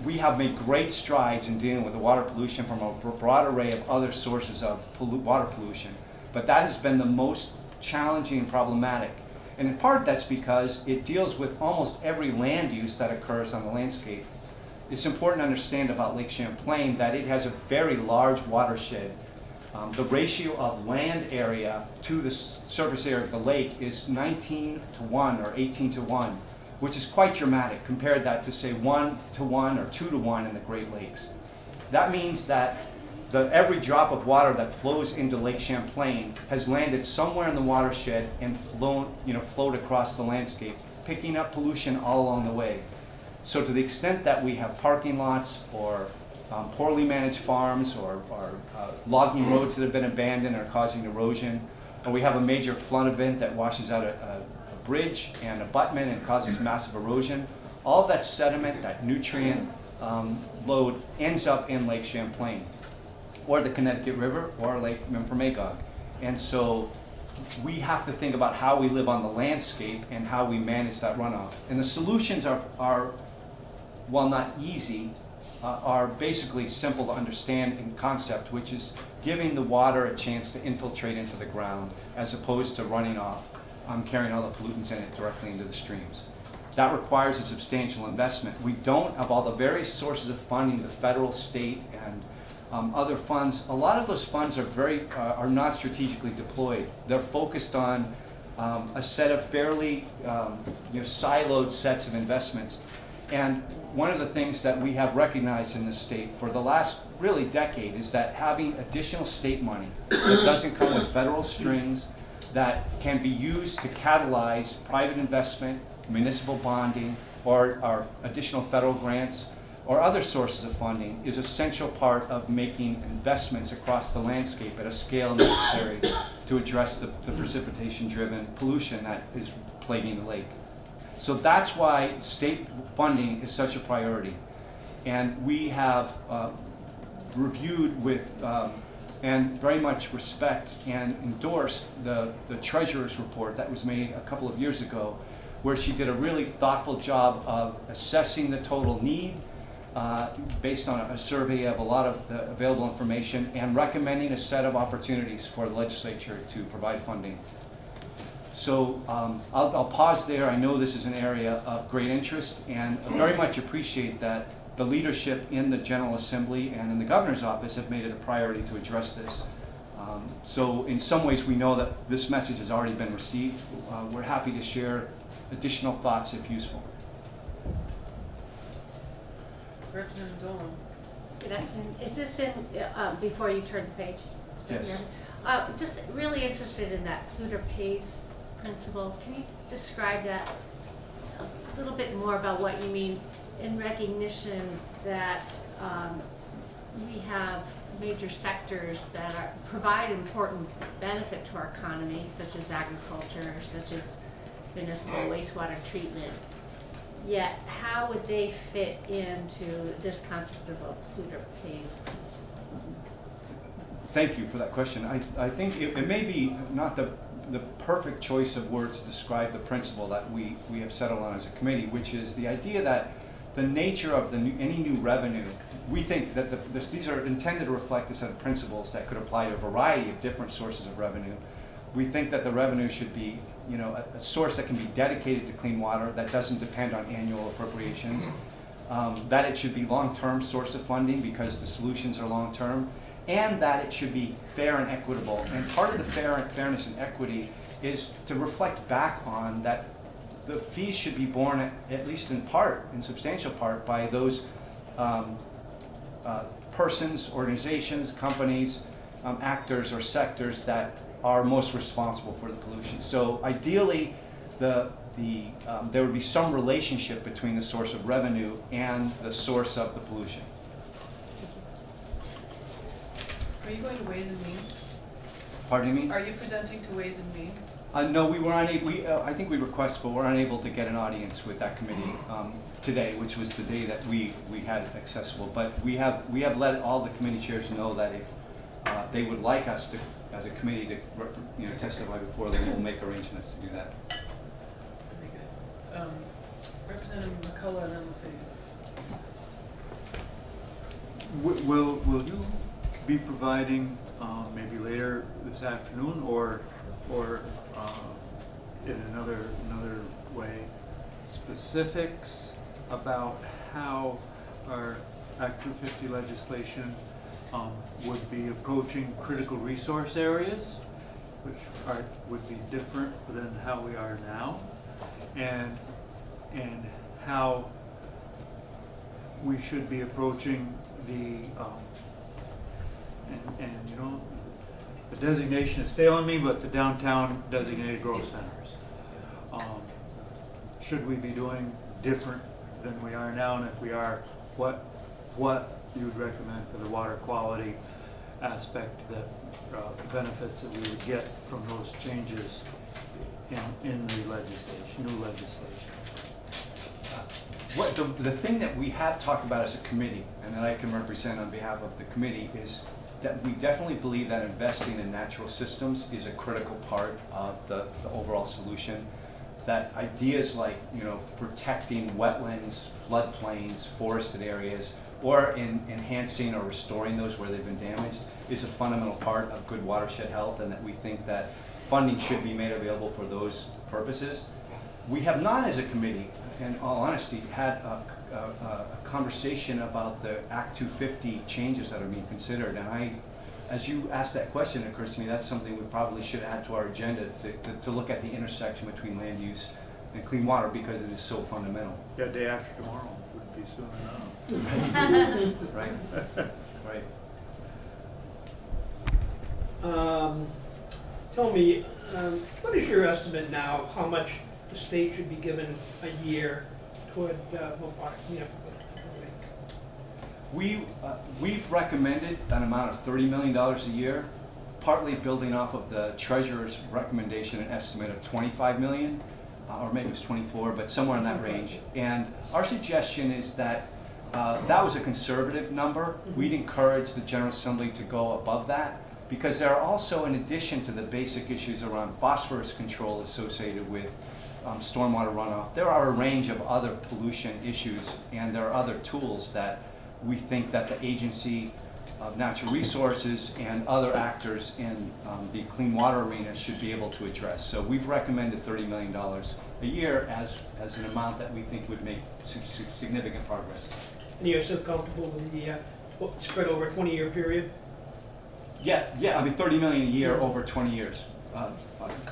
We have made great strides in dealing with the water pollution from a broad array of other sources of water pollution, but that has been the most challenging and problematic. And in part that's because it deals with almost every land use that occurs on the landscape. It's important to understand about Lake Champlain that it has a very large watershed. The ratio of land area to the surface area of the lake is 19:1 or 18:1. Which is quite dramatic. Compared that to say 1:1 or 2:1 in the Great Lakes. That means that every drop of water that flows into Lake Champlain has landed somewhere in the watershed and flowed across the landscape, picking up pollution all along the way. So to the extent that we have parking lots or poorly managed farms or logging roads that have been abandoned are causing erosion, or we have a major flood event that washes out a bridge and abutment and causes massive erosion, all of that sediment, that nutrient load ends up in Lake Champlain or the Connecticut River or Lake Memphremagog. And so we have to think about how we live on the landscape and how we manage that runoff. And the solutions are while not easy, are basically simple to understand in concept, which is giving the water a chance to infiltrate into the ground as opposed to running off, carrying all the pollutants in it directly into the streams. That requires a substantial investment. We don't, of all the various sources of funding, the federal, state, and other funds, a lot of those funds are not strategically deployed. They're focused on a set of fairly siloed sets of investments. And one of the things that we have recognized in this state for the last really decade is that having additional state money that doesn't come with federal strings, that can be used to catalyze private investment, municipal bonding, or additional federal grants, or other sources of funding, is an essential part of making investments across the landscape at a scale necessary to address the precipitation-driven pollution that is plaguing the lake. So that's why state funding is such a priority. And we have reviewed with and very much respect and endorse the treasurer's report that was made a couple of years ago, where she did a really thoughtful job of assessing the total need based on a survey of a lot of the available information and recommending a set of opportunities for the legislature to provide funding. So I'll pause there. I know this is an area of great interest, and I very much appreciate that the leadership in the General Assembly and in the Governor's office have made it a priority to address this. So in some ways we know that this message has already been received. We're happy to share additional thoughts if useful. Representative Dolan. Good afternoon. Is this in, before you turn the page? Yes. Just really interested in that polluter pays principle. Can you describe that a little bit more about what you mean in recognition that we have major sectors that provide important benefit to our economy, such as agriculture, such as municipal wastewater treatment, yet how would they fit into this concept of a polluter pays principle? Thank you for that question. I think it may be not the perfect choice of words to describe the principle that we have settled on as a committee, which is the idea that the nature of any new revenue, we think that these are intended to reflect a set of principles that could apply to a variety of different sources of revenue. We think that the revenue should be, a source that can be dedicated to clean water, that doesn't depend on annual appropriations, that it should be long-term source of funding because the solutions are long-term, and that it should be fair and equitable. And part of the fairness and equity is to reflect back on that the fees should be borne, at least in part, in substantial part, by those persons, organizations, companies, actors, or sectors that are most responsible for the pollution. So ideally, there would be some relationship between the source of revenue and the source of the pollution. Are you going to Ways and Means? Pardon me? Are you presenting to Ways and Means? No, we were unable. I think we requested, but we're unable to get an audience with that committee today, which was the day that we had it accessible. But we have let all the committee chairs know that if they would like us to, as a committee, to testify before them, we'll make arrangements to do that. Very good. Representative McCullough and then LaFave. Will you be providing maybe later this afternoon or in another way specifics about how our Act 250 legislation would be approaching critical resource areas, which would be different than how we are now, and how we should be approaching the the designation is failing me, but the downtown designated growth centers. Should we be doing different than we are now, and if we are, what you would recommend for the water quality aspect, that benefits that we would get from those changes in the legislation, new legislation? The thing that we have talked about as a committee, and that I can represent on behalf of the committee, is that we definitely believe that investing in natural systems is a critical part of the overall solution. That ideas like protecting wetlands, floodplains, forested areas, or enhancing or restoring those where they've been damaged is a fundamental part of good watershed health, and that we think that funding should be made available for those purposes. We have not, as a committee, in all honesty, had a conversation about the Act 250 changes that are being considered. And as you asked that question, it occurs to me that's something we probably should add to our agenda to look at the intersection between land use and clean water, because it is so fundamental. Yeah, day after tomorrow would be soon enough. Right. Tell me, what is your estimate now, how much the state should be given a year toward water cleanup of the lake? We've recommended an amount of $30 million a year, partly building off of the treasurer's recommendation, an estimate of $25 million, or maybe it was 24, but somewhere in that range. And our suggestion is that That was a conservative number. We'd encourage the General Assembly to go above that, because there are also, in addition to the basic issues around phosphorus control associated with stormwater runoff, there are a range of other pollution issues, and there are other tools that we think that the Agency of Natural Resources and other actors in the clean water arena should be able to address. So we've recommended $30 million a year as an amount that we think would make significant progress. And you're so comfortable with the spread over a 20-year period? Yeah, I mean, 30 million a year over 20 years,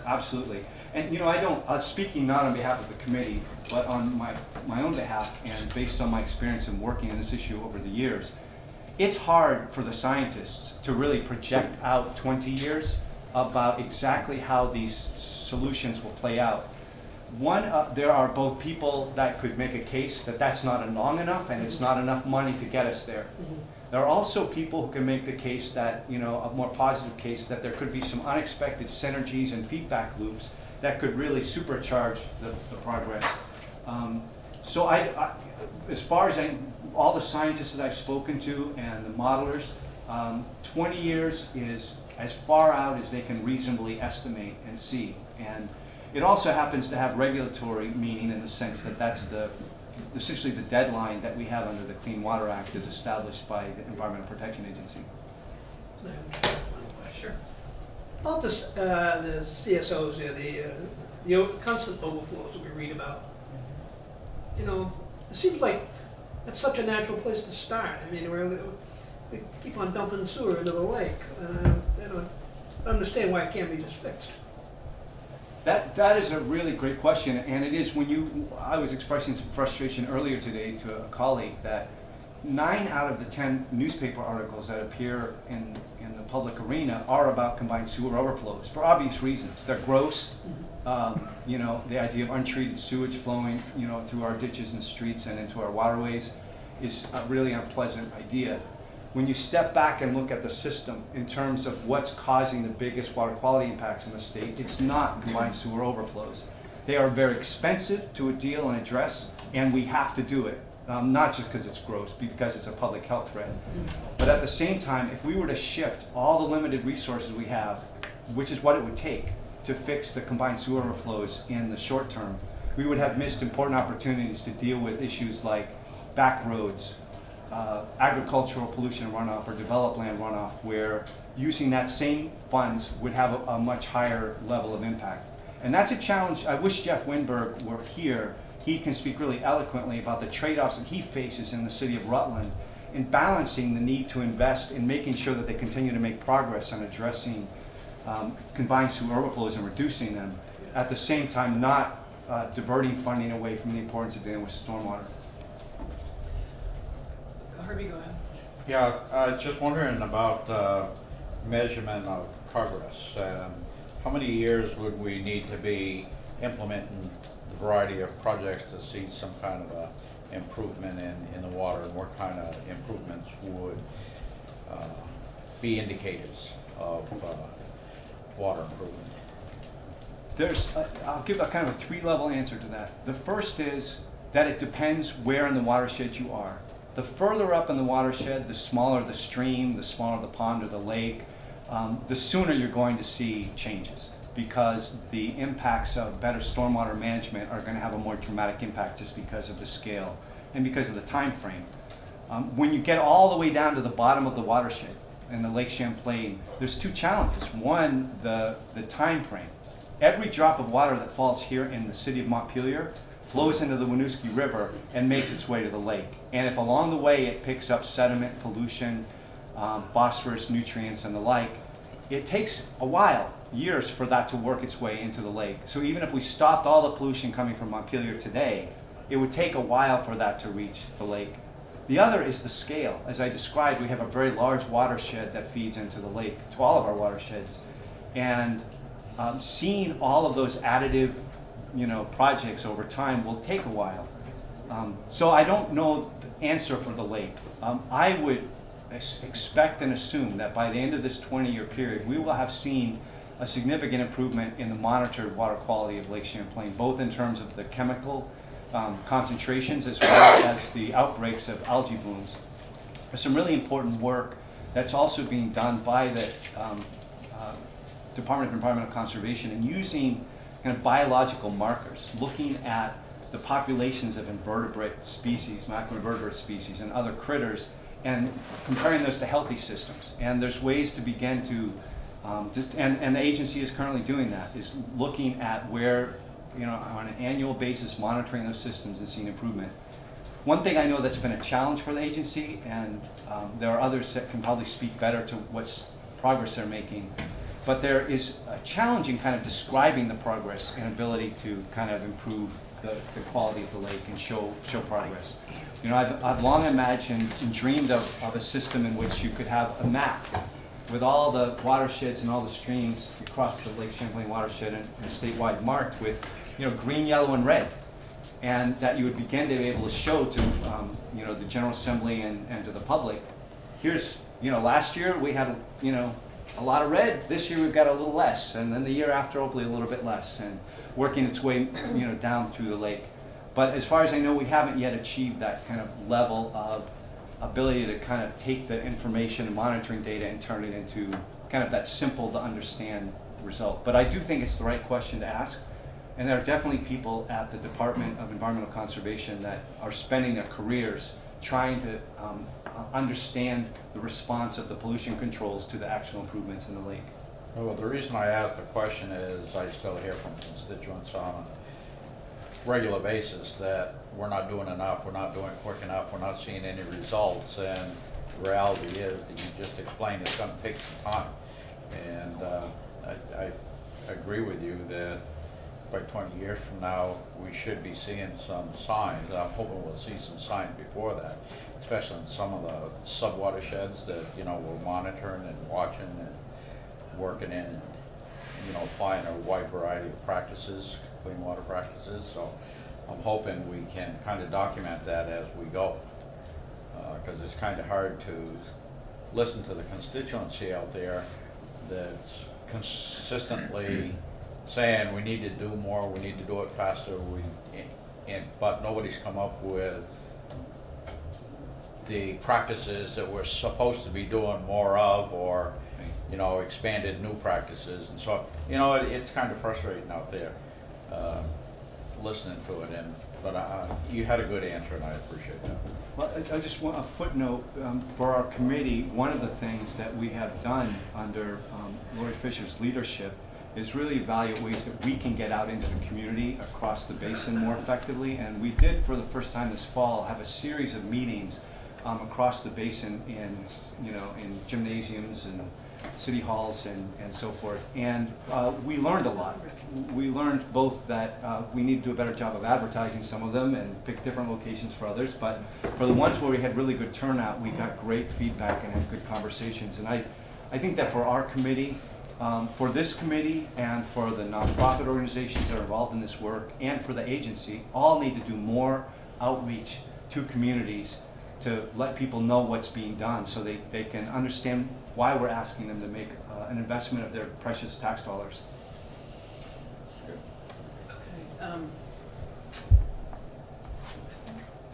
absolutely. And you know, I'm speaking not on behalf of the committee, but on my own behalf, and based on my experience in working on this issue over the years, it's hard for the scientists to really project out 20 years about exactly how these solutions will play out. One, there are both people that could make a case that that's not long enough and it's not enough money to get us there. There are also people who can make the case that, you know, a more positive case, that there could be some unexpected synergies and feedback loops that could really supercharge the progress. So as far as all the scientists that I've spoken to and the modelers, 20 years is as far out as they can reasonably estimate and see. And it also happens to have regulatory meaning in the sense that that's essentially the deadline that we have under the Clean Water Act as established by the Environmental Protection Agency. Sure. About this, the CSOs here, the constant overflows that we read about. You know, it seems like that's such a natural place to start. I mean, we keep on dumping sewer into the lake. You know, I understand why it can't be just fixed. That is a really great question, and it is I was expressing some frustration earlier today to a colleague that 9 out of the 10 newspaper articles that appear in the public arena are about combined sewer overflows for obvious reasons. They're gross. You know, the idea of untreated sewage flowing, you know, through our ditches and streets and into our waterways is a really unpleasant idea. When you step back and look at the system in terms of what's causing the biggest water quality impacts in the state, it's not combined sewer overflows. They are very expensive to deal and address, and we have to do it. Not just because it's gross, because it's a public health threat. But at the same time, if we were to shift all the limited resources we have, which is what it would take to fix the combined sewer overflows in the short term, we would have missed important opportunities to deal with issues like back roads, agricultural pollution runoff, or developed land runoff, where using that same funds would have a much higher level of impact. And that's a challenge. I wish Jeff Winberg were here. He can speak really eloquently about the trade-offs that he faces in the city of Rutland in balancing the need to invest in making sure that they continue to make progress on addressing combined sewer overflows and reducing them, at the same time not diverting funding away from the importance of dealing with stormwater. Herbie, go ahead. Yeah, just wondering about measurement of progress. How many years would we need to be implementing the variety of projects to see some kind of a improvement in the water, and what kind of improvements would be indicators of water improvement? I'll give a kind of a 3-level answer to that. The first is that it depends where in the watershed you are. The further up in the watershed, the smaller the stream, the smaller the pond or the lake, the sooner you're going to see changes, because the impacts of better stormwater management are going to have a more dramatic impact just because of the scale and because of the time frame. When you get all the way down to the bottom of the watershed in the Lake Champlain, there's 2 challenges. One, the time frame. Every drop of water that falls here in the city of Montpelier flows into the Winooski River and makes its way to the lake. And if along the way it picks up sediment, pollution, phosphorus, nutrients, and the like, it takes a while, years, for that to work its way into the lake. So even if we stopped all the pollution coming from Montpelier today, it would take a while for that to reach the lake. The other is the scale. As I described, we have a very large watershed that feeds into the lake, to all of our watersheds. And seeing all of those additive projects over time will take a while. So I don't know the answer for the lake. I would expect and assume that by the end of this 20-year period, we will have seen a significant improvement in the monitored water quality of Lake Champlain, both in terms of the chemical concentrations as well as the outbreaks of algae blooms. There's some really important work that's also being done by the Department of Environmental Conservation and using kind of biological markers, looking at the populations of invertebrate species, macroinvertebrate species, and other critters, and comparing those to healthy systems. And there's ways to begin to, and the agency is currently doing that, is looking at where, on an annual basis, monitoring those systems and seeing improvement. One thing I know that's been a challenge for the agency, and there are others that can probably speak better to what's progress they're making, but there is a challenge in kind of describing the progress and ability to kind of improve the quality of the lake and show progress. I've long imagined and dreamed of a system in which you could have a map with all the watersheds and all the streams across the Lake Champlain watershed and statewide marked with, green, yellow, and red, and that you would begin to be able to show to, the General Assembly and to the public. Here's, last year we had, a lot of red. This year we've got a little less, and then the year after hopefully a little bit less, and working its way, down through the lake. But as far as I know, we haven't yet achieved that kind of level of ability to kind of take the information and monitoring data and turn it into kind of that simple to understand result. But I do think it's the right question to ask. And there are definitely people at the Department of Environmental Conservation that are spending their careers trying to understand the response of the pollution controls to the actual improvements in the lake. Well, the reason I asked the question is I still hear from constituents on a regular basis that we're not doing enough, we're not doing it quick enough, we're not seeing any results, and the reality is that you just explained it's going to take some time. And I agree with you that by 20 years from now, we should be seeing some signs. I'm hoping we'll see some signs before that, especially in some of the sub-watersheds that, we're monitoring and watching and working in and, applying a wide variety of practices, clean water practices. So I'm hoping we can kind of document that as we go, because it's kind of hard to listen to the constituency out there that's consistently saying we need to do more, we need to do it faster, but nobody's come up with the practices that we're supposed to be doing more of, or expanded new practices. And so it's kind of frustrating out there listening to it. But you had a good answer, and I appreciate that. Well, I just want a footnote for our committee. One of the things that we have done under Lori Fisher's leadership is really evaluate ways that we can get out into the community across the basin more effectively. And we did, for the first time this fall, have a series of meetings across the basin in gymnasiums and city halls and so forth. And we learned a lot. We learned both that we need to do a better job of advertising some of them and pick different locations for others. But for the ones where we had really good turnout, we got great feedback and had good conversations. And I think that for our committee, for this committee and for the nonprofit organizations that are involved in this work and for the agency, all need to do more outreach to communities to let people know what's being done so they can understand why we're asking them to make an investment of their precious tax dollars. Okay.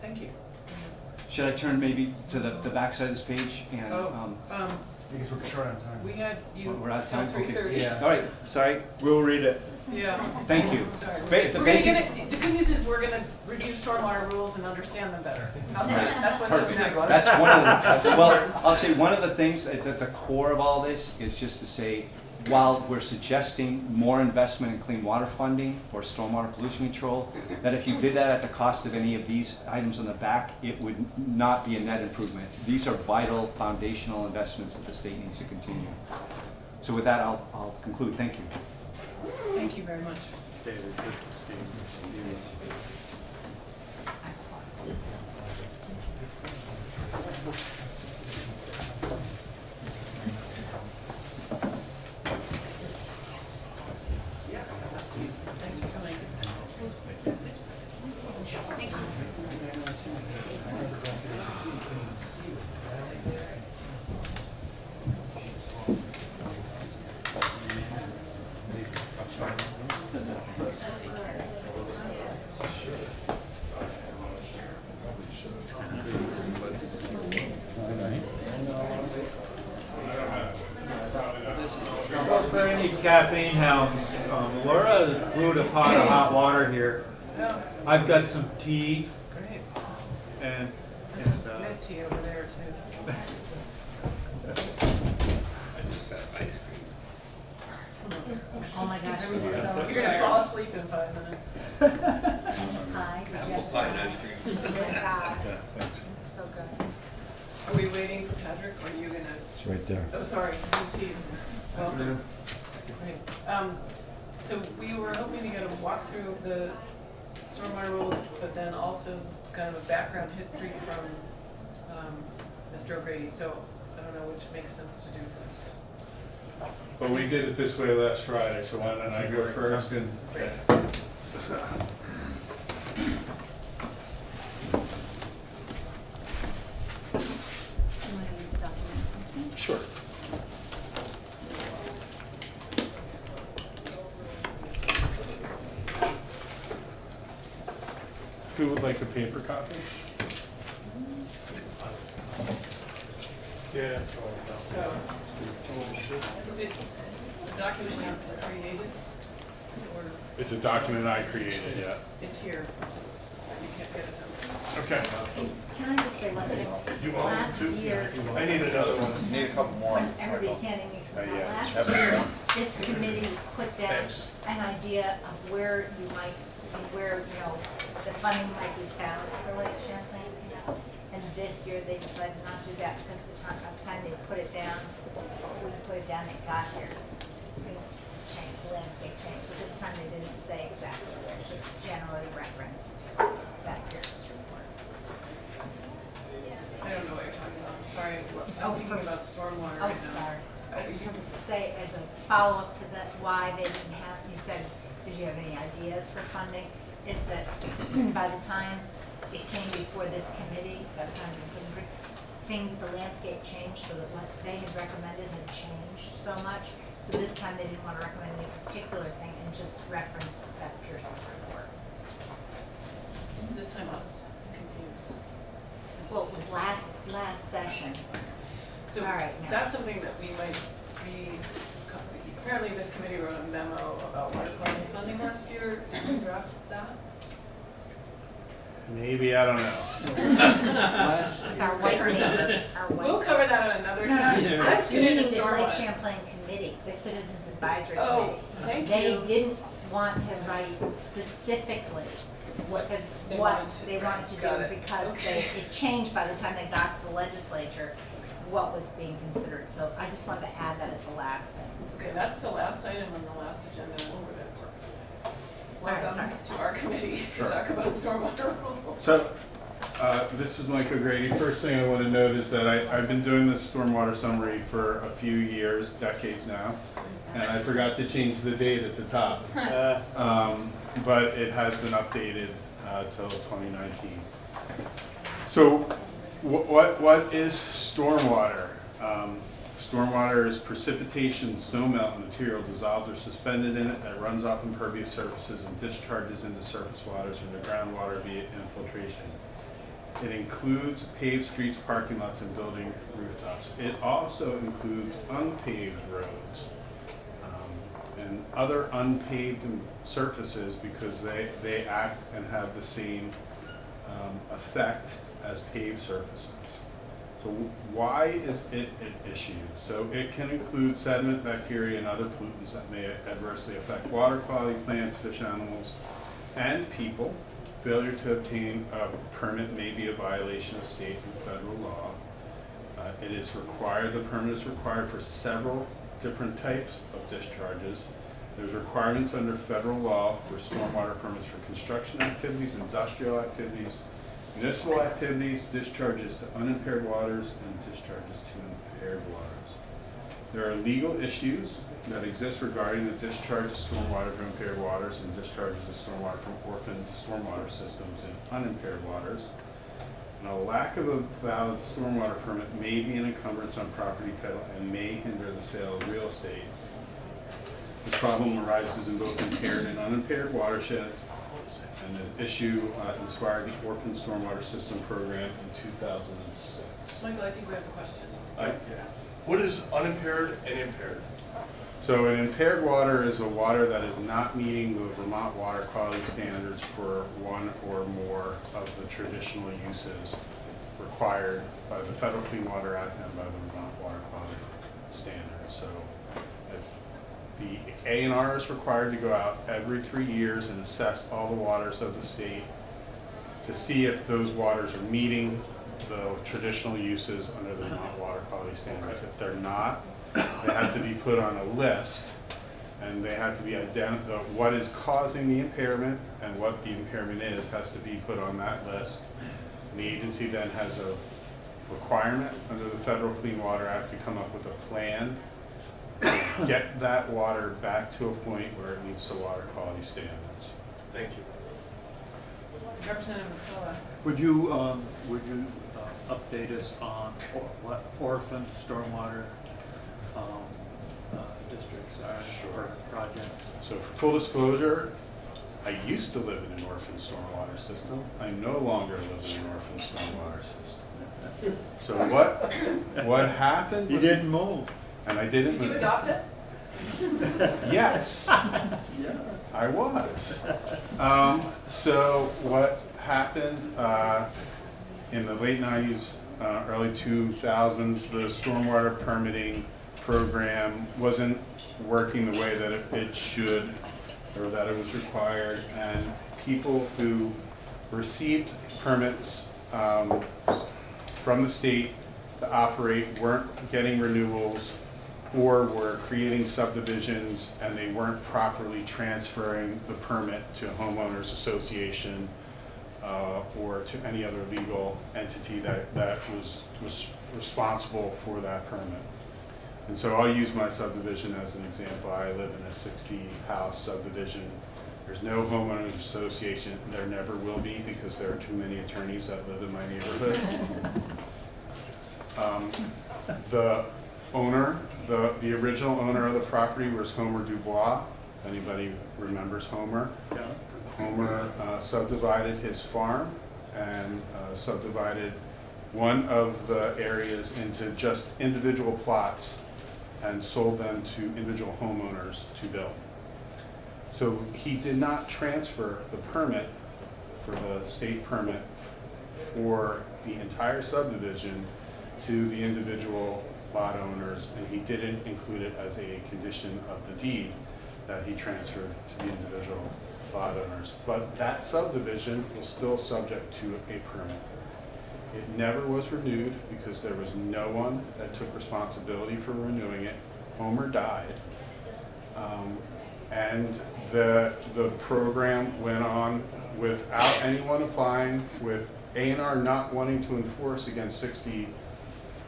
Thank you. Should I turn maybe to the back side of this page? And, Because we're short on time. We had you we're out of time? till 3:30. Okay. Yeah. All right, sorry. We'll read it. Yeah. Thank you. Sorry. The The good news is we're gonna review stormwater rules and understand them better. How's that? That's what's Perfect. next. That's one of the, well, I'll say one of the things at the core of all this is just to say, while we're suggesting more investment in clean water funding for stormwater pollution control, that if you did that at the cost of any of these items on the back, it would not be a net improvement. These are vital foundational investments that the state needs to continue. So with that, I'll conclude. Thank you. Thank you very much. David, good to see you. Thanks for coming. caffeine hounds. Laura brewed a pot of hot water here. I've got some tea. Great. And Mint tea over there too. I just had ice cream. Oh my gosh. You're gonna fall asleep in 5 minutes. Hi. Apple pie and ice cream. So good. Are we waiting for Padraic, or are you gonna? It's right there. Oh, sorry, I didn't see you. Welcome. Great. So we were hoping to get a walkthrough of the stormwater rules, but then also kind of a background history from Mr. O'Grady. So I don't know which makes sense to do first. But we did it this way last Friday, so why don't I go first? Great. You want to use the document or something? Sure. Who would like a paper copy? Yeah. So, is it a document you created? Or It's a document I created, yeah. it's here? You can't get it. Okay. Can I just say one thing? You want Last two? year, I need another one. Need a couple more. when everybody's handing me some, Yeah, last have it year, down. this committee put down Thanks. an idea of where you might, where, you know, the funding might be found for Lake Champlain, you know? And this year, they decided not to do that because by the time they put it down, we put it down, it got here. Things changed, the landscape changed. So this time they didn't say exactly where, just generally referenced that Pierce's report. I don't know what you're talking about. I'm sorry. Oh, I'm thinking about stormwater Oh, right now. sorry. I just wanted to say, as a follow-up to that, why they didn't have, you said, did you have any ideas for funding? Is that by the time it came before this committee, by the time the landscape changed, so that what they had recommended had changed so much. So this time they didn't want to recommend any particular thing and just reference that Pierce's report. Isn't this time us? I'm confused. Well, it was last session. So All right, now. that's something that we might be, apparently this committee wrote a memo about water quality funding last year. Did we draft that? Maybe, I don't know. It's our white paper, our white. We'll cover that at another time. No, Let's get into meaning the Lake stormwater. Champlain Committee, the Citizens Advisory Oh, Committee. thank you. They didn't want to write specifically what They what wanted to- they wanted to got do it. because Okay. it changed by the time they got to the legislature, what was being considered. So I just wanted to add that as the last thing. Okay, that's the last item on the last agenda. All right, Welcome sorry. to our committee to Sure. talk about stormwater rules. So, this is Mike O'Grady. First thing I want to note is that I've been doing this stormwater summary for a few years, decades now, and I forgot to change the date at the top. But it has been updated till 2019. So, what is stormwater? Stormwater is precipitation, snowmelt material dissolved or suspended in it that runs off impervious surfaces and discharges into surface waters or the groundwater via infiltration. It includes paved streets, parking lots, and building rooftops. It also includes unpaved roads and other unpaved surfaces because they act and have the same effect as paved surfaces. So why is it an issue? So it can include sediment, bacteria, and other pollutants that may adversely affect water quality, plants, fish, animals, and people. Failure to obtain a permit may be a violation of state and federal law. It is required, the permit is required for several different types of discharges. There's requirements under federal law for stormwater permits for construction activities, industrial activities, municipal activities, discharges to unimpaired waters, and discharges to impaired waters. There are legal issues that exist regarding the discharge of stormwater from impaired waters and discharges of stormwater from orphaned stormwater systems in unimpaired waters. And a lack of a valid stormwater permit may be an encumbrance on property title and may hinder the sale of real estate. The problem arises in both impaired and unimpaired watersheds And the issue inspired the Orphan Stormwater System Program in 2006. Michael, I think we have a question. What is unimpaired and impaired? So an impaired water is a water that is not meeting the Vermont water quality standards for one or more of the traditional uses required by the Federal Clean Water Act and by the Vermont water quality standards. So if the A&R is required to go out every 3 years and assess all the waters of the state to see if those waters are meeting the traditional uses under the Vermont water quality standards. If they're not, they have to be put on a list, and they have to be identified. What is causing the impairment and what the impairment is has to be put on that list. And the agency then has a requirement under the Federal Clean Water Act to come up with a plan to get that water back to a point where it meets the water quality standards. Thank you. Representative McCullough. Would you update us on what orphan stormwater districts are for projects? So for full disclosure, I used to live in an orphan stormwater system. I no longer live in an orphan stormwater system. So what happened? You didn't move. And I didn't Did you move. adopt it? Yes, I was. So what happened in the late 90s, early 2000s, the stormwater permitting program wasn't working the way that it should, or that it was required, and people who received permits from the state to operate weren't getting renewals, or were creating subdivisions and they weren't properly transferring the permit to a homeowners association or to any other legal entity that was responsible for that permit. And so I'll use my subdivision as an example. I live in a 60-house subdivision. There's no homeowners association. There never will be because there are too many attorneys that live in my neighborhood. The owner, the original owner of the property was Homer Dubois. If anybody remembers Homer. Yeah. Homer subdivided his farm and subdivided one of the areas into just individual plots and sold them to individual homeowners to build. So he did not transfer the permit for the state permit for the entire subdivision to the individual lot owners, and he didn't include it as a condition of the deed that he transferred to the individual lot owners. But that subdivision was still subject to a permit. It never was renewed because there was no one that took responsibility for renewing it. Homer died. And the program went on without anyone applying, with A&R not wanting to enforce against 60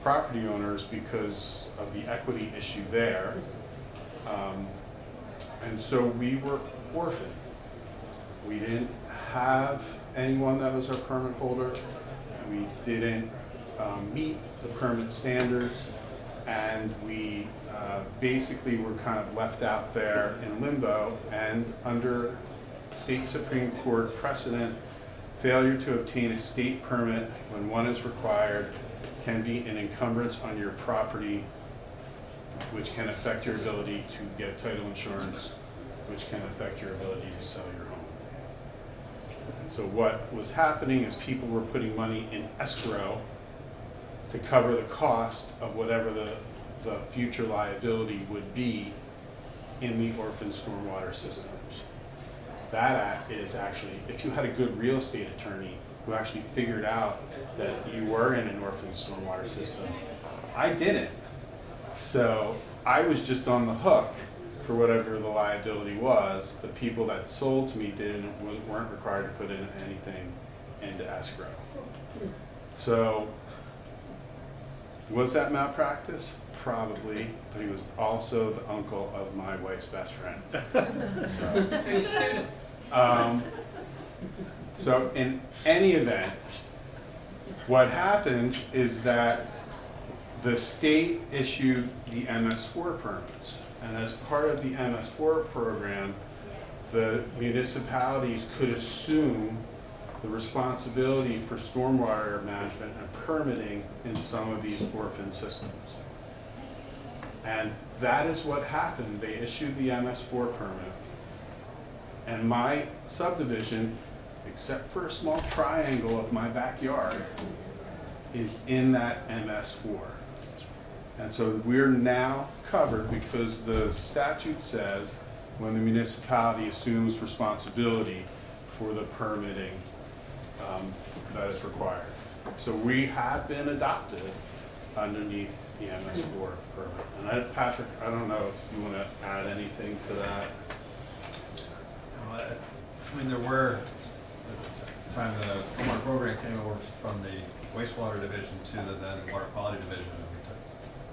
property owners because of the equity issue there. And so we were orphaned. We didn't have anyone that was our permit holder. We didn't meet the permit standards, and we basically were kind of left out there in limbo. And under state Supreme Court precedent, failure to obtain a state permit when one is required can be an encumbrance on your property, which can affect your ability to get title insurance, which can affect your ability to sell your home. So what was happening is people were putting money in escrow to cover the cost of whatever the future liability would be in the orphan stormwater systems. That is actually, if you had a good real estate attorney who actually figured out that you were in an orphan stormwater system, I didn't. So I was just on the hook for whatever the liability was. The people that sold to me weren't required to put in anything into escrow. So was that malpractice? Probably, but he was also the uncle of my wife's best friend. So you sued him. So in any event, what happened is that the state issued the MS4 permits. And as part of the MS4 program, the municipalities could assume the responsibility for stormwater management and permitting in some of these orphan systems. And that is what happened. They issued the MS4 permit. And my subdivision, except for a small triangle of my backyard, is in that MS4. And so we're now covered because the statute says when the municipality assumes responsibility for the permitting that is required. So we have been adopted underneath the MS4 permit. And Patrick, I don't know if you want to add anything to that. I mean, there were, at the time the Vermont program came over from the wastewater division to the then water quality division, and we took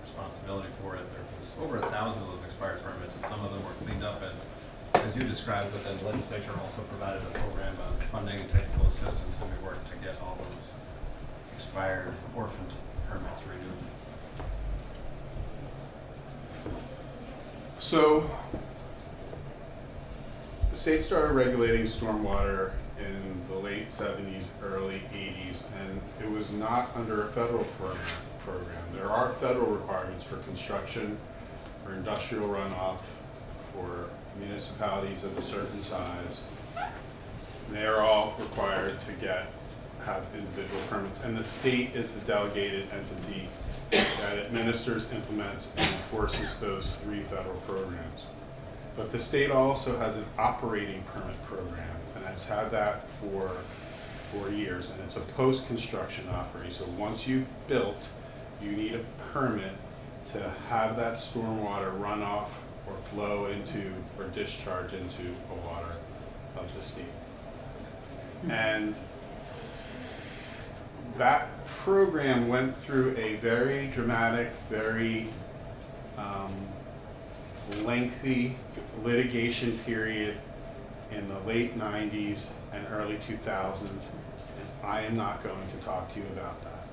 responsibility for it. There was over 1,000 of those expired permits, and some of them were cleaned up, and as you described, but then the legislature also provided a program of funding and technical assistance, and we worked to get all those expired orphaned permits renewed. So the state started regulating stormwater in the late 70s, early 80s, and it was not under a federal program. There are federal requirements for construction, for industrial runoff, for municipalities of a certain size. They are all required to have individual permits, and the state is the delegated entity that administers, implements, and enforces those 3 federal programs. But the state also has an operating permit program, and has had that for 4 years, and it's a post-construction operating. So once you've built, you need a permit to have that stormwater runoff or flow into or discharge into a water of the state. And that program went through a very dramatic, very lengthy litigation period in the late 90s and early 2000s, and I am not going to talk to you about that.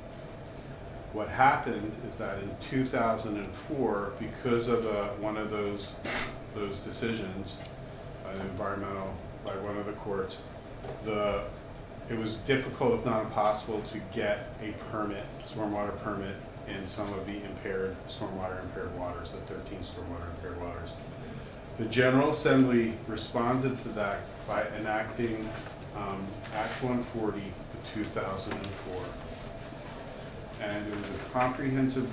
What happened is that in 2004, because of one of those decisions, by one of the courts, it was difficult, if not impossible, to get a permit, stormwater permit, in some of the stormwater impaired waters, the 13 stormwater impaired waters. The General Assembly responded to that by enacting Act 140 of 2004. And it was a comprehensive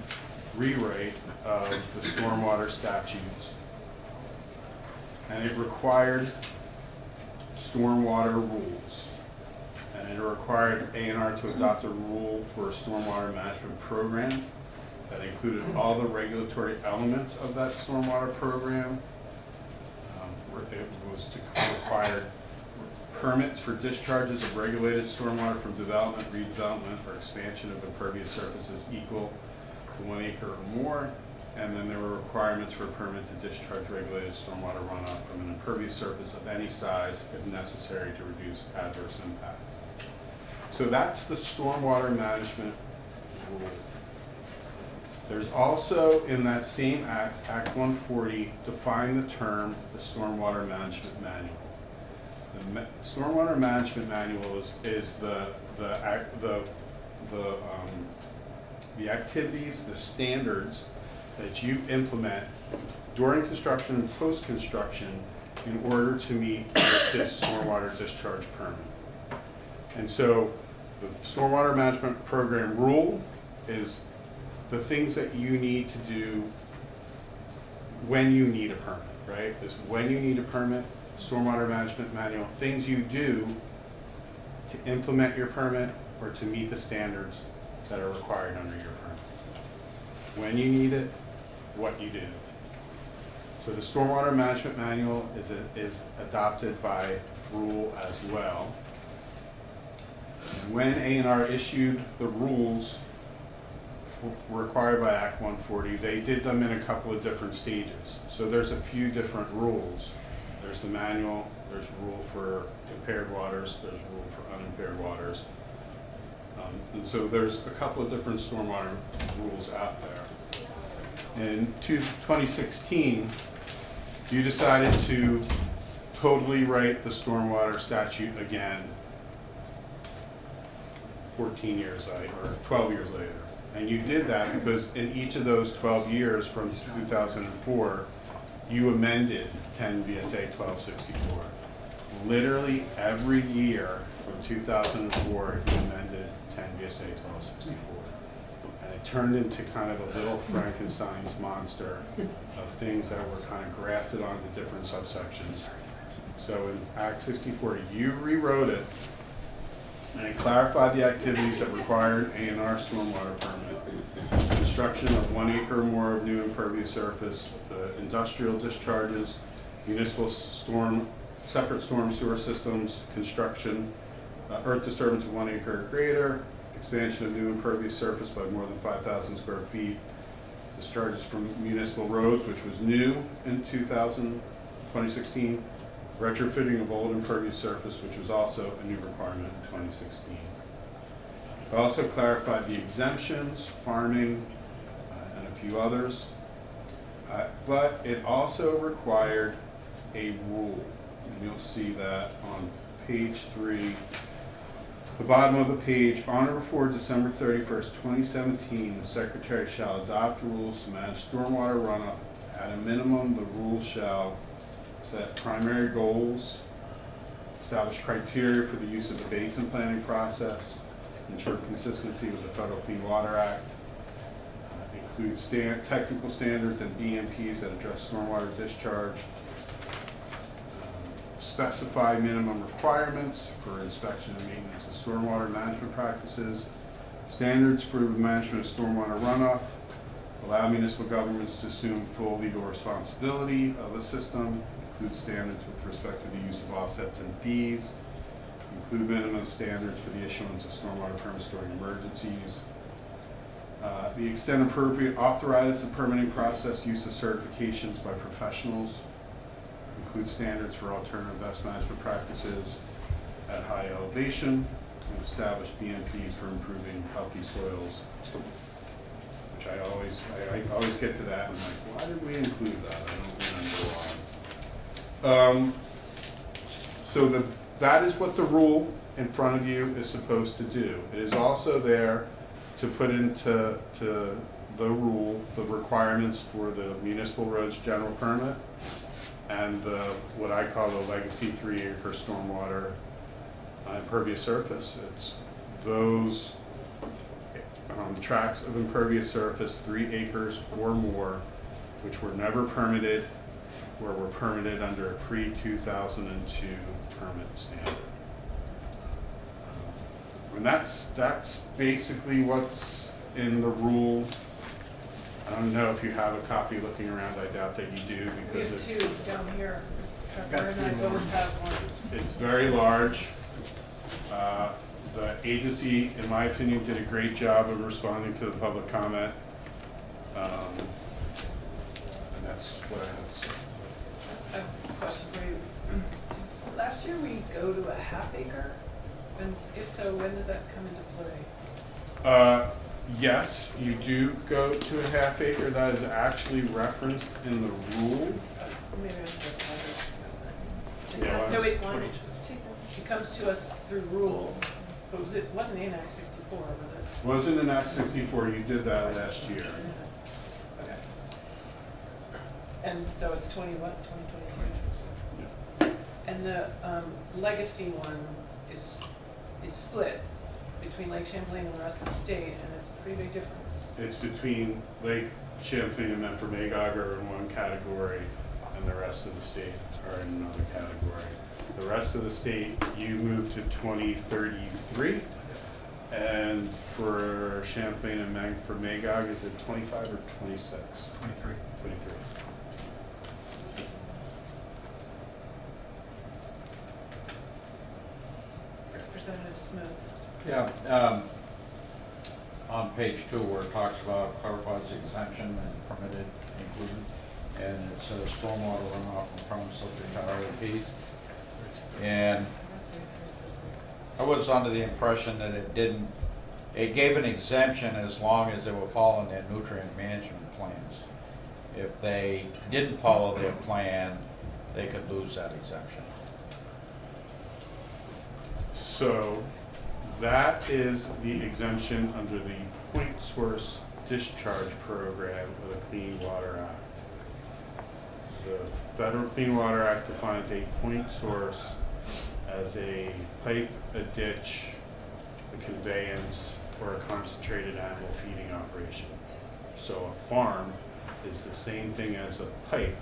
rewrite of the stormwater statutes. And it required stormwater rules. And it required A&R to adopt a rule for a stormwater management program that included all the regulatory elements of that stormwater program. It was to require permits for discharges of regulated stormwater from development, redevelopment, or expansion of impervious surfaces equal to 1 acre or more. And then there were requirements for a permit to discharge regulated stormwater runoff from an impervious surface of any size if necessary to reduce adverse impacts. So that's the stormwater management rule. There's also in that same act, Act 140, define the term the Stormwater Management Manual. The Stormwater Management Manual is the activities, the standards that you implement during construction and post-construction in order to meet this stormwater discharge permit. And so the Stormwater Management Program rule is the things that you need to do when you need a permit, right? This when you need a permit, Stormwater Management Manual, things you do to implement your permit or to meet the standards that are required under your permit. When you need it, what you do. So the Stormwater Management Manual is adopted by rule as well. And when A&R issued the rules required by Act 140, they did them in a couple of different stages. So there's a few different rules. There's the manual, there's a rule for impaired waters, there's a rule for unimpaired waters. And so there's a couple of different stormwater rules out there. In 2016, you decided to totally write the stormwater statute again 14 years later, or 12 years later. And you did that because in each of those 12 years from 2004, you amended 10 VSA 1264. Literally every year from 2004, you amended 10 VSA 1264. And it turned into kind of a little Frankenstein's monster of things that were kind of grafted onto different subsections. So in Act 64, you rewrote it, and it clarified the activities that required A&R stormwater permit, construction of 1 acre or more of new impervious surface, the industrial discharges, municipal separate storm sewer systems, construction, earth disturbance of 1 acre or greater, expansion of new impervious surface by more than 5,000 square feet, discharges from municipal roads, which was new in 2016, retrofitting of old impervious surface, which was also a new requirement in 2016. It also clarified the exemptions, farming, and a few others. But it also required a rule, and you'll see that on page 3. The bottom of the page, on or before December 31st, 2017, the Secretary shall adopt rules to manage stormwater runoff. At a minimum, the rules shall set primary goals, establish criteria for the use of the basin planning process, ensure consistency with the Federal Clean Water Act, include technical standards and BMPs that address stormwater discharge, specify minimum requirements for inspection and maintenance of stormwater management practices, standards for the management of stormwater runoff, allow municipal governments to assume full legal responsibility of a system, include standards with respect to the use of offsets and fees, include minimum standards for the issuance of stormwater permits during emergencies, the extent appropriate, authorize the permitting process use of certifications by professionals, include standards for alternative best management practices at high elevation, and establish BMPs for improving healthy soils, which I always get to that and I'm like, why did we include that? I don't remember why. So that is what the rule in front of you is supposed to do. It is also there to put into the rule the requirements for the municipal roads general permit and what I call the legacy 3 acre stormwater impervious surface. It's those tracts of impervious surface 3 acres or more which were never permitted or were permitted under a pre-2002 permit standard. And that's basically what's in the rule. I don't know if you have a copy looking around. I doubt that you do We because have 2 down here. Trevor and I both have one. it's very large. The agency, in my opinion, did a great job of responding to the public comment. And that's what I have to say. I have a question for you. Last year we go to a half acre, and if so, when does that come into play? Yes, you do go to a half acre. That is actually referenced in the rule. Maybe I should have Yeah, So it comes to us through rule, but wasn't in Act 64, was it? Wasn't in Act 64. You did that last year. Okay. And so it's 2022? Yeah. And the legacy one is split between Lake Champlain and the rest of the state, and it's a pretty big difference. It's between Lake Champlain and Memphis Magog are in one category, and the rest of the state are in another category. The rest of the state, you move to 2033, and for Champlain and for Magog, is it 25 or 26? 23. 23. Representative Smith. Yeah, on page 2 where it talks about clarifies the exemption and permitted included, and it says stormwater runoff from subject to RAPs. And I was under the impression that it gave an exemption as long as they were following their nutrient management plans. If they didn't follow their plan, they could lose that exemption. So that is the exemption under the point source discharge program of the Clean Water Act. The Federal Clean Water Act defines a point source as a pipe, a ditch, a conveyance, or a concentrated animal feeding operation. So a farm is the same thing as a pipe,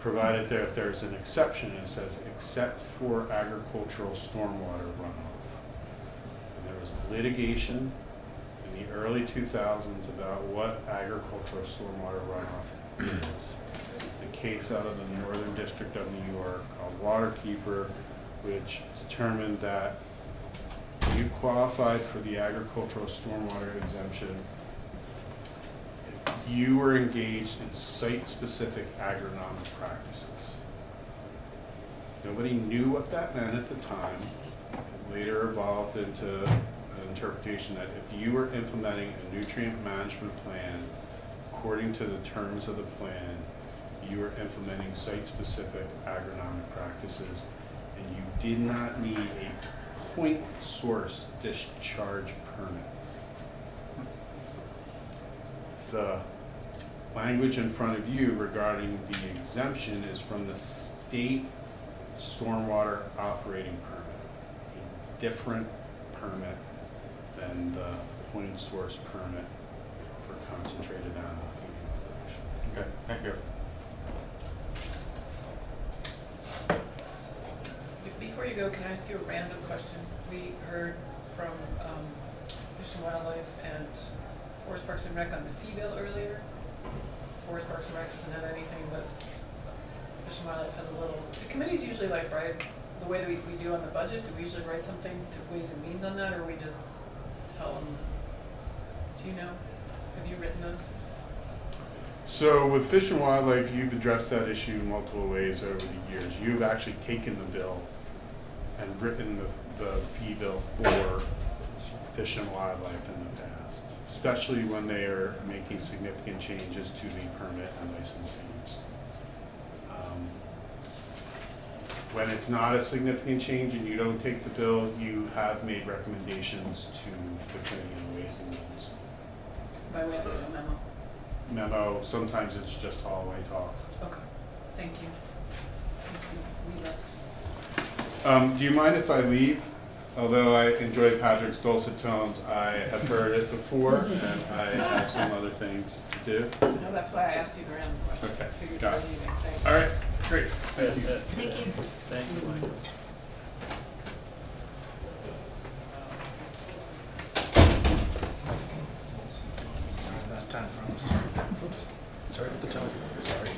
provided that there's an exception. It says except for agricultural stormwater runoff. And there was litigation in the early 2000s about what agricultural stormwater runoff is. It's a case out of the Northern District of New York called Waterkeeper, which determined that you qualified for the agricultural stormwater exemption if you were engaged in site-specific agronomic practices. Nobody knew what that meant at the time. It later evolved into an interpretation that if you were implementing a nutrient management plan according to the terms of the plan, you were implementing site-specific agronomic practices, and you did not need a point source discharge permit. The language in front of you regarding the exemption is from the state stormwater operating permit, a different permit than the point source permit for concentrated animal feeding operation. Okay, thank you. Before you go, can I ask you a random question? We heard from Fish and Wildlife and Forest Parks and Rec on the fee bill earlier. Forest Parks and Rec doesn't have anything, but Fish and Wildlife has a little. Do committees usually like write the way that we do on the budget? Do we usually write something to Ways and Means on that, or we just tell them? Do you know? Have you written those? So with Fish and Wildlife, you've addressed that issue in multiple ways over the years. You've actually taken the bill and written the fee bill for Fish and Wildlife in the past, especially when they are making significant changes to the permit and license fees. When it's not a significant change and you don't take the bill, you have made recommendations to the Committee on Ways and Means. By way of a memo? Memo, sometimes it's just hallway talk. Okay, thank you. Leave us. Do you mind if I leave? Although I enjoy Padraic's dulcet tones, I have heard it before and I have some other things to do. No, that's why I asked you the random question. Okay, Figured got you it. were leaving. Thanks. All right, great, thank you. Thank you. Thank you, Michael. Last time, promise. Oops, sorry about the time, sorry.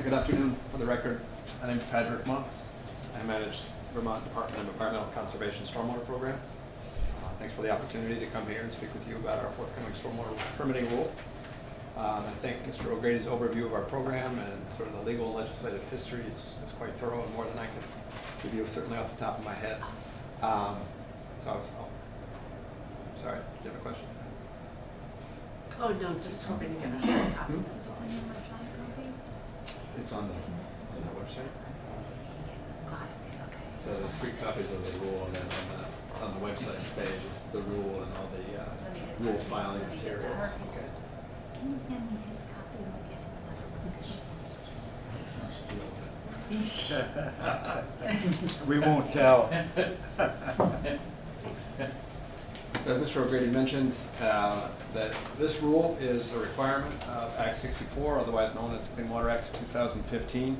Good afternoon. For the record, my name is Padraic. I manage Vermont Department of Environmental Conservation Stormwater Program. Thanks for the opportunity to come here and speak with you about our forthcoming stormwater permitting rule. I think Mr. O'Grady's overview of our program and sort of the legal and legislative history is quite thorough and more than I can give you certainly off the top of my head. Sorry, do you have a question? Oh, no, just hoping to get a hard copy. Is this an electronic copy? It's on the website. Got it, okay. So there's 3 copies of the rule, and then on the website page is the rule and all the rule filing materials. Okay. Can you hand me his copy and we'll get another one? We won't tell. So as Mr. O'Grady mentioned, that this rule is a requirement of Act 64, otherwise known as the Clean Water Act of 2015.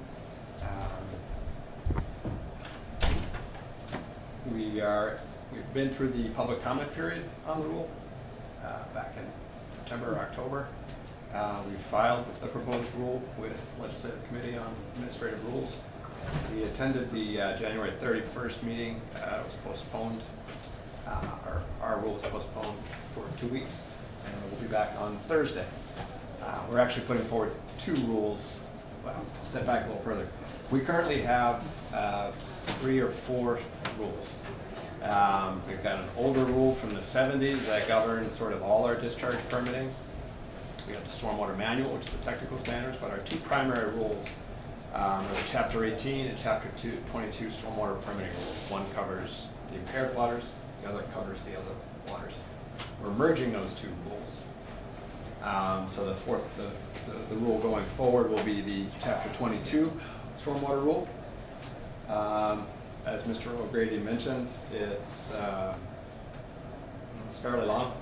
We've been through the public comment period on the rule back in September or October. We filed the proposed rule with Legislative Committee on Administrative Rules. We attended the January 31st meeting. It was postponed. Our rule is postponed for 2 weeks, and we'll be back on Thursday. We're actually putting forward 2 rules I'll step back a little further. We currently have 3 or 4 rules. We've got an older rule from the 70s that governs sort of all our discharge permitting. We have the Stormwater Manual, which is the technical standards, but our 2 primary rules are Chapter 18 and Chapter 22 Stormwater Permitting Rules. One covers the impaired waters, the other covers the other waters. We're merging those 2 rules. So the rule going forward will be the Chapter 22 Stormwater Rule. As Mr. O'Grady mentioned, it's fairly long,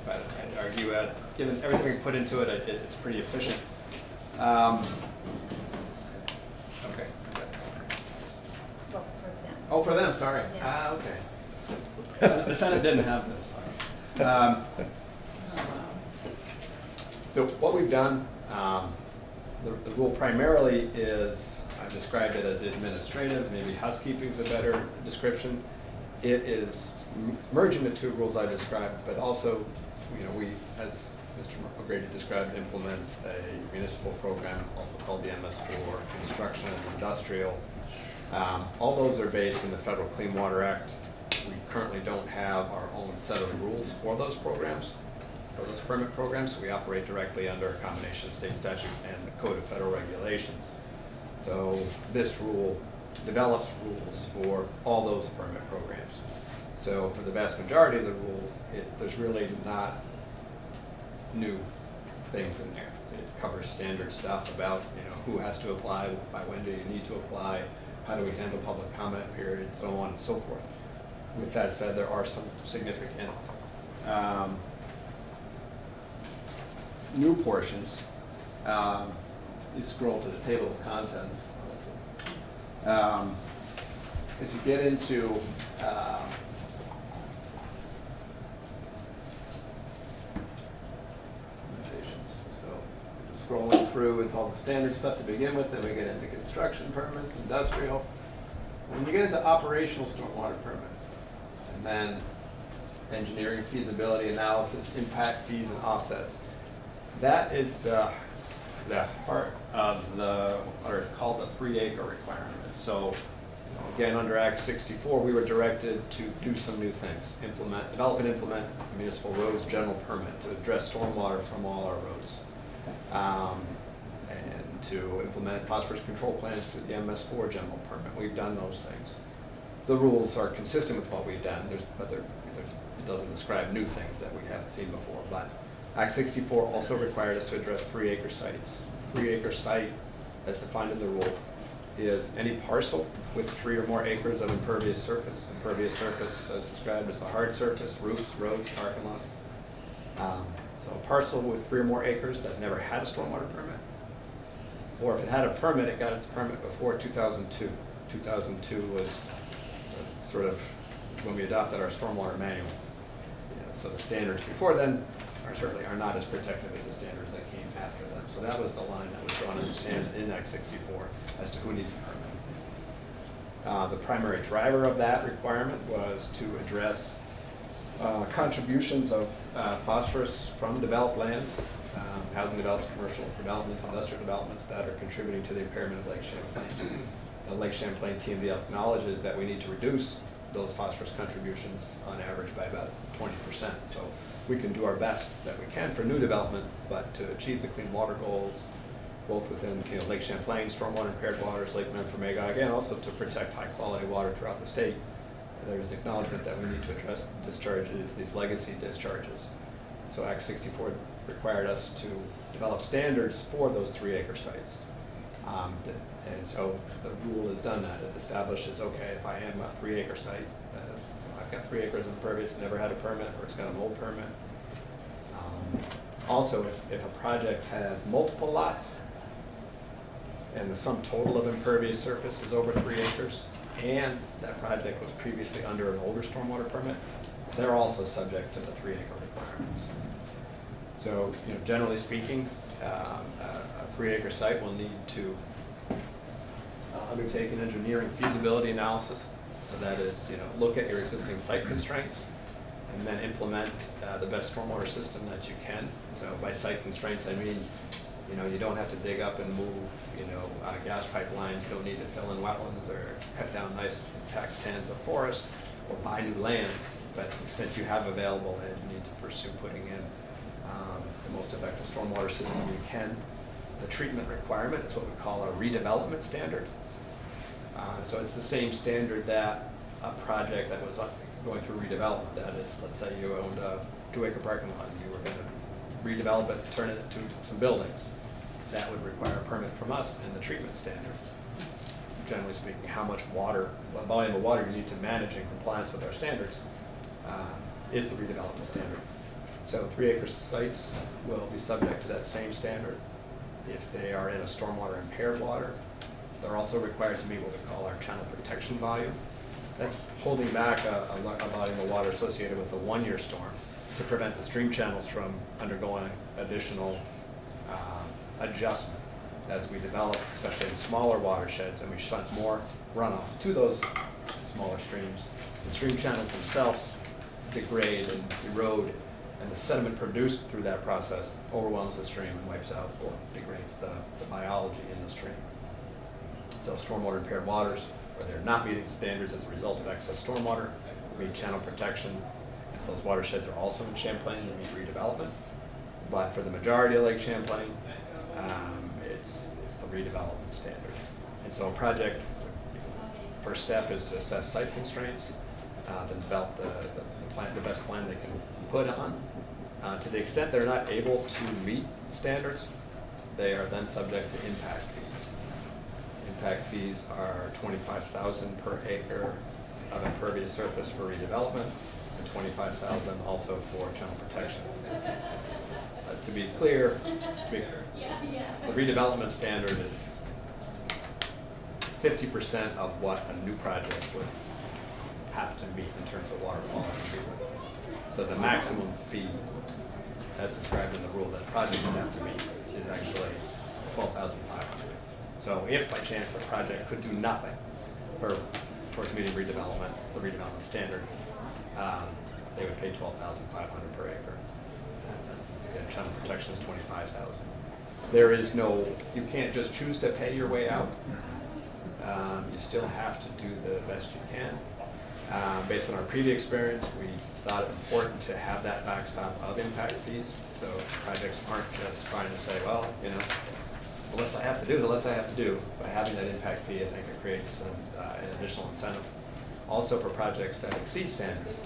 but I'd argue that given everything we put into it, it's pretty efficient. Okay. Well, for them. Oh, for them, sorry. Yeah. Okay. The Senate didn't have this. So what we've done, the rule primarily is, I've described it as administrative, maybe housekeeping is a better description. It is merging the 2 rules I described, but also, we, as Mr. O'Grady described, implement a municipal program, also called the MS4, construction and industrial. All those are based in the Federal Clean Water Act. We currently don't have our own set of rules for those programs, for those permit programs, so we operate directly under a combination of state statute and the Code of Federal Regulations. So this rule develops rules for all those permit programs. So for the vast majority of the rule, there's really not new things in there. It covers standard stuff about who has to apply, by when do you need to apply, how do we handle public comment period, so on and so forth. With that said, there are some significant new portions. You scroll to the table of contents. As you get into scrolling through, it's all the standard stuff to begin with, then we get into construction permits, industrial. When you get into operational stormwater permits, and then engineering feasibility analysis, impact fees and offsets, that is the heart of what are called the 3-acre requirements. So again, under Act 64, we were directed to do some new things, develop and implement a municipal roads general permit to address stormwater from all our roads. And to implement phosphorus control plans through the MS4 general permit. We've done those things. The rules are consistent with what we've done, but it doesn't describe new things that we haven't seen before. But Act 64 also required us to address 3-acre sites. 3-acre site, as defined in the rule, is any parcel with 3 or more acres of impervious surface. Impervious surface, as described, is the hard surface, roofs, roads, parking lots. So a parcel with 3 or more acres that never had a stormwater permit, or if it had a permit, it got its permit before 2002. 2002 was sort of when we adopted our stormwater manual. So the standards before then certainly are not as protective as the standards that came after them. So that was the line that was drawn in the sand in Act 64 as to who needs a permit. The primary driver of that requirement was to address contributions of phosphorus from developed lands, housing developments, commercial developments, industrial developments that are contributing to the impairment of Lake Champlain. The Lake Champlain TMDF acknowledges that we need to reduce those phosphorus contributions on average by about 20%. So we can do our best that we can for new development, but to achieve the clean water goals, both within Lake Champlain, stormwater impaired waters, Lake Memphremagog, again also to protect high quality water throughout the state, there's acknowledgement that we need to address discharges, these legacy discharges. So Act 64 required us to develop standards for those 3-acre sites. And so the rule has done that. It establishes, okay, if I am a 3-acre site, I've got 3 acres of impervious, never had a permit, or it's got a mold permit. Also, if a project has multiple lots, and the sum total of impervious surface is over 3 acres, and that project was previously under an older stormwater permit, they're also subject to the 3-acre requirements. So, generally speaking, a 3-acre site will need to undertake an engineering feasibility analysis. So that is, look at your existing site constraints and then implement the best stormwater system that you can. So by site constraints, I mean, You know, you don't have to dig up and move, you know, gas pipelines, you don't need to fill in wetlands or cut down nice intact stands of forest or buy new land. But to the extent you have available land, you need to pursue putting in the most effective stormwater system you can. The treatment requirement is what we call a redevelopment standard. So it's the same standard that a project that was going through redevelopment, that is, let's say you owned a 2-acre parking lot and you were going to redevelop it, turn it into some buildings. That would require a permit from us and the treatment standard. Generally speaking, how much water, what volume of water you need to manage in compliance with our standards is the redevelopment standard. So 3-acre sites will be subject to that same standard. If they are in a stormwater impaired water, they're also required to meet what we call our channel protection volume. That's holding back a volume of water associated with a 1-year storm to prevent the stream channels from undergoing additional adjustment as we develop, especially in smaller watersheds, and we shunt more runoff to those smaller streams. The stream channels themselves degrade and erode, and the sediment produced through that process overwhelms the stream and wipes out or degrades the biology in the stream. So stormwater impaired waters, where they're not meeting standards as a result of excess stormwater, need channel protection. If those watersheds are also in Champlain, they need redevelopment. But for the majority of Lake Champlain, it's the redevelopment standard. And so a project, first step is to assess site constraints, then develop the best plan they can put on. To the extent they're not able to meet standards, they are then subject to impact fees. Impact fees are $25,000 per acre of impervious surface for redevelopment, and $25,000 also for channel protection. To be clear, the redevelopment standard is 50% of what a new project would have to meet in terms of water quality treatment. So the maximum fee, as described in the rule, that a project would have to meet is actually $12,500. So if by chance a project could do nothing towards meeting the redevelopment standard, they would pay $12,500 per acre. Again, channel protection is $25,000. There is no, you can't just choose to pay your way out. You still have to do the best you can. Based on our previous experience, we thought it important to have that backstop of impact fees, so projects aren't just trying to say, well, you know, the less I have to do, the less I have to do. By having that impact fee, I think it creates an additional incentive. Also for projects that exceed standards.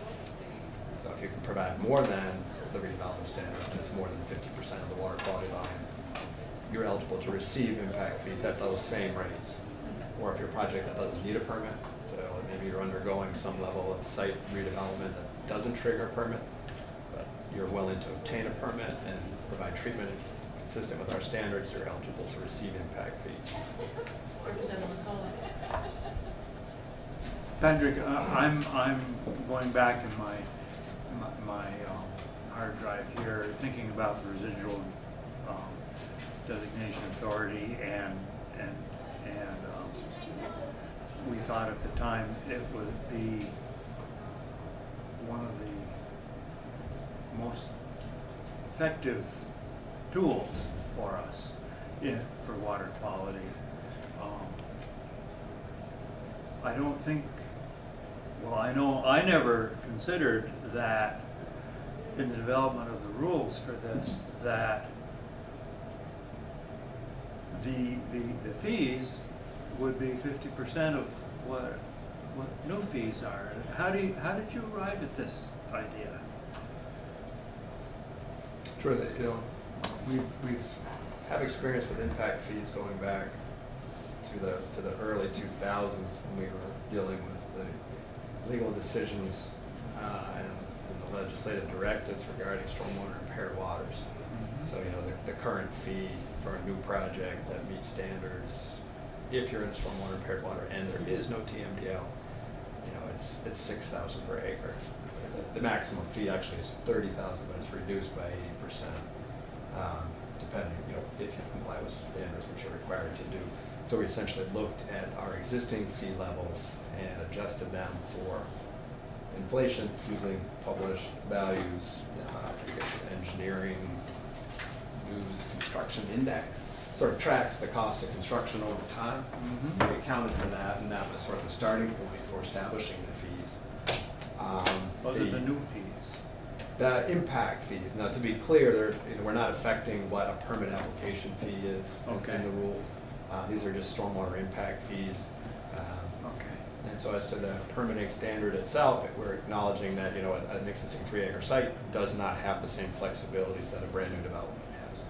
So if you can provide more than the redevelopment standard, and it's more than 50% of the water quality volume, you're eligible to receive impact fees at those same rates. Or if you're a project that doesn't need a permit, so maybe you're undergoing some level of site redevelopment that doesn't trigger a permit, but you're willing to obtain a permit and provide treatment consistent with our standards, you're eligible to receive impact fees. Representative McCullough. Padraic, I'm going back in my hard drive here, thinking about the residual designation authority, and we thought at the time it would be one of the most effective tools for us for water quality. I don't think, well, I know I never considered that in the development of the rules for this, that the fees would be 50% of what new fees are. How did you arrive at this idea? Sure, that, you know, we've have experience with impact fees going back to the early 2000s when we were dealing with the legal decisions and the legislative directives regarding stormwater impaired waters. Mm-hmm. So, you know, the current fee for a new project that meets standards, if you're in stormwater impaired water and there is no TMDL, you know, it's $6,000 per acre. The maximum fee actually is $30,000, but it's reduced by 80%, depending, you know, if you comply with standards, which you're required to do. So we essentially looked at our existing fee levels and adjusted them for inflation using published values, engineering News Construction Index. Sort of tracks the cost of construction over time. So we accounted for that, and that was sort of the starting point for establishing the fees. Those are the new fees. The impact fees. Now, to be clear, we're not affecting what a permit application fee is in the rule. These are just stormwater impact fees. And so as to the permitting standard itself, we're acknowledging that, an existing 3-acre site does not have the same flexibilities that a brand new development has.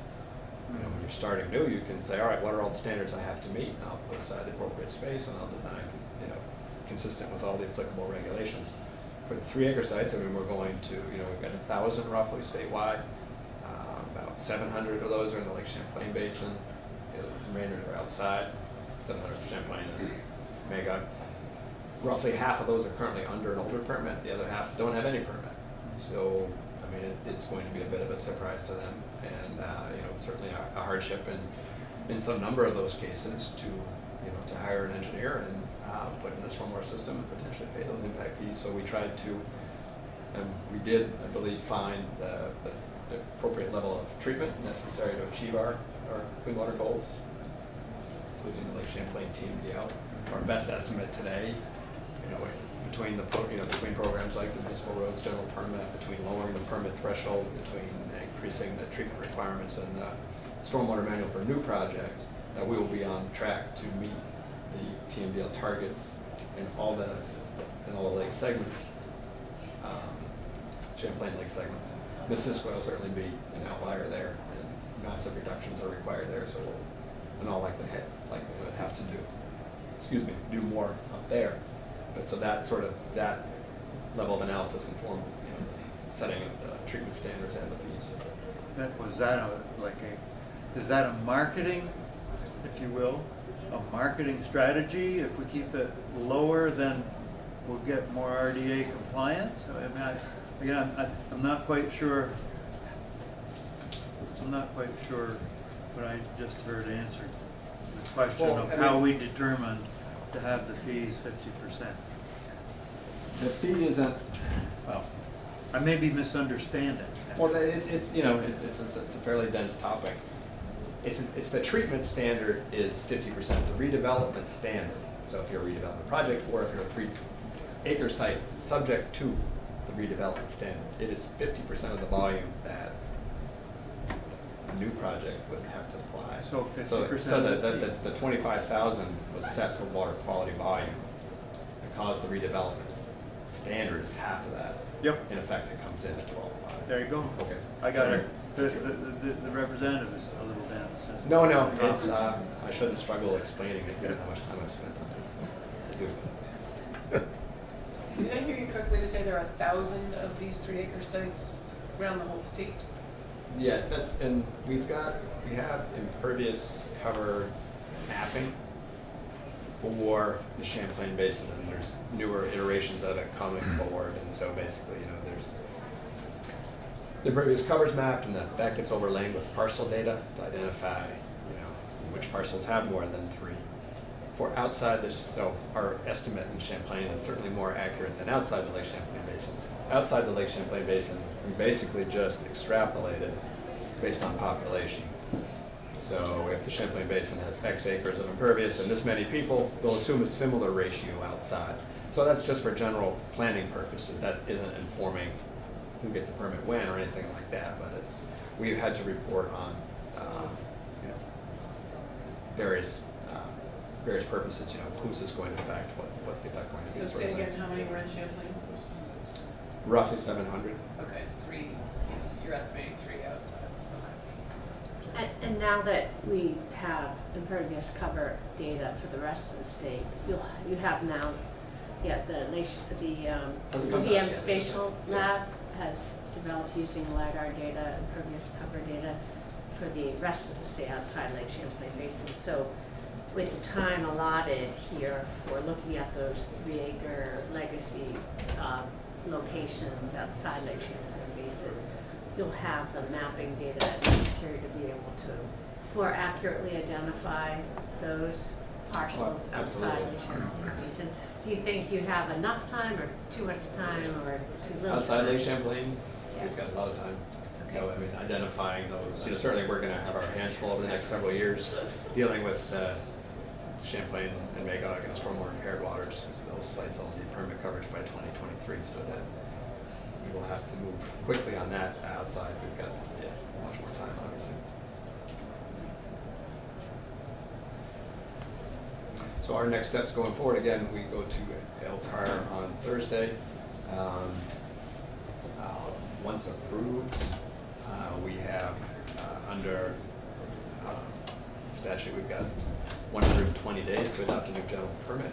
When you're starting new, you can say, all right, what are all the standards I have to meet? And I'll put aside the appropriate space, and I'll design, consistent with all the applicable regulations. For the 3-acre sites, we're going to, we've got 1,000 roughly statewide. About 700 of those are in the Lake Champlain Basin. The remainder are outside, 700 for Champlain and Magog. Roughly half of those are currently under an older permit. The other half don't have any permit. So, it's going to be a bit of a surprise to them, and certainly a hardship in some number of those cases to hire an engineer and put in a stormwater system and potentially pay those impact fees. So we tried to, we did, I believe, find the appropriate level of treatment necessary to achieve our clean water goals, including the Lake Champlain TMDL. Our best estimate today, between programs like the municipal roads general permit, between lowering the permit threshold, between increasing the treatment requirements and the stormwater manual for new projects, that we will be on track to meet the TMDL targets in all the lake segments, Champlain lake segments. Missisquoi will certainly be an outlier there, and massive reductions are required there, so we'll, in all likelihood, have to do more up there. But so that level of analysis informed setting of the treatment standards and the fees. Is that a marketing, if you will, a marketing strategy? If we keep it lower, then we'll get more RDA compliance? I'm not quite sure. I'm not quite sure what I just heard answered. The question of how we determine to have the fees 50%. The fee isn't, well, I may be misunderstanding. Well, it's a fairly dense topic. It's the treatment standard is 50%. The redevelopment standard. So if you're a redevelopment project, or if you're a 3-acre site subject to the redevelopment standard, it is 50% of the volume that a new project would have to apply. So 50%. So the 25,000 was set for water quality volume, because the redevelopment standard is half of that. Yep. In effect, it comes in at 12.5. There you go. Okay. I got it. The representative is a little dense. No, it's I shouldn't struggle explaining it given how much time I've spent on it. Did I hear you correctly to say there are 1,000 of these 3-acre sites around the whole state? Yes, and we have impervious cover mapping for the Champlain Basin, and there's newer iterations of it coming forward. And so basically, there's the impervious covers mapped, and that gets overlaid with parcel data to identify, which parcels have more than 3. For outside this, so our estimate in Champlain is certainly more accurate than outside the Lake Champlain Basin. Outside the Lake Champlain Basin, we basically just extrapolated based on population. So if the Champlain Basin has X acres of impervious and this many people, they'll assume a similar ratio outside. So that's just for general planning purposes. That isn't informing who gets a permit when or anything like that, but we've had to report on various purposes, who's this going to affect, what's the effect going to be. So say again, how many were in Champlain? Roughly 700. Okay, 3, you're estimating 3 outside. And now that we have impervious cover data for the rest of the state, you have now, the UVM Spatial Lab has developed using LiDAR data, impervious cover data for the rest of the state outside Lake Champlain Basin. So with the time allotted here for looking at those 3-acre legacy locations outside Lake Champlain Basin, you'll have the mapping data necessary to be able to more accurately identify those parcels outside Lake Champlain Basin. Do you think you have enough time, or too much time, or too little Outside time? Lake Champlain, we've got a lot of time. You know, I mean, identifying those, you know, certainly we're gonna have our hands full over the next several years dealing with Champlain and Magog and stormwater impaired waters. So those sites all need permit coverage by 2023, so that we will have to move quickly on that outside. We've got much more time, obviously. So our next steps going forward, again, we go to Elkhart on Thursday. Once approved, we have under statute, we've got 120 days to adopt a new general permit.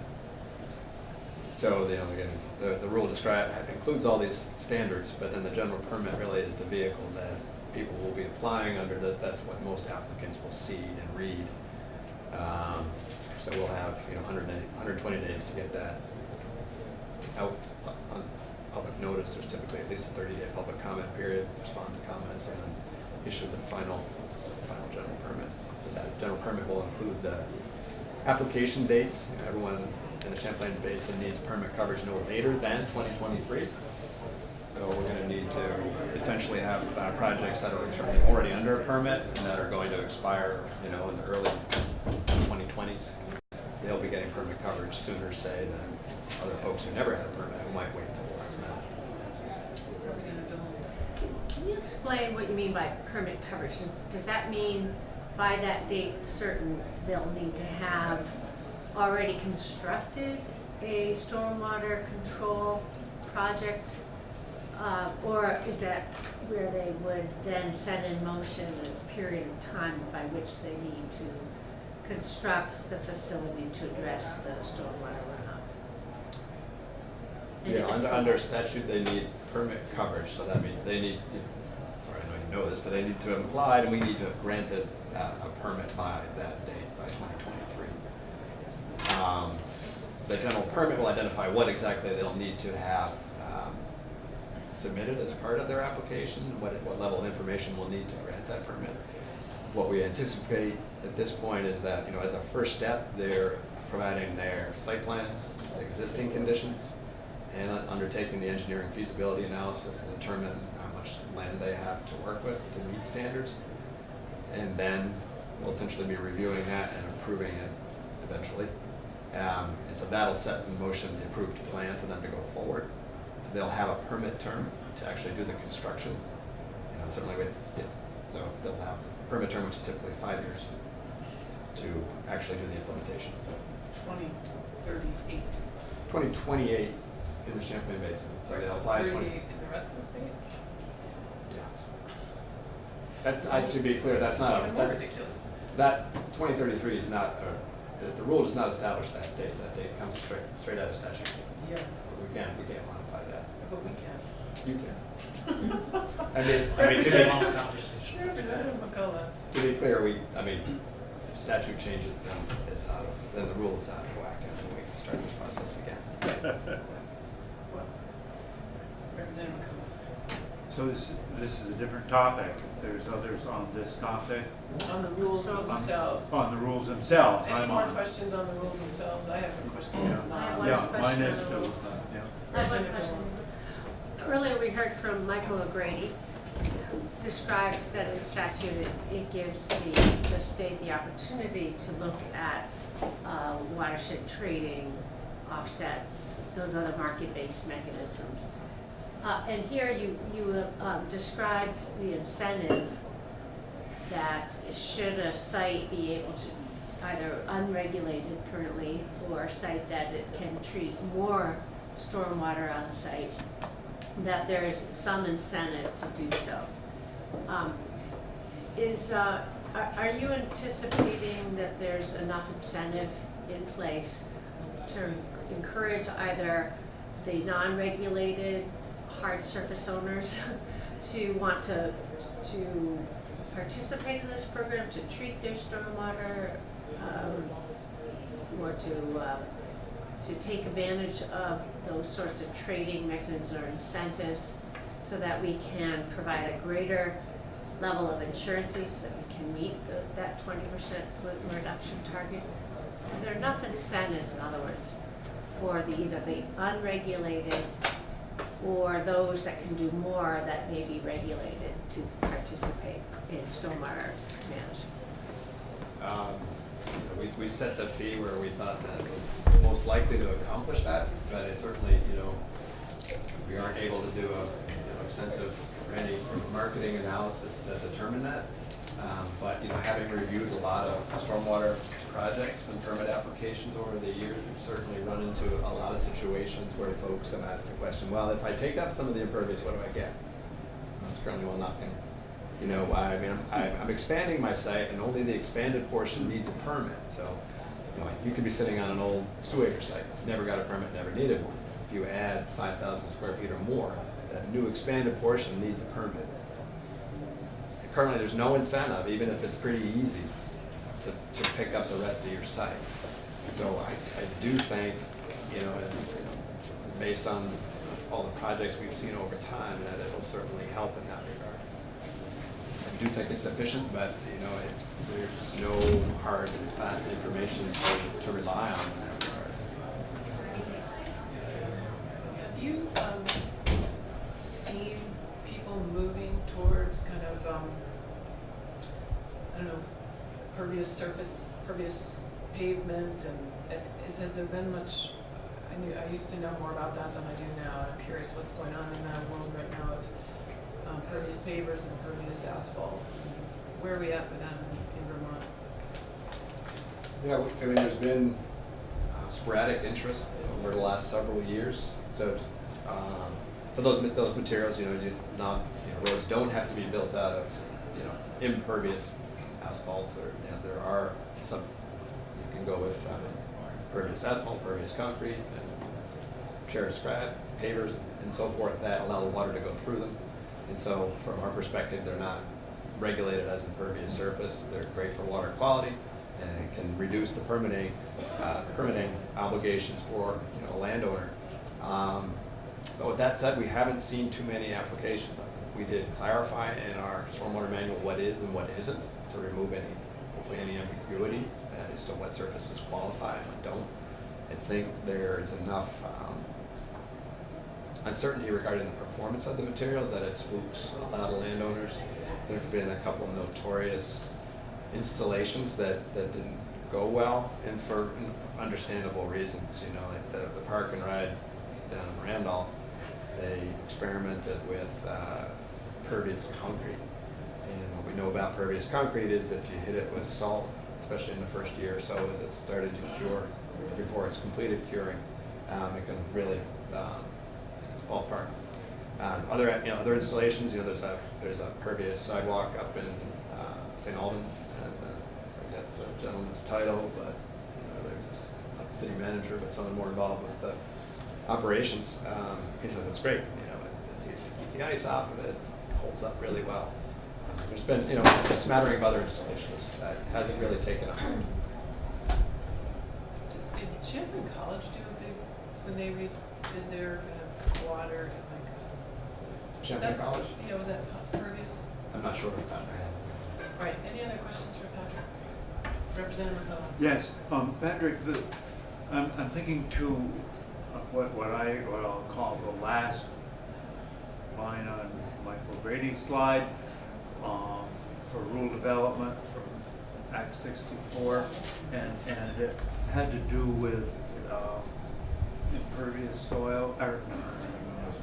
So, you know, again, the rule includes all these standards, but then the general permit really is the vehicle that people will be applying under. That's what most applicants will see and read. So we'll have, you know, 120 days to get that out on public notice. There's typically at least a 30-day public comment period, respond to comments, and then issue the final general permit. That general permit will include the application dates. You know, everyone in the Champlain Basin needs permit coverage no later than 2023. So we're going to need to essentially have projects that are already under a permit and that are going to expire, you know, in the early 2020s. They'll be getting permit coverage sooner, say, than other folks who never had a permit who might wait until the last minute. Can you explain what you mean by permit coverage? Does that mean by that date certain they'll need to have already constructed a stormwater control project? Or is that where they would then set in motion a period of time by which they need to construct the facility to address the stormwater runoff? And Yeah, under statute, they need permit coverage, so that means they need, or I know you know this, but they need to have applied, and we need to have granted a permit by that date, by 2023. The general permit will identify what exactly they'll need to have submitted as part of their application, what level of information we'll need to grant that permit. What we anticipate at this point is that, you know, as a first step, they're providing their site plans, existing conditions, and undertaking the engineering feasibility analysis to determine how much land they have to work with to meet standards. And then we'll essentially be reviewing that and approving it eventually. And so that'll set in motion the approved plan for them to go forward. So they'll have a permit term to actually do the construction. You know, certainly, so they'll have a permit term, which is typically 5 years, to actually do the implementation. So 2038. 2028 in the Champlain Basin. So they'll apply 38 in the rest of the state? Yes. To be clear, that's not That's ridiculous. that 2033 is not, the rule does not establish that date. That date comes straight out of statute. Yes. So we can't modify that. But we can. You can. I mean, Representative to McCullough. be clear, if statute changes, then the rule is out of whack, and then we start this process again. Representative McCullough. So this is a different topic. If there's others on this topic. On the rules themselves. On the rules themselves. Any more questions on the rules themselves? I have a question that's not. Yeah, mine is too. I have one question. Earlier, we heard from Michael O'Grady, who described that in statute it gives the state the opportunity to look at watershed trading, offsets, those other market-based mechanisms. And here you described the incentive that should a site be able to either unregulated currently or a site that it can treat more stormwater on site, that there's some incentive to do so. Are you anticipating that there's enough incentive in place to encourage either the non-regulated hard surface owners to want to participate in this program, to treat their stormwater, or to take advantage of those sorts of trading mechanisms or incentives so that we can provide a greater level of insurances that we can meet that 20% pollutant reduction target? Are there enough incentives, in other words, for either the unregulated or those that can do more that may be regulated to participate? participate in stormwater management? We set the fee where we thought that was most likely to accomplish that, but I certainly, we aren't able to do a extensive marketing analysis to determine that. But having reviewed a lot of stormwater projects and permit applications over the years, we've certainly run into a lot of situations where folks have asked the question, well, if I take up some of the impervious, what do I get? And that's currently, well, nothing. I'm expanding my site, and only the expanded portion needs a permit. So, you could be sitting on an old 2-acre site, never got a permit, never needed one. If you add 5,000 square feet or more, that new expanded portion needs a permit. Currently, there's no incentive, even if it's pretty easy, to pick up the rest of your site. So I do think, based on all the projects we've seen over time, that it will certainly help in that regard. I do think it's efficient, but there's no hard and fast information to rely on in that regard. Have you seen people moving towards kind of, pervious surface, pervious pavement, and has there been much? I used to know more about that than I do now. I'm curious what's going on in that world right now of pervious pavers and pervious asphalt. Where are we at with that in Vermont? Yeah, there's been sporadic interest over the last several years. So, those materials, roads don't have to be built out of, impervious asphalt, or there are some. You can go with pervious asphalt, pervious concrete, and shared scrap, pavers, and so forth that allow the water to go through them. And so, from our perspective, they're not regulated as impervious surface. They're great for water quality, and it can reduce the permitting obligations for a landowner. But with that said, we haven't seen too many applications of it. We did clarify in our stormwater manual what is and what isn't to remove hopefully any ambiguity as to what surfaces qualify and what don't. I think there's enough uncertainty regarding the performance of the materials that it spooks a lot of landowners. There have been a couple of notorious installations that didn't go well, and for understandable reasons. Like the park and ride down in Randolph, they experimented with pervious concrete. And what we know about pervious concrete is if you hit it with salt, especially in the first year or so as it started to cure, before it's completed curing, it can really fall apart. Other installations, there's a pervious sidewalk up in St. Albans, and I forget the gentleman's title, but there's not the city manager, but someone more involved with the operations. He says it's great. It's easy to keep the ice off of it. It holds up really well. There's been a smattering of other installations that hasn't really taken up. Did Champlain College do a big when they redid their kind of water and Champlain College? Yeah, was that pervious? I'm not sure about that. Right. Any other questions for Patrick? Representative McCullough. Yes, Patrick, I'm thinking to what I'll call the last line on Michael Brady's slide for rural development from Act 64, and it had to do with impervious soil, or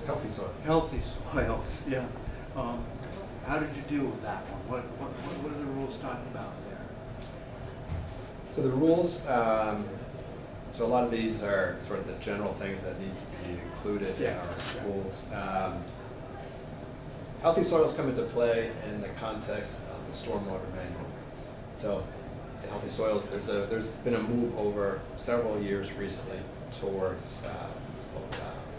healthy soils. Healthy soils, yeah. How did you deal with that one? What are the rules talking about there? So the rules, so a lot of these are sort of the general things that need to be included in our rules. Healthy soils come into play in the context of the stormwater manual. So the healthy soils, there's been a move over several years recently towards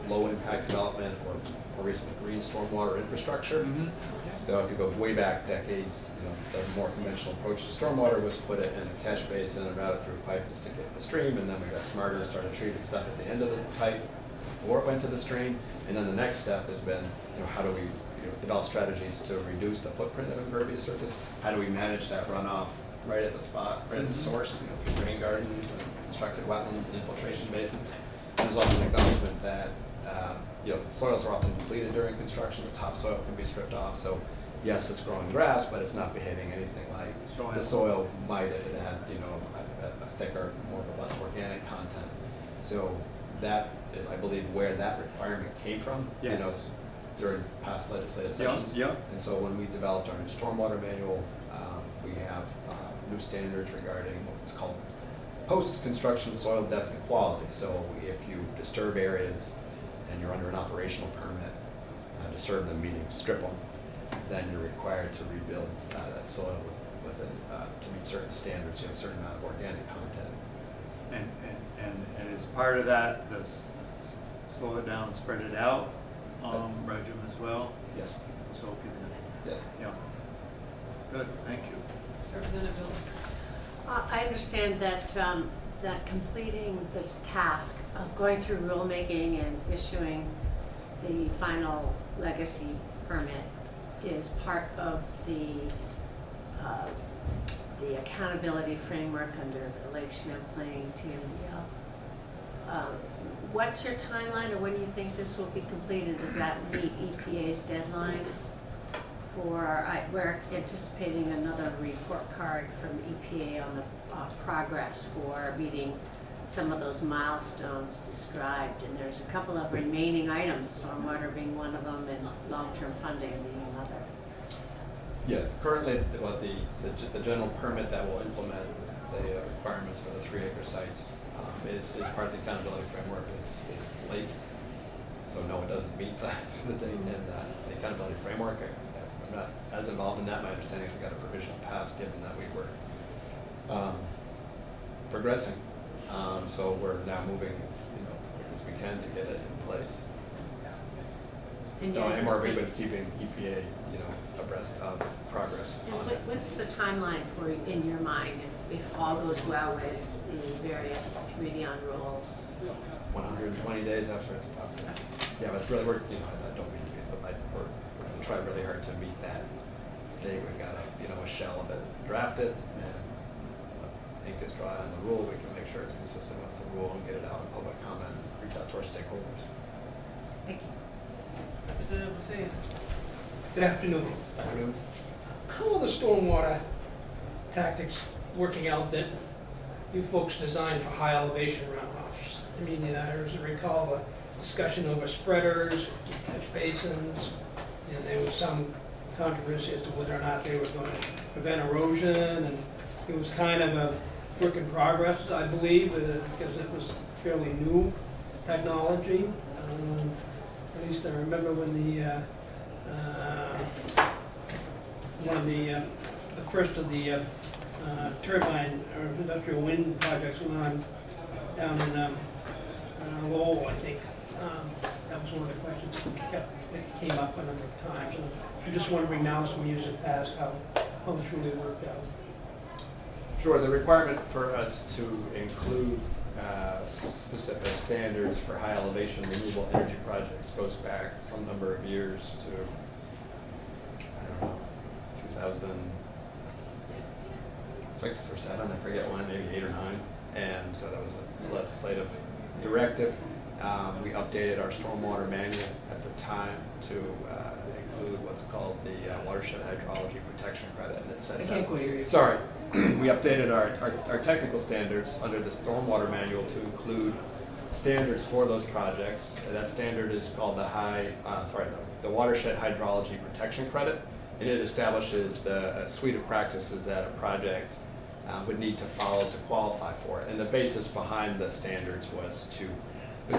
low impact development, or more recently green stormwater infrastructure. So if you go way back decades, the more conventional approach to stormwater was put it in a catch basin and route it through a pipe and stick it in the stream, and then we got smarter and started treating stuff at the end of the pipe before it went to the stream. And then the next step has been, how do we develop strategies to reduce the footprint of impervious surface? How do we manage that runoff right at the spot, right at the source, through rain gardens and constructed wetlands and infiltration basins? And there's also an acknowledgement that the soils are often depleted during construction. The topsoil can be stripped off. So yes, it's growing grass, but it's not behaving anything like the soil might if it had, you know, a thicker, more robust organic content. So that is, I believe, where that requirement came from, you know, during past legislative sessions. And so when we developed our new stormwater manual, we have new standards regarding what's called post-construction soil depth and quality. So if you disturb areas and you're under an operational permit, disturb them meaning strip them, then you're required to rebuild that soil with to meet certain standards, you know, a certain amount of organic content. And as part of that, the slow it down, spread it out regimen as well? Yes. So can, yes. Yeah. Good, thank you. Representative Bill. I understand that, that completing this task of going through rulemaking and issuing the final legacy permit is part of the accountability framework under the Lake Champlain TMDL. What's your timeline, or when do you think this will be completed? Does that meet EPA's deadlines? We're anticipating another report card from EPA on the progress for meeting some of those milestones described, and there's a couple of remaining items, stormwater being one of them and long-term funding being another. Yeah, currently, well, the general permit that will implement the requirements for the 3-acre sites is part of the accountability framework. It's late, so no, it doesn't meet the thing in the accountability framework. I'm not as involved in that. My understanding is we got a provisional pass given that we were progressing. So we're now moving as we can to get it in place. And so we've been keeping EPA abreast of progress. And what's the timeline for, in your mind, if all goes well with the various committee on rules? 120 days after it's adopted. Yeah, but it's really, I don't mean to be, but we're going to try really hard to meet that date. We've got a shell of it drafted, and ink is dry on the rule. We can make sure it's consistent with the rule and get it out in public comment, reach out to our stakeholders. Thank you. Representative Lefebvre. Good afternoon. Afternoon. How are the stormwater tactics working out that you folks designed for high elevation runoffs? I mean, as I recall, a discussion over spreaders, catch basins, and there was some controversy as to whether or not they were going to prevent erosion, and it was kind of a work in progress, I believe, because it was fairly new technology. At least I remember when one of the first of the turbine or industrial wind projects went on down in Lowell, I think. That was one of the questions that came up a number of times. And I'm just wondering now, some years have passed, how this really worked out. Sure. The requirement for us to include specific standards for high elevation renewable energy projects goes back some number of years to, I don't know, 2006 or 7, I forget when, maybe 8 or 9. And so that was a legislative directive. We updated our stormwater manual at the time to include what's called the watershed hydrology protection credit, and it sets out. Sorry, we updated our technical standards under the stormwater manual to include standards for those projects. And that standard is called the watershed hydrology protection credit, and it establishes the suite of practices that a project would need to follow to qualify for it. And the basis behind the standards was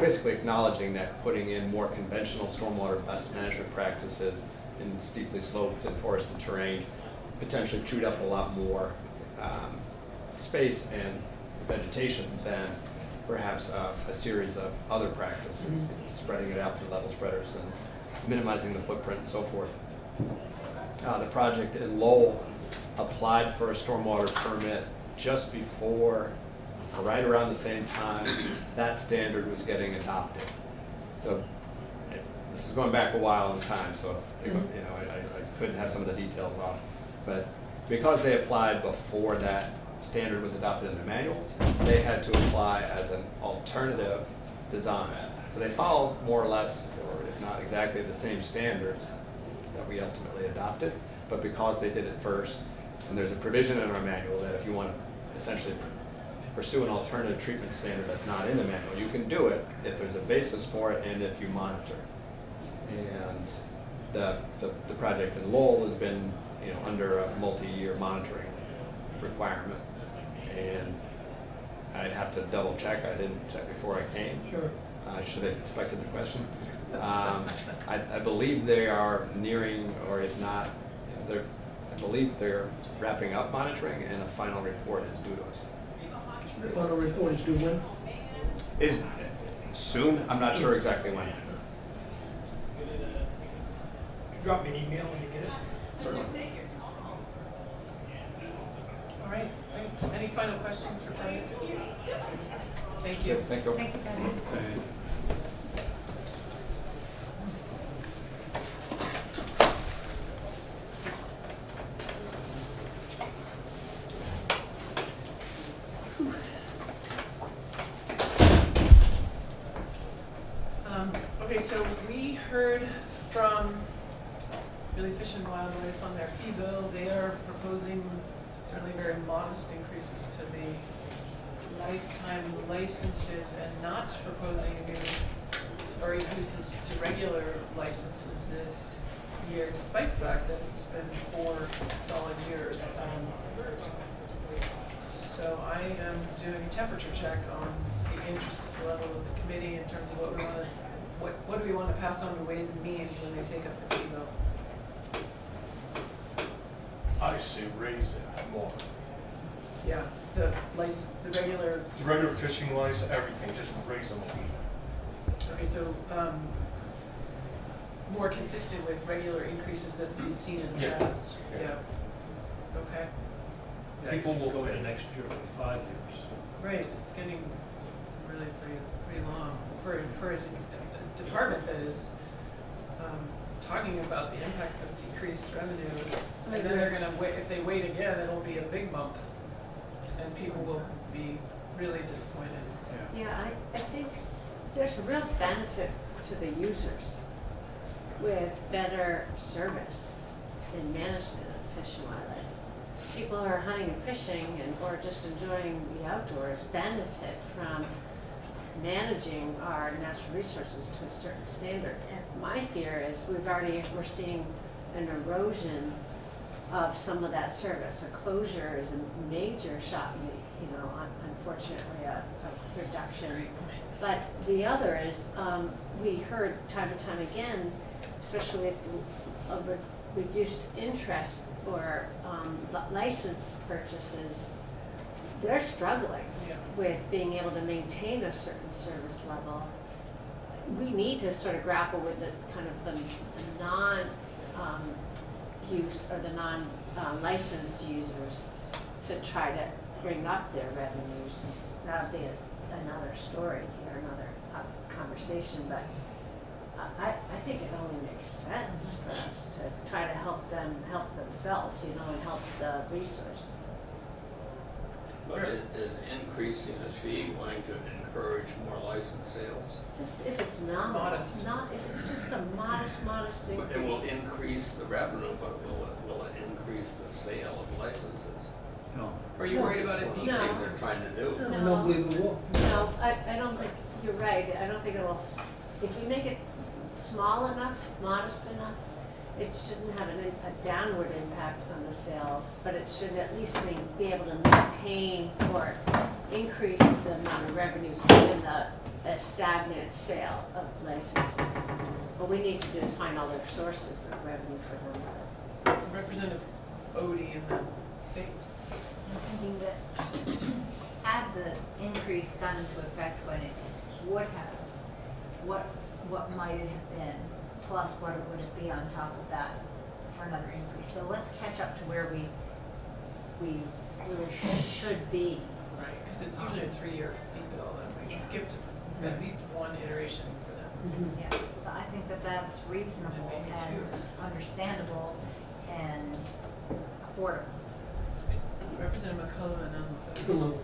basically acknowledging that putting in more conventional stormwater best management practices in steeply sloped and forested terrain potentially chewed up a lot more space and vegetation than perhaps a series of other practices, spreading it out through level spreaders and minimizing the footprint and so forth. The project in Lowell applied for a stormwater permit just before, right around the same time, that standard was getting adopted. So this is going back a while in time, so I couldn't have some of the details off. But because they applied before that standard was adopted in the manual, they had to apply as an alternative design. So they followed more or less, or if not exactly, the same standards that we ultimately adopted. but because they did it first, and there's a provision in our manual that if you want to essentially pursue an alternative treatment standard that's not in the manual, you can do it if there's a basis for it and if you monitor. And the project in Lowell has been, you know, under a multi-year monitoring requirement, and I'd have to double check. I didn't check before I came. Sure. I should have expected the question. I believe they are nearing, or if not, I believe they're wrapping up monitoring, and a final report is due to us. The final report is due when? Is soon. I'm not sure exactly when. Drop me an email when you get it. Certainly. All right, thanks. Any final questions for Patty? Thank you. Thank you. Thank you, Patty. Okay, so we heard from Really Fish and Wildlife on their fee bill. They are proposing certainly very modest increases to the lifetime licenses and not proposing new or increases to regular licenses this year, despite the fact that it's been 4 solid years. So I am doing a temperature check on the interest level of the committee in terms of what we want to, what do we want to pass on to Ways and Means when they take up the fee bill? I say raise it more. Yeah, the regular. The regular fishing license, everything, just raise them a Okay, so more consistent with regular increases that we've seen in the Yeah. past. Yeah. Okay. People will go into next year for 5 years. Right, it's getting really pretty long for a department that is talking about the impacts of decreased revenues. And then they're gonna wait, if they wait again, it'll be a big bump, and people will be really disappointed. Yeah, I think there's a real benefit to the users with better service and management of fish and wildlife. People who are hunting and fishing and or just enjoying the outdoors benefit from managing our natural resources to a certain standard. And my fear is we're seeing an erosion of some of that service. A closure is a major shot, unfortunately a reduction. But the other is, we heard time and time again, especially with a reduced interest or license purchases, they're struggling with being able to maintain a certain service level. We need to sort of grapple with the kind of the non-use or the non-licensed users to try to bring up their revenues. That'll be another story here, another conversation, but I think it only makes sense for us to try to help them help themselves, and help the resource. But is increasing the fee going to encourage more license sales? Just if it's nominal, if it's just a modest increase. It will increase the revenue, but will it increase the sale of licenses? No. Are you worried about a That's decrease? what they're trying to do. I don't believe it will. No, I don't think, you're right, I don't think it will. If you make it small enough, modest enough, it shouldn't have a downward impact on the sales, but it should at least be able to maintain or increase the amount of revenues given the stagnant sale of licenses. What we need to do is find other sources of revenue for them. Representative Odie in the States. I'm thinking that had the increase gone into effect when it would have, what might it have been, plus what would it be on top of that for another increase? So let's catch up to where we really should be. Right, because it's usually a 3-year fee bill, and we skipped at least one iteration for them. Yeah, so I think that that's reasonable And maybe and understandable and affordable. Representative McCullough and then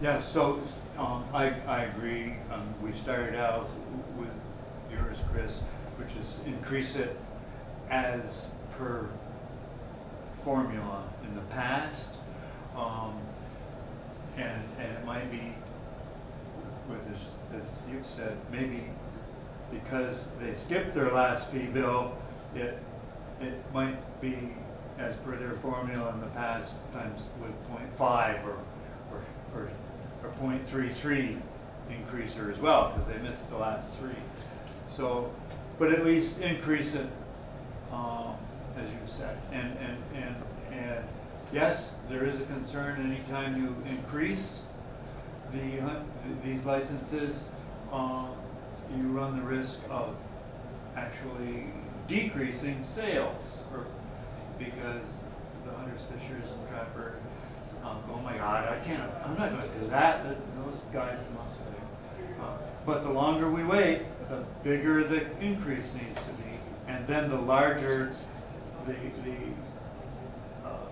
Yeah, so I agree. We started out with yours, Chris, which is increase it as per formula in the past. And it might be, with as you've said, maybe because they skipped their last fee bill, it might be as per their formula in the past, times with 0.5 or 0.33 increaser as well, because they missed the last 3. So, but at least increase it, as you said. And yes, there is a concern anytime you increase these licenses, you run the risk of actually decreasing sales, because the hunters, fishers, and trapper go, oh my God, I'm not going to do that. Those guys are not doing. But the longer we wait, the bigger the increase needs to be, and then the larger the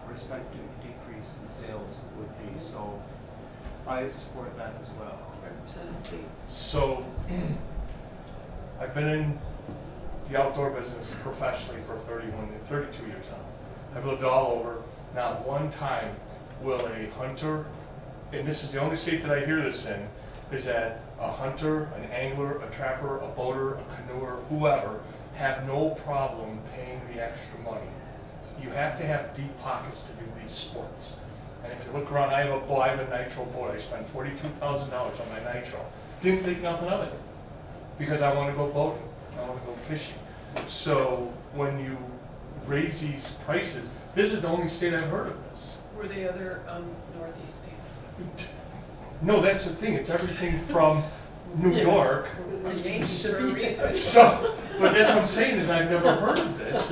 respective decrease in sales would be. So I support that as well. So I've been in the outdoor business professionally for 32 years now. I've lived all over. Not one time will a hunter, and this is the only state that I hear this in, is that a hunter, an angler, a trapper, a boater, a canoer, whoever, have no problem paying the extra money. You have to have deep pockets to do these sports. And if you look around, I have a nitro boat. I spent $42,000 on my nitro. Didn't think nothing of it, because I want to go boating. I want to go fishing. So when you raise these prices, this is the only state I've heard of this. Were the other Northeast states? No, that's the thing. It's everything from New York. We're Yankees for a reason. So, but that's what I'm saying is I've never heard of this,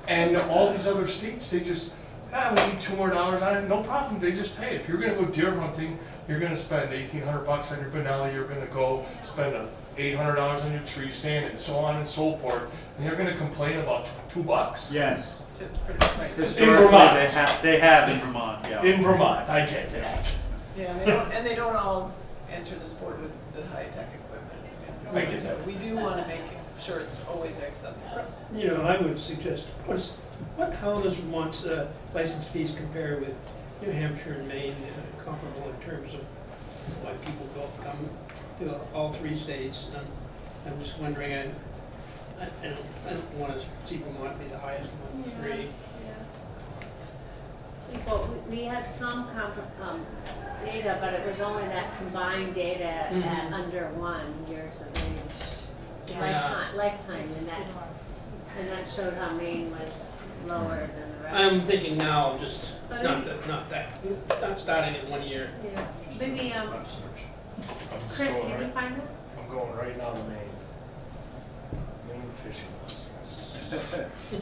and all these other states, they just, we need $2 more. No problem. They just pay. If you're going to go deer hunting, you're going to spend $1,800 on your Benelli. You're going to go spend $800 on your tree stand, and so on and so forth. And you're going to complain about $2. Yes. In Vermont. They have in Vermont, yeah. In Vermont, I get that. Yeah, they don't all enter the sport with the high-tech equipment. I get So that. we do want to make sure it's always accessible. You know, I would suggest, how does Vermont's license fees compare with New Hampshire and Maine, comparable in terms of why people come to all 3 states? And I'm just wondering, I don't want to see Vermont be the highest among the 3. Well, we had some data, but it was only that combined data at under 1 years of age, lifetime, and that showed how Maine was lower than the rest. I'm thinking now, just not starting in 1 year. Yeah, maybe, Chris, can you find it? I'm going right now to Maine. Maine fishing license.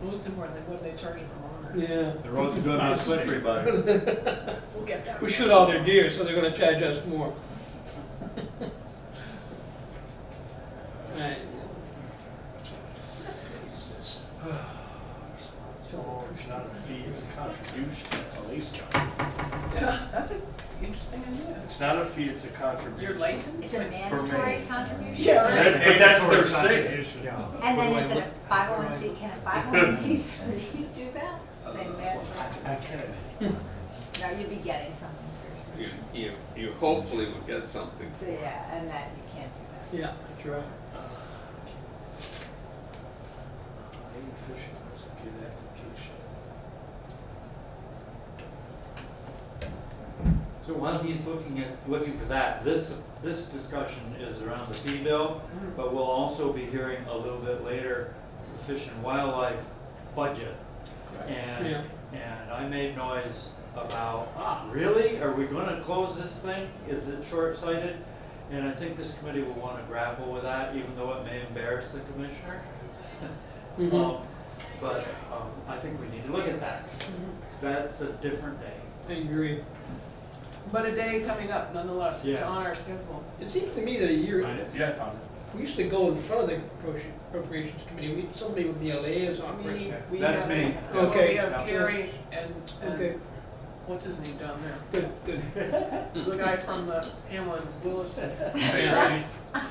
Most importantly, what do they charge in Vermont? Yeah. The roads are going to be slippery, buddy. We'll get that. We shoot all their deer, so they're going to charge us more. Right. It's not a fee, it's a contribution. That's a lease charge. Yeah, that's an interesting idea. It's not a fee, it's a contribution. Your license? It's a For mandatory Maine. contribution? Yeah, right. But that's what they're saying. And then is it a 501c, can a 501c3 do that? Say mandatory? I can't. No, you'd be getting something first. You hopefully would get something. So yeah, and that, you can't do that. Yeah, that's right. Maine fishing was a good application. So while he's looking for that, this discussion is around the fee bill, but we'll also be hearing a little bit later the Fish and Wildlife budget. And I made noise about, really? Are we going to close this thing? Is it short-sighted? And I think this committee will want to grapple with that, even though it may embarrass the commissioner. But I think we need to look at that. That's a different day. I agree. But a day coming up nonetheless, it's Yes. on our schedule. It seems to me that a year, Yeah, I found it. we used to go in front of the appropriations committee, somebody would be a liaison person. We That's have, me. well, Okay. we have Carrie and Okay. what's his name down there? Good, good. The guy from the Hamlin Willis. Yeah.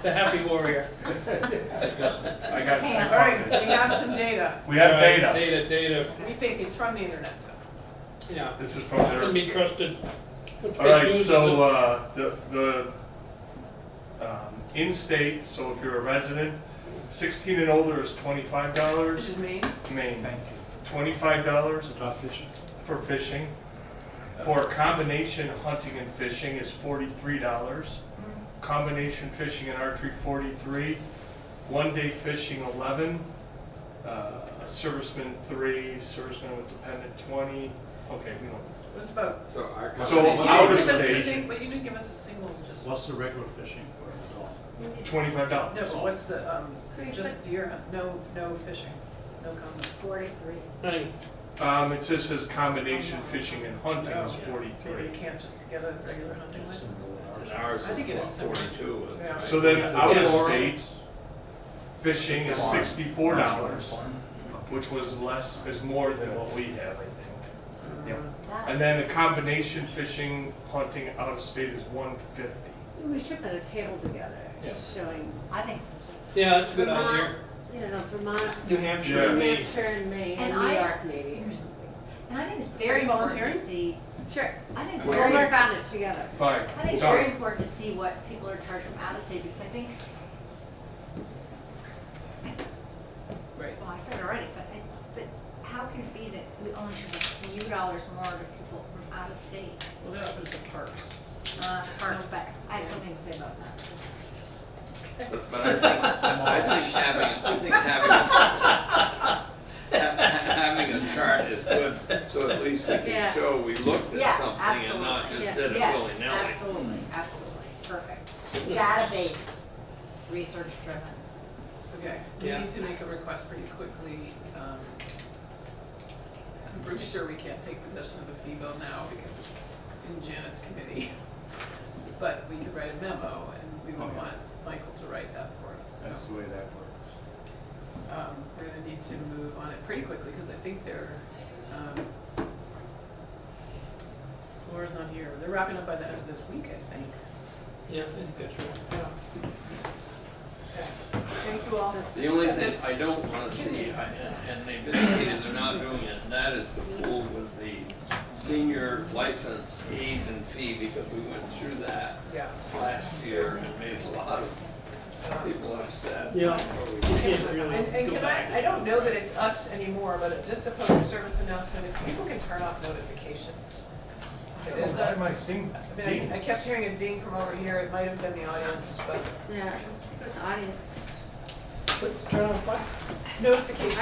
The happy warrior. I got. All right, we have some data. We have All right, data. Data. We think it's from the internet, so. Yeah. This is from their. Can be trusted. What All fake right, news is so it? the in-state, so if you're a resident, 16 and older is $25. Which is Maine? Maine. Thank you. $25 About fishing? for fishing. For combination hunting and fishing is $43. Combination fishing and archery, 43. One-day fishing, 11. Serviceman, 3. Serviceman with dependent, 20. Okay, we don't. What's about? So our So combination- out of Give us a state, but you didn't give us a single, just. What's the regular fishing for us all? $25. No, but what's the, just deer, no fishing, no comment. 43. Anyway, It just says combination fishing and hunting is Maybe 43. you can't just get a regular hunting license? And ours I think it is is about similar. 42. Yeah. So then out of Yes. state, fishing is $64, which was less, is more than what we have, I think. And then the combination fishing, hunting out of state is $150. We should put a table together, just showing. I think so too. yeah, that's a good Vermont, idea. you know, Vermont, New Hampshire, Yeah. and New Maine. Hampshire and Maine, And and New I- York maybe or something. And I think it's very Are you important to volunteering? see, Sure, I think it's we'll very, work on it together. Fine. I think it's Done. very important to see what people are charged from out of state, because I think, Right. well, I said it already, but how can it be that we only charge a few dollars more to people from out of state? Well, that was the parks. Parks, but I have something to say about that. But I think having a chart is good, so at least we can Yeah. show we looked Yeah, at something and not absolutely. just did it Yes, willy-nilly. absolutely, absolutely, perfect. Data-based, research-driven. Okay, we Yeah. need to make a request pretty quickly. I'm pretty sure we can't take possession of the fee bill now because it's in Janet's committee. But we could write a memo and we would Okay. want Michael to write that for us. So, That's the way that works. we're gonna need to move on it pretty quickly because I think they're, Laura's not here. They're wrapping up by the end of this week, I think. Yeah, I think that's right. Yeah. Okay. Thank you all. The only That's thing it. I don't wanna see, and they've indicated they're not doing it, and that is to fool with the senior license age and fee, because we went through that Yeah. last year and made a lot of people upset. Yeah. before we You did. can't really And go can back. I don't know that it's us anymore, but just a public service announcement, if people can turn off notifications. If it is Why am I us, ding- I mean, I kept hearing a ding from over here, it might have been the audience, but Yeah, there's audience. Turn on what? notification.